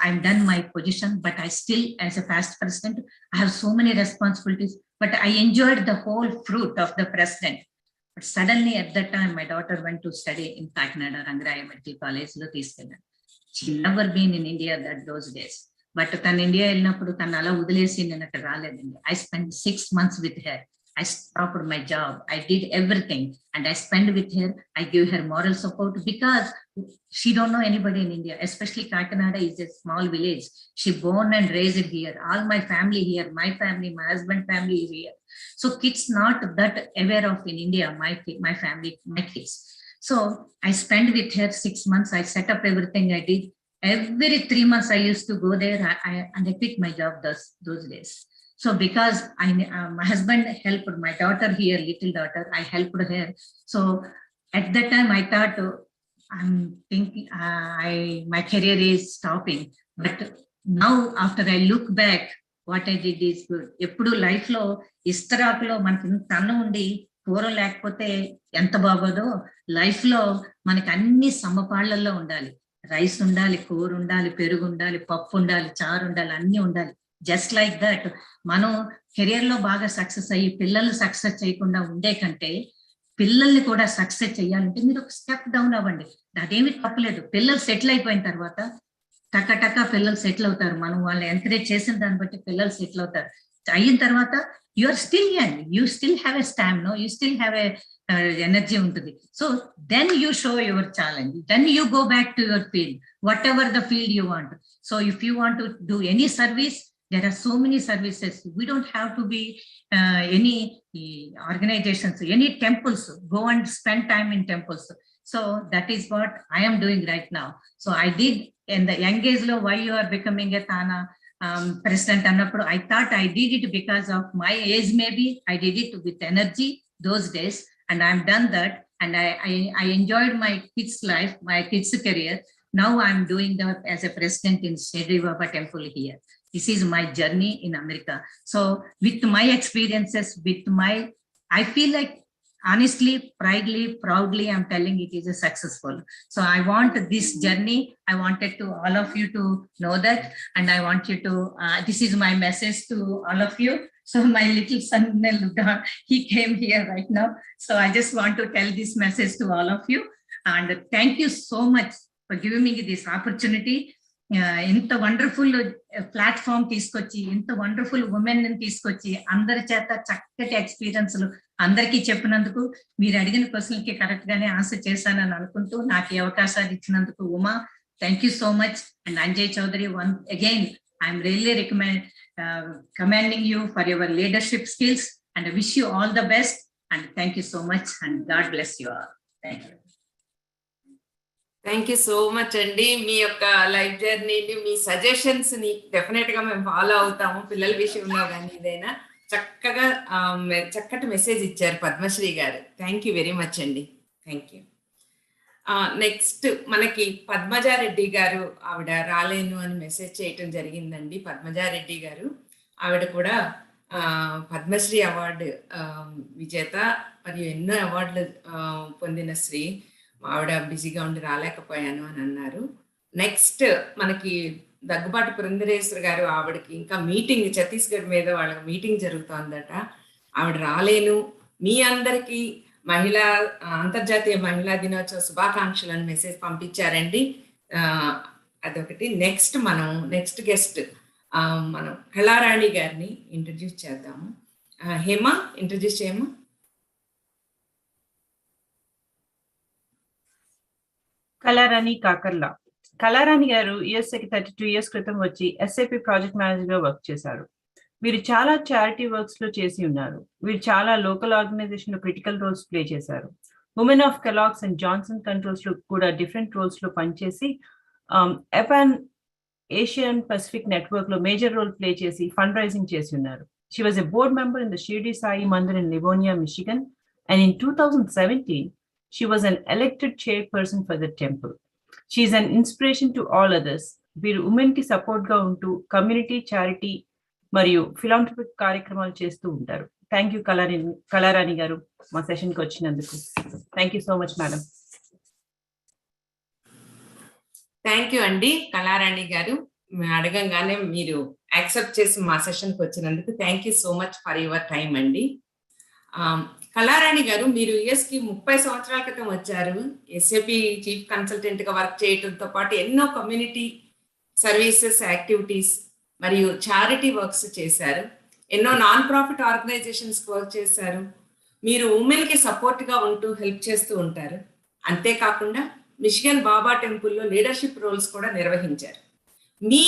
I'm done my position, but I still as a past president I have so many responsibilities, but I enjoyed the whole fruit of the president. But suddenly at that time, my daughter went to study in Kakinada, Rangaraya Medical College lo తీసుకెళ్ళాను. She never been in India those days. But తను India వెళ్ళినప్పుడు తను అలా వదిలేసి నేను అక్కడ రాలేదండి. I spent 6 months with her. I stopped my job. I did everything and I spent with her. I give her moral support because she don't know anybody in India, especially Kakinada is a small village. She born and raised here. All my family here, my family, my husband family is here. So kids not that aware of in India, my family, my kids. So I spent with her 6 months. I set up everything I did. Every 3 months I used to go there and I quit my job those days. So because my husband helped my daughter here, little daughter, I helped her. So at that time I thought, I'm thinking my career is stopping. But now after I look back, what I did is good. ఎప్పుడు life లో ఇస్తరాకులో మనకి ఇంత అన్నం ఉండి కూర లేకపోతే ఎంత బాగోదో, life లో మనకి అన్ని సమపాళ్లలో ఉండాలి. రైస్ ఉండాలి, కూర ఉండాలి, పెరుగు ఉండాలి, పప్పు ఉండాలి, చారు ఉండాలి, అన్ని ఉండాలి. జస్ట్ లైక్ దట్ మనం కెరియర్ లో బాగా సక్సెస్ అయ్యి పిల్లలు సక్సెస్ చేయకుండా ఉండే కంటే పిల్లల్ని కూడా సక్సెస్ చేయాలంటే మీరు ఒక స్టెప్ డౌన్ అవ్వండి. అదేమి తప్పలేదు. పిల్లలు సెటిల్ అయిపోయిన తర్వాత టక్క పిల్లలు సెటిల్ అవుతారు. మనం వాళ్ళు ఎంకరేజ్ చేసిన దాన్ని బట్టి పిల్లలు సెటిల్ అవుతారు. అయిన తర్వాత you are still young, you still have a stamina, you still have a energy ఉంటుంది. So then you show your challenge, then you go back to your field, whatever the field you want. So if you want to do any service, there are so many services. We don't have to be any organizations, any temples. Go and spend time in temples. So that is what I am doing right now. So I did in the young age lo, why you are becoming a TANA president annappudu, I thought I did it because of my age. Maybe I did it with energy those days, and I'm done that, and I enjoyed my kids' life, my kids' career. Now I'm doing that as a president in Shirdi Baba Temple here. This is my journey in America. So with my experiences, I feel like honestly, proudly, I'm telling it is a successful. So I want this journey, I wanted to all of you to know that, and I want you to, this is my message to all of you. So my little son, he came here right now. So I just want to tell this message to all of you. And thank you so much for giving me this opportunity. ఇంత wonderful platform తీసుకొచ్చి, ఇంత wonderful women తీసుకొచ్చి, అందరి చేత చక్కటి ఎక్స్పీరియన్స్లు అందరికీ చెప్పినందుకు, మీరు అడిగిన క్వశ్చన్కి కరెక్ట్ గానే ఆన్సర్ చేశానని అనుకుంటూ నాకు ఈ అవకాశాలు ఇచ్చినందుకు Uma, thank you so much. And Anjay Chowdary, one again I'm really commending you for your leadership skills, and I wish you all the best, and thank you so much, and God bless you all. Thank you. Thank you so much అండి. మీ యొక్క life జర్నీని, మీ suggestions ని definite గా మేము follow అవుతాము. పిల్లల విషయంలో కానీ ఏదైనా చక్కగా చక్కటి మెసేజ్ ఇచ్చారు పద్మశ్రీ గారు. థ్యాంక్ యూ వెరీ మచ్ అండి. Thank you. నెక్స్ట్ మనకి పద్మజారెడ్డి గారు, ఆవిడ రాలేను అని మెసేజ్ చేయటం జరిగిందండి. పద్మజారెడ్డి గారు, ఆవిడ కూడా పద్మశ్రీ అవార్డు విజేత మరియు ఎన్నో అవార్డులు పొందిన స్త్రీ. ఆవిడ బిజీగా ఉండి రాలేకపోయాను అని అన్నారు. నెక్స్ట్ మనకి దగ్గుబాటి పురంధరేశ్వరి గారు, ఆవిడకి ఇంకా మీటింగ్ ఛత్తీస్గఢ్ మీద వాళ్ళకి మీటింగ్ జరుగుతోందట, ఆవిడ రాలేను. మీ అందరికీ అంతర్జాతీయ మహిళా దినోత్సవ శుభాకాంక్షలను మెసేజ్ పంపించారండి. అదొకటి. నెక్స్ట్ గెస్ట్ మనం కళారాణి గారిని ఇంట్రడ్యూస్ చేద్దాము. హేమ, ఇంట్రడ్యూస్ చేయమా. కళారాణి కాకర్ల. కళారాణి గారు యుఎస్ఏకి 32 ఇయర్స్ క్రితం వచ్చి SAP ప్రాజెక్ట్ మేనేజర్ గా వర్క్ చేశారు. వీరు చాలా చారిటీ వర్క్స్ లో చేసి ఉన్నారు. వీరు చాలా లోకల్ ఆర్గనైజేషన్ లో క్రిటికల్ రోల్స్ ప్లే చేశారు. Women of Kellogg's and Johnson controls లో కూడా డిఫరెంట్ రోల్స్ లో పనిచేసి ఎపాన్ ఏషియన్ పసిఫిక్ నెట్వర్క్ లో మేజర్ రోల్ ప్లే చేసి ఫండ్ రైజింగ్ చేసి ఉన్నారు. She was a board member in the Shirdi Sai Mandir in Livonia, Michigan, and in 2017 she was an elected chairperson for the temple. She is an inspiration to all others. వీరు women కి support గా ఉంటూ community, charity మరియు philanthropic కార్యక్రమాలు చేస్తూ ఉంటారు. Thank you Kalarani గారు మా సెషన్ కి వచ్చినందుకు. Thank you so much madam. Thank you అండి కళారాణి గారు. అడగంగానే మీరు యాక్సెప్ట్ చేసి మా సెషన్ కి వచ్చినందుకు thank you so much for your time అండి. కళారాణి గారు, మీరు యుఎస్ కి 30 సంవత్సరాల క్రితం వచ్చారు. SAP చీఫ్ కన్సల్టెంట్ గా వర్క్ చేయడంతో పాటు ఎన్నో కమ్యూనిటీ సర్వీసెస్ యాక్టివిటీస్ మరియు చారిటీ వర్క్స్ చేశారు. ఎన్నో నాన్ ప్రాఫిట్ ఆర్గనైజేషన్స్ వర్క్ చేశారు. మీరు ఉమెన్ కి సపోర్ట్ గా ఉంటూ హెల్ప్ చేస్తూ ఉంటారు. అంతేకాకుండా మిషిగన్ బాబా టెంపుల్లో లీడర్షిప్ రోల్స్ కూడా నిర్వహించారు. మీ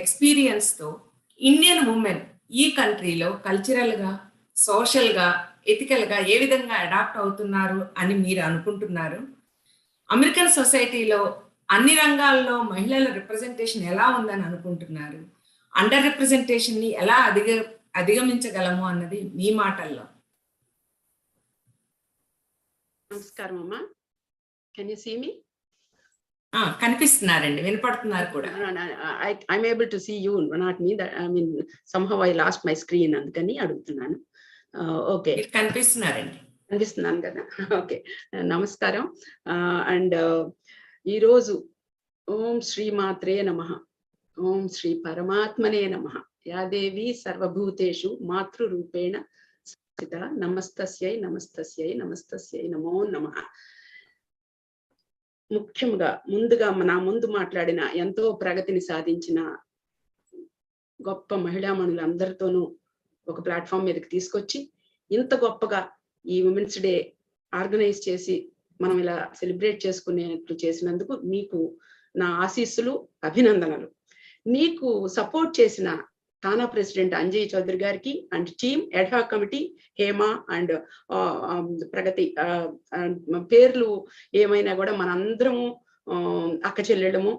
ఎక్స్పీరియన్స్ తో ఇండియన్ ఉమెన్ ఈ కంట్రీలో కల్చరల్ గా, సోషల్ గా, ఎథికల్ గా ఏ విధంగా అడాప్ట్ అవుతున్నారు అని మీరు అనుకుంటున్నారు? అమెరికన్ సొసైటీలో అన్ని రంగాల్లో మహిళల రిప్రజెంటేషన్ ఎలా ఉందని అనుకుంటున్నారు? అండర్ రిప్రజెంటేషన్ ని ఎలా అధిగమించగలము అన్నది మీ మాటల్లో. నమస్కారం అమ్మా. Can you see me? కనిపిస్తున్నారండి, వినపడుతున్నారు కూడా. I'm able to see you, not me. I mean, somehow I lost my screen, అందుకని అడుగుతున్నాను. ఓకే, కనిపిస్తున్నాను కదా. ఓకే, నమస్కారం. అండ్ ఈరోజు ఓం శ్రీ మాత్రే నమః, ఓం శ్రీ పరమాత్మనే నమః, యాదేవి సర్వభూతేషు మాతృరూపేణ నమస్తస్యై నమస్తస్యై నమస్తస్యై నమో నమః. ముందుగా నా ముందు మాట్లాడిన ఎంతో ప్రగతిని సాధించిన గొప్ప మహిళామణులందరితోనూ ఒక ప్లాట్ఫామ్ మీదకి తీసుకొచ్చి ఇంత గొప్పగా ఈ ఉమెన్స్ డే ఆర్గనైజ్ చేసి మనం ఇలా సెలబ్రేట్ చేసుకునేట్లు చేసినందుకు మీకు నా ఆశీస్సులు, అభినందనలు. నీకు సపోర్ట్ చేసిన తానా ప్రెసిడెంట్ అంజయ్ చౌదరి గారికి and team ad hoc committee, Hema and Pragathi పేర్లు ఏమైనా కూడా మనందరము అక్క చెల్లెళ్ళము.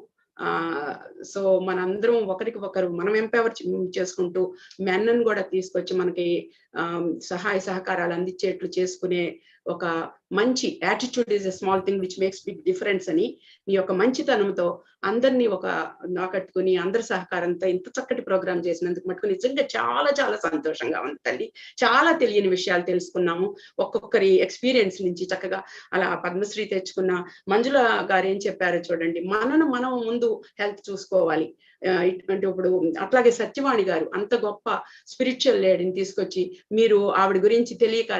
సో మనందరం ఒకరికి ఒకరు మనం ఎంపవర్ చేసుకుంటూ మెన్నను కూడా తీసుకొచ్చి మనకి సహాయ సహకారాలు అందించేట్లు చేసుకునే ఒక మంచి attitude is a small thing which makes big difference అని నీ యొక్క మంచితనంతో అందరినీ ఒక నాకట్టుకుని అందరి సహకారంతో ఇంత చక్కటి ప్రోగ్రామ్ చేసినందుకు మటుకు నిజంగా చాలా చాలా సంతోషంగా ఉంది తల్లి. చాలా తెలియని విషయాలు తెలుసుకున్నాము ఒక్కొక్కరి ఎక్స్పీరియన్స్ నుంచి. చక్కగా అలా పద్మశ్రీ తెచ్చుకున్న మంజుల గారు ఏం చెప్పారో చూడండి, మనం ముందు హెల్త్ చూసుకోవాలి. ఇటువంటి ఇప్పుడు అట్లాగే సత్యవాణి గారు అంత గొప్ప స్పిరిచువల్ లేడీని తీసుకొచ్చి మీరు ఆవిడ గురించి తెలియక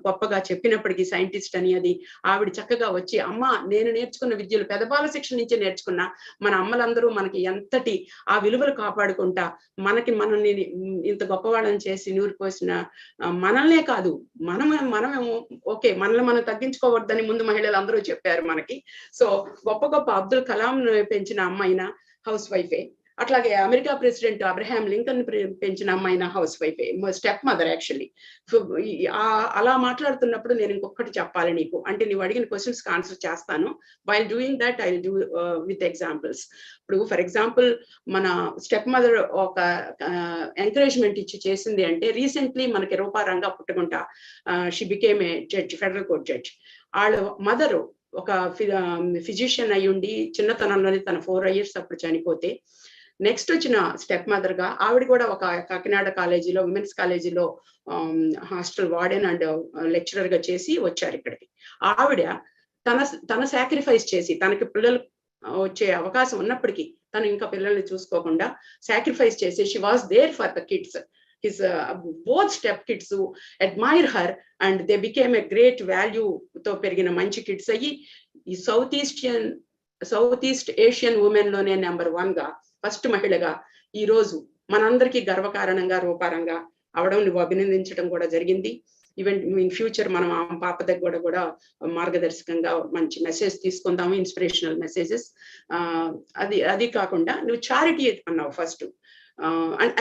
గొప్పగా చెప్పినప్పటికీ సైంటిస్ట్ అని అది ఆవిడ చక్కగా వచ్చి అమ్మ నేను నేర్చుకున్న విద్యలు పెదబాల శిక్షణ నుంచే నేర్చుకున్నా, మన అమ్మలందరూ మనకి ఎంతటి ఆ విలువలు కాపాడుకుంటా మనల్ని ఇంత గొప్పవాళ్ళని చేసి నూరు పోసిన మనల్నే కాదు మనమేమో ఓకే మనల్ని మనం తగ్గించుకోవద్దని ముందు మహిళలు అందరూ చెప్పారు మనకి. సో గొప్ప అబ్దుల్ కలాం పెంచిన అమ్మాయిన హౌస్ వైఫే, అట్లాగే అమెరికా ప్రెసిడెంట్ అబ్రహాం లింకన్ పెంచిన అమ్మాయిన హౌస్ వైఫే, స్టెప్ మదర్ యాక్చువల్లీ. అలా మాట్లాడుతున్నప్పుడు నేను ఇంకొకటి చెప్పాలి నీకు, అంటే నువ్వు అడిగిన క్వశ్చన్స్ కి ఆన్సర్ చేస్తాను. While doing that I will do with examples. ఇప్పుడు ఫర్ ఎగ్జాంపుల్ మన స్టెప్ మదర్ ఒక ఎంకరేజ్మెంట్ ఇచ్చి చేసింది అంటే రీసెంట్లీ మనకి రూపారంగా పుట్టుకుంట she became a judge, federal court judge. వాళ్ళ మదరు ఒక ఫిజిషియన్ అయి ఉండి చిన్నతనంలోనే తన 4 years అప్పుడు చనిపోతే నెక్స్ట్ వచ్చిన స్టెప్ మదర్ గా ఆవిడ కూడా ఒక కాకినాడ కాలేజీలో ఉమెన్స్ కాలేజీలో హాస్టల్ వార్డెన్ అండ్ లెక్చరర్ గా చేసి వచ్చారు ఇక్కడికి. ఆవిడ తన సాక్రిఫైస్ చేసి తనకి పిల్లలు వచ్చే అవకాశం ఉన్నప్పటికీ తను ఇంకా పిల్లల్ని చూసుకోకుండా సాక్రిఫైస్ చేసి she was there for the kids. His both step kids who admire her and they became a great value తో పెరిగిన మంచి కిడ్స్ అయ్యి ఈ సౌత్ ఈస్ట్ ఏషియన్ ఉమెన్ లోనే నెంబర్ 1 గా ఫస్ట్ మహిళగా ఈ రోజు మనందరికీ గర్వకారణంగా రూపారంగా అవడం నువ్వు అభినందించడం కూడా జరిగింది. ఈవెన్ ఇన్ ఫ్యూచర్ మనం ఆ పాప దగ్గర కూడా మార్గదర్శకంగా మంచి మెసేజ్ తీసుకుందాము, ఇన్స్పిరేషనల్ మెసేజెస్. అది కాకుండా నువ్వు చారిటీ అన్నావు ఫస్ట్.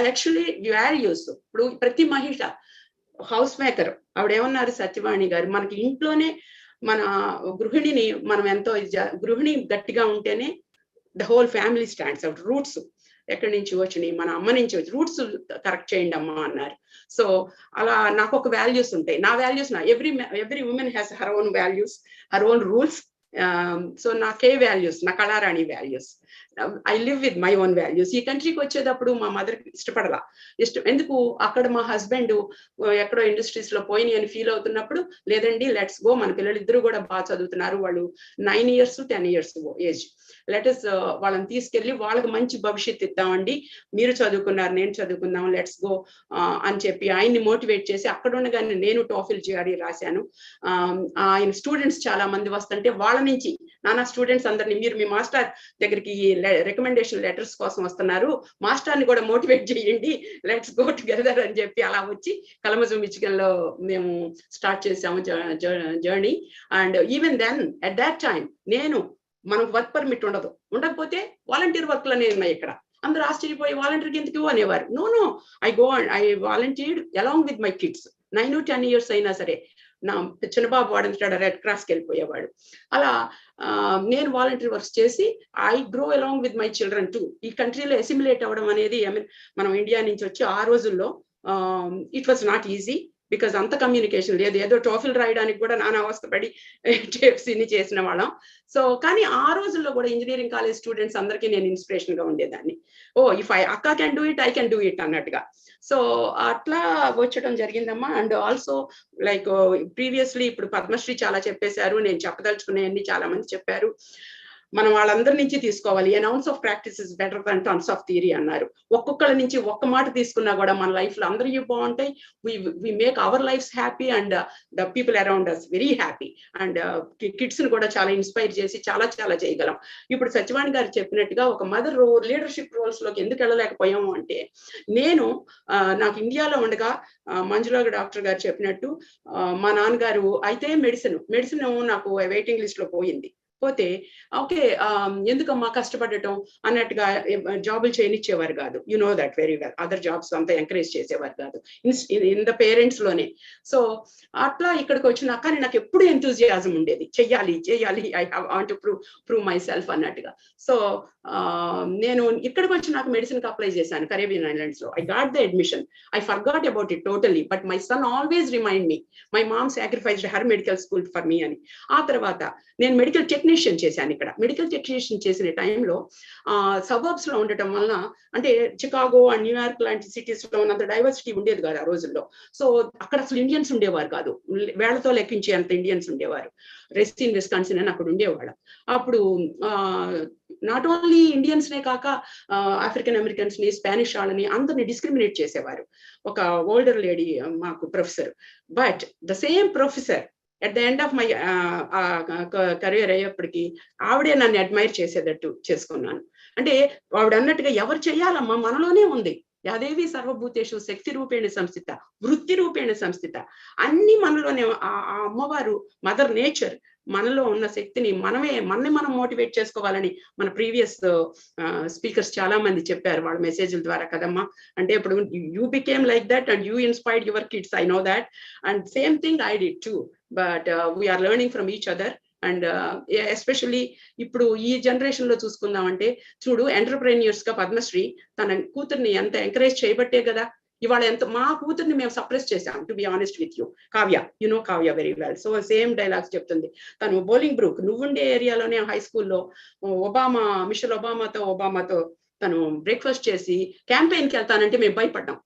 యాక్చువల్లీ వాల్యూస్ ఇప్పుడు ప్రతి మహిళ హౌస్ మేకర్ ఆవిడేమన్నారు సత్యవాణి గారు, మనకి ఇంట్లోనే మన గృహిణిని మనం ఎంతో గృహిణి గట్టిగా ఉంటేనే the whole family stands out. Roots ఎక్కడి నుంచి వచ్చినాయి, మన అమ్మ నుంచి వచ్చి రూట్స్ కరెక్ట్ చేయండి అమ్మ అన్నారు. సో అలా నాకు ఒక వాల్యూస్ ఉంటాయి. నా values every women has her own values, her own rules. So నాకే వాల్యూస్, నా Kalarani values, I live with my own values. ఈ కంట్రీకి వచ్చేటప్పుడు మా మదర్ ఇష్టపడలా. ఎందుకు అక్కడ మా హస్బెండ్ ఎక్కడో ఇండస్ట్రీస్ లో పోయినాయి అని ఫీల్ అవుతున్నప్పుడు లేదండి లెట్స్ గో, మన పిల్లలు ఇద్దరు కూడా బాగా చదువుతున్నారు, వాళ్ళు 9 years 10 years ఏజ్, లెటస్ వాళ్ళని తీసుకెళ్ళి వాళ్ళకి మంచి భవిష్యత్తు ఇద్దామండి, మీరు చదువుకున్నారు నేను చదువుకుందాం లెట్స్ గో అని చెప్పి ఆయన్ని మోటివేట్ చేసి అక్కడ ఉండగానే నేను టోఫిల్ జిఆర్ఈ రాశాను. ఆయన స్టూడెంట్స్ చాలా మంది వస్తుంటే వాళ్ళ నుంచి నానా స్టూడెంట్స్ అందరినీ మీరు మీ మాస్టర్ దగ్గరికి రికమెండేషన్ లెటర్స్ కోసం వస్తున్నారు, మాస్టర్ని కూడా మోటివేట్ చేయండి, లెట్స్ గో టుగెదర్ అని చెప్పి అలా వచ్చి కలమజు మిచిగన్ లో మేము స్టార్ట్ చేసాము journey. And even then at that time మనకు వర్క్ పర్మిట్ ఉండకపోతే వాలంటీర్ వర్క్ అనేవి ఉన్నాయి ఇక్కడ. అందరూ ఆశ్చర్యపోయి వాలంటీర్కి ఎందుకు అనేవారు. No I volunteered along with my kids. 9 10 years అయినా సరే నా చిన్నబాబు వాడంటాడు రెడ్ క్రాస్కి వెళ్ళిపోయేవాడు. అలా నేను వాలంటీర్ వర్క్స్ చేసి I grow along with my children to. ఈ కంట్రీలో అసిమిలేట్ అవ్వడం అనేది మనం ఇండియా నుంచి వచ్చి ఆ రోజుల్లో it was not easy because అంత కమ్యూనికేషన్ లేదు. ఏదో టోఫిల్ రాయడానికి కూడా నానా అవస్థపడి టేప్స్ని చేసిన వాళ్ళం. సో కానీ ఆ రోజుల్లో కూడా ఇంజనీరింగ్ కాలేజ్ స్టూడెంట్స్ అందరికీ నేను ఇన్స్పిరేషన్ గా ఉండేదాన్ని. ఇఫ్ అక్క can do it I can do it అన్నట్టుగా. సో అట్లా వచ్చడం జరిగిందమ్మా. అండ్ ఆల్సో లైక్ ప్రీవియస్లీ ఇప్పుడు పద్మశ్రీ చాలా చెప్పేశారు, నేను చెప్పదలుచుకునేవన్నీ చాలా మంది చెప్పారు. మనం వాళ్ళందరి నుంచి తీసుకోవాలి. ఎన్ ounce of practice is better than turns of theory అన్నారు. ఒక్కొక్కళ్ళ నుంచి ఒక్క మాట తీసుకున్నా కూడా మన లైఫ్ లో అందరికీ బాగుంటాయి. We make our lifes happy and the people around us very happy. And kids ని కూడా చాలా ఇన్స్పైర్ చేసి చాలా చాలా చేయగలం. ఇప్పుడు సత్యవాణి గారు చెప్పినట్టుగా ఒక మదర్ లీడర్షిప్ రోల్స్ లోకి ఎందుకు వెళ్ళలేకపోయాము అంటే, నేను నాకు ఇండియాలో ఉండగా మంజులా డాక్టర్ గారు చెప్పినట్టు మా నాన్నగారు అయితే మెడిసిన్ నాకు వెయిటింగ్ లిస్ట్ లో పోయింది. పోతే ఓకే ఎందుకమ్మా కష్టపడటం అన్నట్టుగా జాబులు చేయనిచ్చేవారు కాదు. You know that very well. Other jobs అంతా ఎంకరేజ్ చేసేవారు కాదు ఇన్ ద పేరెంట్స్ లోనే. సో అట్లా ఇక్కడికి వచ్చిన కానీ నాకు ఎప్పుడు ఎంతూజియాజం ఉండేది, చెయ్యాలి I want to prove myself అన్నట్టుగా. సో నేను ఇక్కడికి వచ్చి నాకు మెడిసిన్ కి అప్లై చేశాను కరేబియన్ ఐలాండ్స్ లో. I got the admission. I forgot about it totally, but my son always remind me my mom sacrificed her medical school for me అని. ఆ తర్వాత నేను మెడికల్ టెక్నీషియన్ చేశాను ఇక్కడ. మెడికల్ టెక్నీషియన్ చేసిన టైంలో సబర్బ్స్ లో ఉండటం వలన, అంటే చికాగో అండ్ న్యూయార్క్ లాంటి సిటీస్ లో ఉన్నంత డైవర్సిటీ ఉండేది కాదు ఆ రోజుల్లో. సో అక్కడ అసలు ఇండియన్స్ ఉండేవారు కాదు, వేళ్లతో లెక్కించే అంత ఇండియన్స్ ఉండేవారు. రెస్టిన్ విస్కాన్సిన్ అని అక్కడ ఉండేవాడు. అప్పుడు నాట్ ఓన్లీ ఇండియన్స్ నే కాక ఆఫ్రికన్ అమెరికన్స్ ని, స్పానిష్ వాళ్ళని అందరిని డిస్క్రిమినేట్ చేసేవారు. ఒక ఓల్డర్ లేడీ మాకు professor, but the same professor at the end of my career అయ్యేప్పటికీ ఆవిడే నన్ను అడ్మైర్ చేసేటట్టు చేసుకున్నాను. అంటే ఆవిడ అన్నట్టుగా ఎవరు చేయాలమ్మా మనలోనే ఉంది. యాదేవి సర్వభూతేషు శక్తి రూపేణ సంస్థిత, వృత్తి రూపేణ సంస్థిత. అన్ని మనలోనే ఆ అమ్మవారు మదర్ నేచర్ మనలో ఉన్న శక్తిని మనల్ని మనం మోటివేట్ చేసుకోవాలని మన ప్రీవియస్ స్పీకర్స్ చాలా మంది చెప్పారు వాళ్ళ మెసేజ్ల ద్వారా కదమ్మా. అంటే ఇప్పుడు you became like that and you inspired your kids, I know that, and same thing I did too, but we are learning from each other. And especially ఇప్పుడు ఈ జనరేషన్ లో చూసుకుందామంటే చూడు, ఎంటర్ప్రెన్యూర్స్ గా పద్మశ్రీ తన కూతుర్ని ఎంత ఎంకరేజ్ చేయబట్టే కదా ఇవాళ మా కూతుర్ని మేము సప్రెస్ చేశాం. To be honest with you, Kavya, you know Kavya very well. So same dialogues చెప్తుంది తను. బౌలింగ్ బ్రూక్ నువ్వుండే ఏరియాలోనే హై స్కూల్లో మిషెల్ ఒబామాతో తను బ్రేక్ఫాస్ట్ చేసి క్యాంపెయిన్కి వెళ్తానంటే మేము భయపడ్డాం.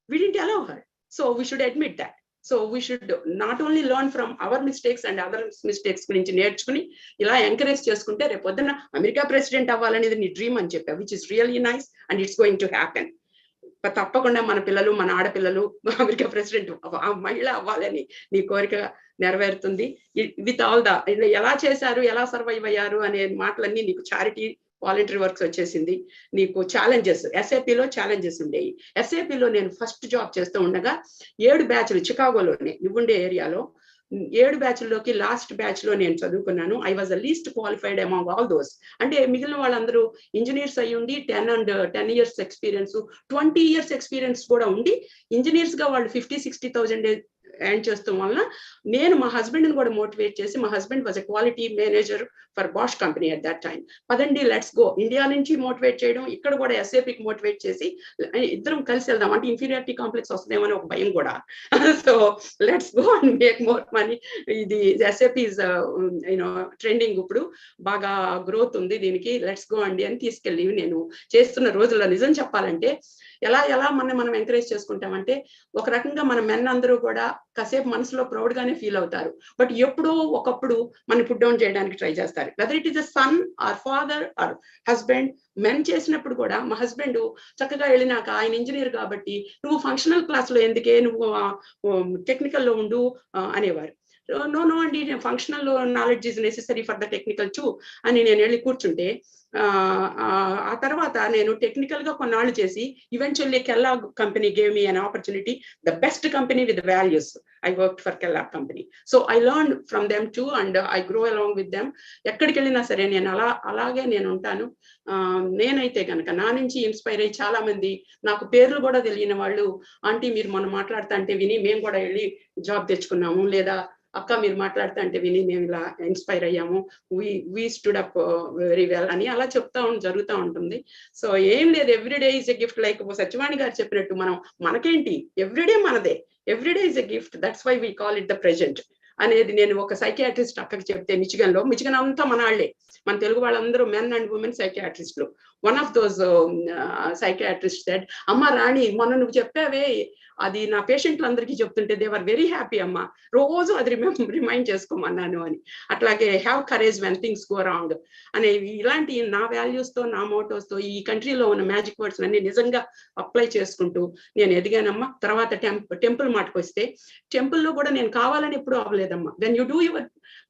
We didn't allow her. So we should admit that. So we should not only learn from our mistakes and other mistakes గురించి నేర్చుకుని ఇలా ఎంకరేజ్ చేసుకుంటే రేపు పొద్దున అమెరికా ప్రెసిడెంట్ అవ్వాలనేది నీ డ్రీమ్ అని చెప్పా, which is really nice and it's going to happen. తప్పకుండా మన పిల్లలు, మన ఆడపిల్లలు అమెరికా ప్రెసిడెంట్ మహిళ అవ్వాలని నీ కోరిక నెరవేరుతుంది. విత్ ఆల్ ద ఎలా చేశారు, ఎలా సర్వైవ్ అయ్యారు అనే మాటలన్నీ నీకు చారిటీ వాలంటరీ వర్క్స్ వచ్చేసింది. నీకు ఛాలెంజెస్, ఎస్ఏపిలో ఛాలెంజెస్ ఉండేవి. ఎస్ఏపిలో నేను ఫస్ట్ జాబ్ చేస్తూ ఉండగా 7 బ్యాచ్లు చికాగోలోనే నువ్వుండే ఏరియాలో 7 బ్యాచ్ల్లోకి లాస్ట్ బ్యాచ్ లో నేను చదువుకున్నాను. I was the least qualified among all those. అంటే మిగిలిన వాళ్ళందరూ ఇంజనీర్స్ అయ్యి ఉండి 10 years ఎక్స్పీరియన్స్, 20 years ఎక్స్పీరియన్స్ కూడా ఉండి ఇంజనీర్స్ గా వాళ్ళు 50,000-60,000 ఎర్న్ చేస్తాం వలన నేను మా హస్బెండ్ ని కూడా మోటివేట్ చేసి, మా husband was a quality manager for Bosch company at that time. పదండి లెట్స్ గో, ఇండియా నుంచి మోటివేట్ చేయడం, ఇక్కడ కూడా ఎస్ఏపికి మోటివేట్ చేసి ఇద్దరం కలిసి వెళ్దాం. అంటే ఇన్ఫీరియారిటీ కాంప్లెక్స్ వస్తుందేమని ఒక భయం కూడా. So let's go and make more money. ఇది ఎస్ఏపి ఇస్ ట్రెండింగ్, ఇప్పుడు బాగా గ్రోత్ ఉంది దీనికి, లెట్స్ గో అండి అని తీసుకెళ్ళి నేను చేస్తున్న రోజుల్లో నిజం చెప్పాలంటే ఎలా మనం ఎంకరేజ్ చేసుకుంటామంటే, ఒక రకంగా మన మెన్ అందరూ కూడా కాసేపు మనసులో ప్రౌడ్ గానే ఫీల్ అవుతారు, బట్ ఎప్పుడో ఒకప్పుడు మన పుట్ డౌన్ చేయడానికి ట్రై చేస్తారు. Whether it is a son or father or husband. Men చేసినప్పుడు కూడా మా హస్బెండ్ చక్కగా వెళ్ళినాక ఆయన ఇంజనీర్ కాబట్టి నువ్వు ఫంక్షనల్ క్లాస్ లో ఎందుకే, నువ్వు టెక్నికల్ లో ఉండు అనేవారు. నో అండి, functional knowledge is necessary for the technical two అని నేను వెళ్ళి కూర్చుంటే, ఆ తర్వాత నేను టెక్నికల్ గా కొన్నాళ్ళు చేసి eventually Kellogg company gave me an opportunity, the best company with values. I worked for Kellogg company. So I learn from them two and I grow along with them. ఎక్కడికి వెళ్ళినా సరే నేను అలాగే నేను ఉంటాను. నేనైతే కనుక నా నుంచి ఇన్స్పైర్ అయ్యి చాలా మంది నాకు పేర్లు కూడా తెలియని వాళ్ళు, ఆంటీ మీరు మొన్న మాట్లాడుతా అంటే విని మేము కూడా వెళ్ళి జాబ్ తెచ్చుకున్నాము, లేదా అక్క మీరు మాట్లాడుతా అంటే విని మేము ఇలా ఇన్స్పైర్ అయ్యాము, we stood up very well అని అలా జరుగుతూ ఉంటుంది. సో ఏం లేదు, every day is a gift. Like Satyavani garu చెప్పినట్టు మనకేంటి ఎవ్రీడే మనదే, every day is a gift. That's why we call it the present అనేది నేను ఒక సైకియాట్రిస్ట్ అక్కకి చెప్తే, మిచిగన్ అంతా మన వాళ్ళే, మన తెలుగు వాళ్ళందరూ మెన్ అండ్ ఉమెన్ సైకియాట్రిస్టులు. One of those psychiatrist said, అమ్మ రాణి మొన్న నువ్వు చెప్పావే అది నా పేషెంట్లందరికీ చెప్తుంటే దే ఆర్ వెరీ హ్యాపీ అమ్మా, రోజు అది రిమైండ్ చేసుకోమన్నాను అని. అట్లాగే have courage when things go wrong అనే ఇలాంటి నా వాల్యూస్తో నా మోటోస్తో ఈ కంట్రీలో ఉన్న మ్యాజిక్ వర్డ్స్ అన్ని నిజంగా అప్లై చేసుకుంటూ నేను ఎదిగానమ్మా. తర్వాత టెంపుల్ మాటకు వస్తే, టెంపుల్లో కూడా నేను కావాలని ఎప్పుడు అవ్వలేదమ్మా. When you do your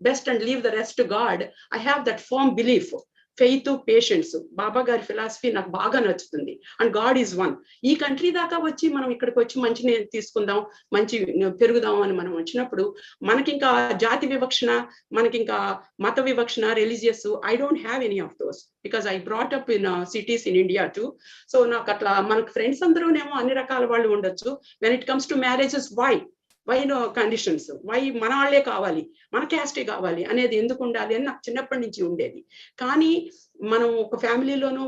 best and leave the rest to God, I have that firm belief, faith, patience. Baba గారి ఫిలాసఫీ నాకు బాగా నచ్చుతుంది. And God is one. ఈ కంట్రీ దాకా వచ్చి మనం ఇక్కడికి వచ్చి మంచి తీసుకుందాం, మంచి పెరుగుదాం అని మనం వచ్చినప్పుడు మనకింకా జాతి వివక్షణ, మనకింకా మత వివక్షణ, religious, I don't have any of those because I brought up in cities in India too. So నాకు అట్లా మనకు ఫ్రెండ్స్ అందరూనేమో అన్ని రకాల వాళ్ళు ఉండొచ్చు. When it comes to marriages, why no conditions, why మన వాళ్ళే కావాలి, మన క్యాస్టే కావాలి అనేది ఎందుకు ఉండాలి అని నాకు చిన్నప్పటి నుంచి ఉండేది. కానీ మనం ఒక ఫ్యామిలీలోనూ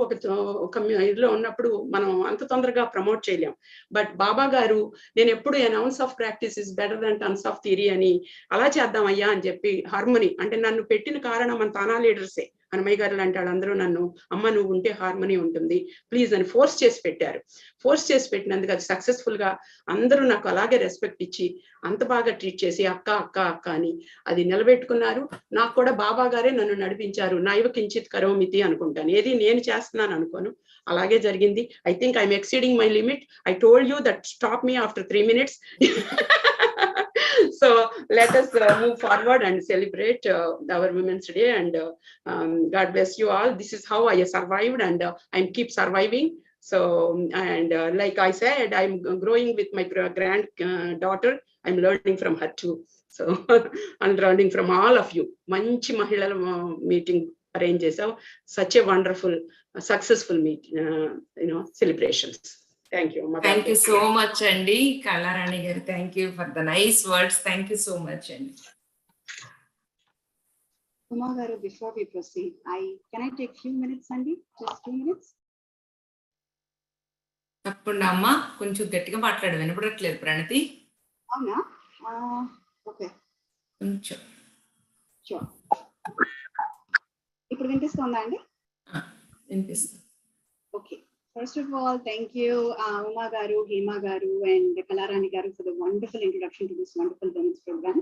ఒక ఇదిలో ఉన్నప్పుడు మనం అంత తొందరగా ప్రమోట్ చేయలేం. బట్ బాబా గారు నేను ఎప్పుడు an ounce of practice is better than tons of theory అని, అలా చేద్దాం అయ్యా అని చెప్పి హార్మోని అంటే నన్ను పెట్టిన కారణం మన తానా లీడర్సే. హనుమయ్య గారు లాంటి వాళ్ళందరూ నన్ను అమ్మ నువ్వు ఉంటే హార్మోని ఉంటుంది ప్లీజ్ అని ఫోర్స్ చేసి పెట్టారు. ఫోర్స్ చేసి పెట్టినందుకు అది సక్సెస్ఫుల్ గా అందరూ నాకు అలాగే రెస్పెక్ట్ ఇచ్చి అంత బాగా ట్రీట్ చేసి అక్క అక్క అక్క అని అది నిలబెట్టుకున్నారు. నాకు కూడా బాబా గారే నన్ను నడిపించారు. నైవ కించిత్ కరోమితి అనుకుంటాను, ఏది నేను చేస్తున్నాను అనుకోను, అలాగే జరిగింది. I think I'm exceeding my limit. I told you that stop me after 3 minutes. So let us move forward and celebrate our Women's Day, and God bless you all. This is how I survived, and I keep surviving. So and like I said, I'm growing with my granddaughter. I'm learning from her too. So I'm learning from all of you. Manchi mahilala meeting arrange chesav. Such a wonderful, successful celebrations. Thank you. Thank you so much, Andy. Kalarani garu, thank you for the nice words. Thank you so much, Andy. Uma garu, before we proceed, can I take few minutes, Andy? Just 2 minutes. తప్పకుండా అమ్మా, కొంచెం గట్టిగా మాట్లాడు, వినపడట్లేదు ప్రణతి. అవునా? Okay, కొంచెం sure. ఇప్పుడు వినిపిస్తుందా అండి? వినిపిస్తుంది. Okay. First of all, thank you, Uma garu, Hema garu, and Kalarani garu for the wonderful introduction to this wonderful women's program.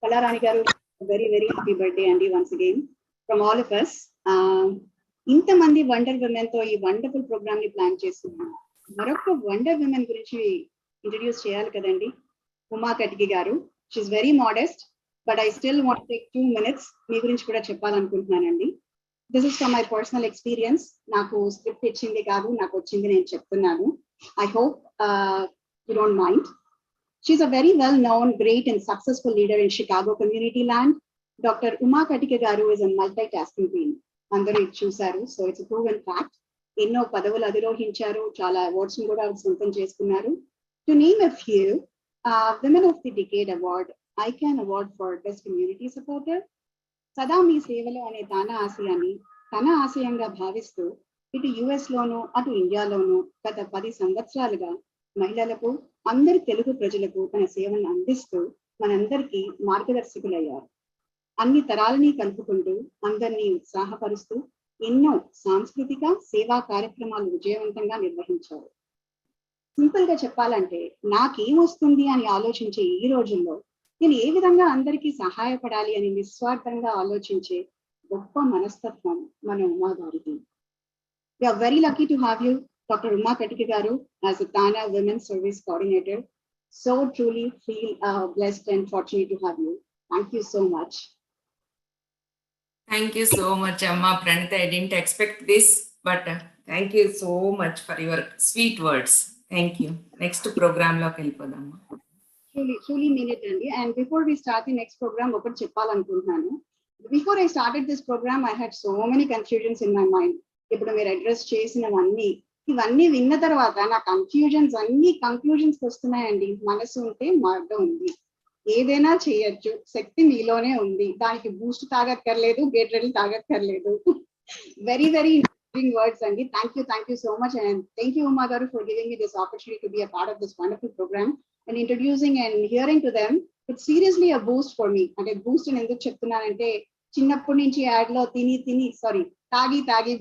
Kalarani garu, very, very happy birthday, Andy, once again, from all of us. Inta mandi wonder women to ee wonderful program ni plan chestunnam. Marokka wonder women gurinchi introduce cheyali kadandi. Uma Katiki garu, she's very modest, but I still want to take 2 minutes mee gurinchi kuda cheppalanukuntunnanandi. This is from my personal experience. Naku script ichindi kaadu, naku ochindi nenu cheptunnanu. I hope you don't mind. She's a very well known, great and successful leader in Chicago community land. Dr. Uma Katike garu is a multitasking queen. Andaru chusaru, so it's a proven fact. Enno padavulu adirohincharu, chala awards ni kuda sontam cheskunnaru. To name a few, Women of the Decade Award, ICANN Award for Best Community Supporter, సదా మీ సేవలో అనే తానా ఆశయాన్ని తన ఆశయంగా భావిస్తూ ఇటు US లోను అటు ఇండియాలోను గత 10 సంవత్సరాలుగా మహిళలకు, అందరి తెలుగు ప్రజలకు తన సేవలను అందిస్తూ మనందరికీ మార్గదర్శకులయ్యారు. అన్ని తరాలని కలుపుకుంటూ అందరినీ ఉత్సాహపరుస్తూ ఎన్నో సాంస్కృతిక సేవా కార్యక్రమాలు విజయవంతంగా నిర్వహించారు. సింపుల్ గా చెప్పాలంటే నాకేమొస్తుంది అని ఆలోచించే ఈ రోజుల్లో నేను ఏ విధంగా అందరికీ సహాయపడాలి అని నిస్వార్థంగా ఆలోచించే గొప్ప మనస్తత్వం మన ఉమా గారికి. We are very lucky to have you, Dr. Uma Katike garu, as a TANA Women's Service Coordinator. So truly feel blessed and fortunate to have you. Thank you so much. Thank you so much, Amma Pranita. I didn't expect this, but thank you so much for your sweet words. Thank you. Next program lo kelipodamma. Truly mean it, Andy. And before we start the next program, okati cheppalanukuntunnanu. Before I started this program, I had so many confusions in my mind. Ippudu meer address chesinavonni ఇవన్నీ విన్న తర్వాత నా confusions అన్ని conclusions వస్తున్నాయండి. మనసు ఉంటే మార్గం ఉంది, ఏదైనా చేయొచ్చు, శక్తి మీలోనే ఉంది, దానికి బూస్ట్ తాగక్కర్లేదు, గేట్రెడ్లు తాగక్కర్లేదు. వెరీ వెరీ ఇంట్రెస్టింగ్ వర్డ్స్ అండి. Thank you so much, and thank you Uma గారు for giving me this opportunity to be a part of this wonderful program and introducing and hearing to them. It's seriously a boost for me. అంటే Boost అని ఎందుకు చెప్తున్నానంటే చిన్నప్పటి నుంచి add లో తాగి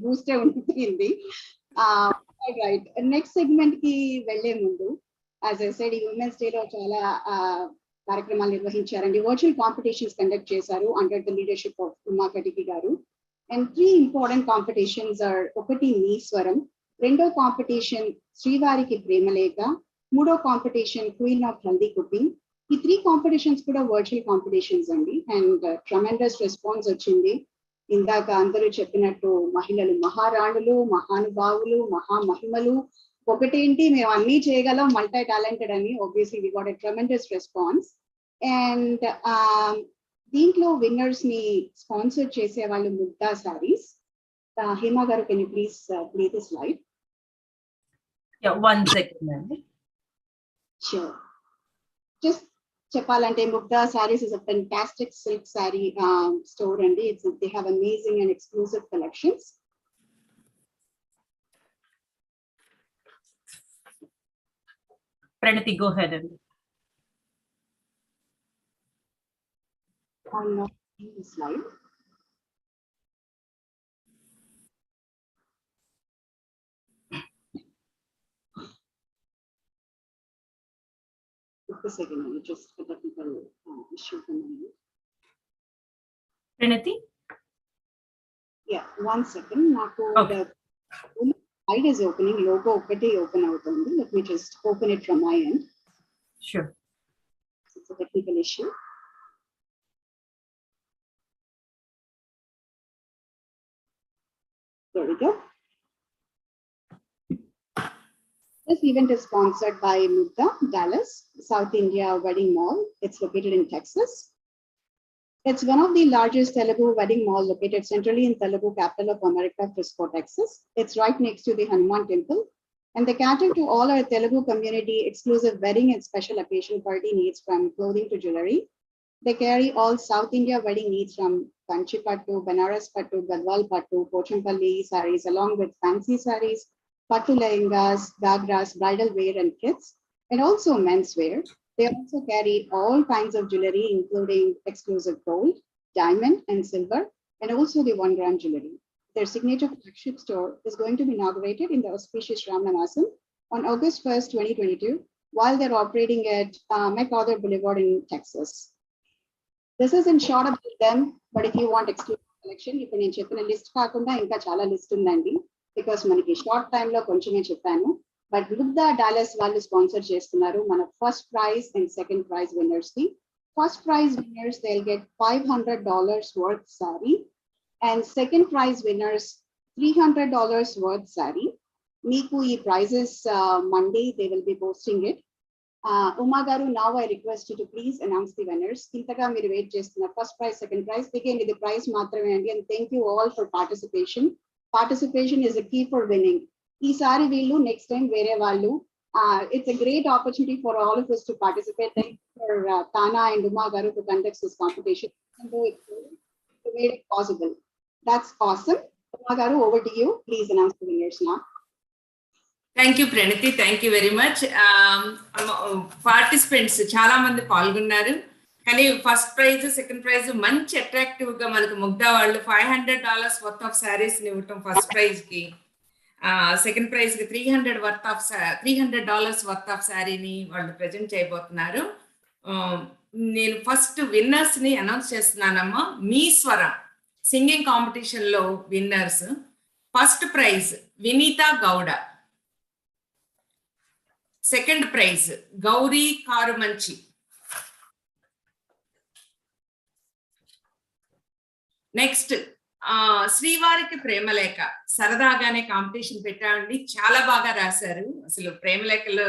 బూస్టే ఉంటుంది. రైట్, నెక్స్ట్ సెగ్మెంట్ కి వెళ్లే ముందు యాజ్ ఐ సెడ్ ఈ ఉమెన్స్ డే లో చాలా కార్యక్రమాలు నిర్వహించారండి. వర్చువల్ కాంపిటీషన్స్ కండక్ట్ చేశారు under the leadership of Uma Katiki గారు. అండ్ 3 ఇంపార్టెంట్ కాంపిటీషన్స్ ఆర్, ఒకటి మీ స్వరం, రెండో కాంపిటీషన్ శ్రీవారికి ప్రేమలేఖ, మూడో competition queen of healthy cooking. ఈ 3 కాంపిటీషన్స్ కూడా వర్చువల్ కాంపిటీషన్స్ అండి. అండ్ ట్రమెండస్ రెస్పాన్స్ వచ్చింది. ఇందాక అందరూ చెప్పినట్టు మహిళలు మహారాణులు, మహానుభావులు, మహామహిమలు, ఒకటేంటి మేము అన్నీ చేయగలం, మల్టీ టాలెంటెడ్ అని. Obviously we got a tremendous response. And దీంట్లో విన్నర్స్ ని స్పాన్సర్ చేసే వాళ్ళు Mugdha sarees. Hema garu, can you please play this slide? Yeah, 1 second అండి. Sure. Just చెప్పాలంటే Mugdha sarees is a fantastic silk saree store అండి. They have amazing and exclusive collections. Pranati, go ahead. On the slide. Just a second, just a technical issue for me. Pranati? Yeah, 1 second. Naku the slide is opening, logo okate open avutundi. Let me just open it from my end. Sure. It's a technical issue. There we go. This event is sponsored by Mugdha, Dallas, South India Wedding Mall. It's located in Texas. It's one of the largest Telugu wedding mall located centrally in Telugu capital of America, Frisco, Texas. It's right next to the Hanuman Temple. And they cater to all our Telugu community exclusive wedding and special occasion party needs, from clothing to jewelry. They carry all South India wedding needs from Kanchi Pattu, Banaras Pattu, Gadwal Pattu, Pochampalli sarees, along with fancy sarees, Pattu lehengas, gagras, bridal wear and kits, and also men's wear. They also carry all kinds of jewelry, including exclusive gold, diamond, and silver, and also the 1 gram jewelry. Their signature flagship store is going to be inaugurated in the auspicious Ramnamasam on August 1st, 2022, while they're operating at McArthur Boulevard in Texas. This is in short about them, but if you want exclusive collection, you can check in a list kaakunda inka chala list undandi, because manaki short time lo konchame cheppanu. But Mugdha Dallas వాళ్ళు sponsor చేస్తున్నారు మన first prize and second prize winners కి. First prize winners they'll get $500 worth saree, and second prize winners $300 worth saree. మీకు ఈ prizes Monday they will be posting it. Uma garu, now I request you to please announce the winners. ఇంతగా మీరు wait చేస్తున్న first prize second praise again ఇది praise మాత్రమే అండి. And thank you all for participation. Participation is a key for winning. ఈసారి వీళ్ళు next time వేరే వాళ్ళు. It's a great opportunity for all of us to participate. Thank you for TANA and Uma garu to conduct this competition and do it to make it possible. That's awesome. Uma garu, over to you. Please announce the winners now. Thank you, Pranati. Thank you very much. Participants చాలా మంది పాల్గొన్నారు, కానీ first prize second prize మంచి attractive గా మనకు ముగ్ధా వాళ్ళు $500 worth of sarees ఇవ్వటం first prize కి. సెకండ్ ప్రైజ్ కి $300 వర్త్ ఆఫ్ శారీని వాళ్ళు ప్రజెంట్ చేయబోతున్నారు. నేను ఫస్ట్ విన్నర్స్ ని అనౌన్స్ చేస్తున్నానమ్మా. మీ స్వరం సింగింగ్ కాంపిటీషన్ లో winners. First prize Vineetha Gowda, second prize Gowri Karumanchi, next శ్రీవారికి ప్రేమలేఖ. సరదాగానే కాంపిటీషన్ పెట్టామండి, చాలా బాగా రాశారు. అసలు ప్రేమలేఖలో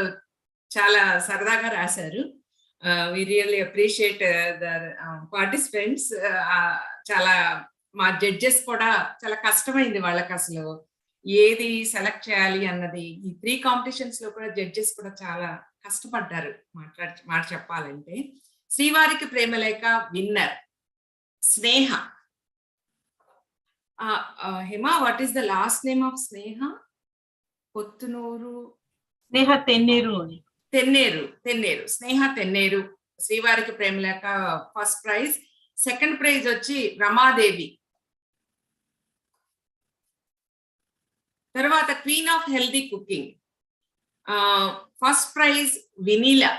చాలా సరదాగా రాశారు. We really appreciate the participants. చాలా మా జడ్జెస్ కూడా చాలా కష్టమైంది వాళ్ళకి అసలు ఏది సెలెక్ట్ చేయాలి అన్నది. ఈ 3 కాంపిటీషన్స్ లో కూడా జడ్జెస్ కూడా చాలా కష్టపడ్డారు మాట చెప్పాలంటే. శ్రీవారికి ప్రేమలేఖ winner Sneha. Hema, what is the last name of Sneha? Pottunuru. Sneha Tenneru. Tenneru. Sneha Tenneru. Srivariki Premleka first prize. Second prize వచ్చి రమాదేవి. తర్వాత queen of healthy cooking. First prize Vinila,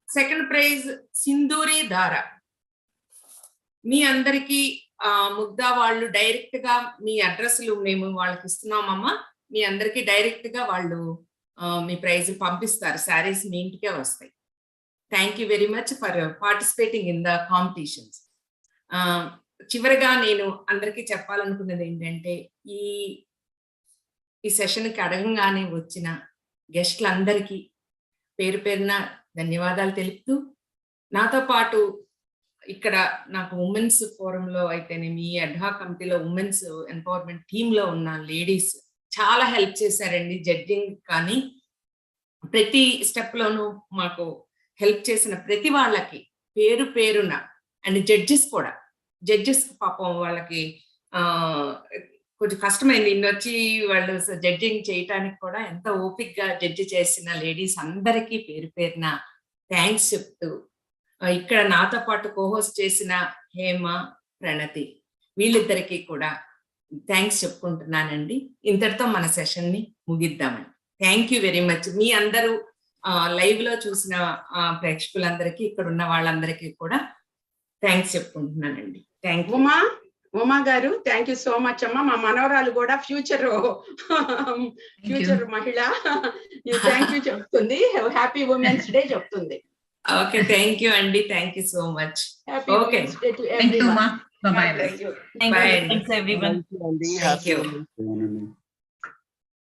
second prize Sindhuri ధార. మీ అందరికీ ముగ్ధా వాళ్ళు డైరెక్ట్ గా మీ అడ్రస్లు మేము వాళ్ళకి ఇస్తున్నామమ్మా. మీ అందరికీ డైరెక్ట్ గా వాళ్ళు మీ ప్రైజ్ పంపిస్తారు, శారీస్ మీ ఇంటికే వస్తాయి. Thank you very much for participating in the competitions. చివరిగా నేను అందరికీ చెప్పాలనుకున్నది ఏంటంటే, ఈ సెషన్కి అడగంగానే వచ్చిన గెస్ట్లందరికీ పేరు పేరున ధన్యవాదాలు తెలుపుతూ, నాతో పాటు ఇక్కడ నాకు ఉమెన్స్ ఫోరంలో అయితేనేమి, అడ్హాక్ కమిటీలో ఉమెన్స్ ఎంపవర్మెంట్ టీంలో ఉన్న లేడీస్ చాలా హెల్ప్ చేశారండి. జడ్జింగ్ కానీ ప్రతి స్టెప్ లోనూ మాకు హెల్ప్ చేసిన ప్రతి వాళ్ళకి పేరు పేరున, అండ్ జడ్జెస్ పాపం వాళ్ళకి కొంచెం కష్టమైంది. ఇన్నొచ్చి వాళ్ళు జడ్జింగ్ చేయటానికి కూడా ఎంత ఓపిక్గా జడ్జి చేసిన లేడీస్ అందరికీ పేరు పేరున థ్యాంక్స్ చెప్తూ, ఇక్కడ నాతో పాటు కోహోస్ట్ చేసిన హేమ, ప్రణతి, వీళ్ళిద్దరికీ కూడా థ్యాంక్స్ చెప్పుకుంటున్నానండి. ఇంతటితో మన సెషన్ ని ముగిద్దామండి. Thank you very much. మీ అందరూ లైవ్ లో చూసిన ప్రేక్షకులందరికీ, ఇక్కడ ఉన్న వాళ్ళందరికీ కూడా థ్యాంక్స్ చెప్పుకుంటున్నానండి. Thank you. ఉమా గారు, థ్యాంక్ యూ సో మచ్ అమ్మా. మా మనవరాలు కూడా ఫ్యూచర్ మహిళ థ్యాంక్ యూ చెప్తుంది. హ్యాపీ ఉమెన్స్ డే చెప్తుంది. ఓకే, థ్యాంక్ యూ అండి. Thank you so much. Okay, thank you. By. Thanks everyone. Thank you.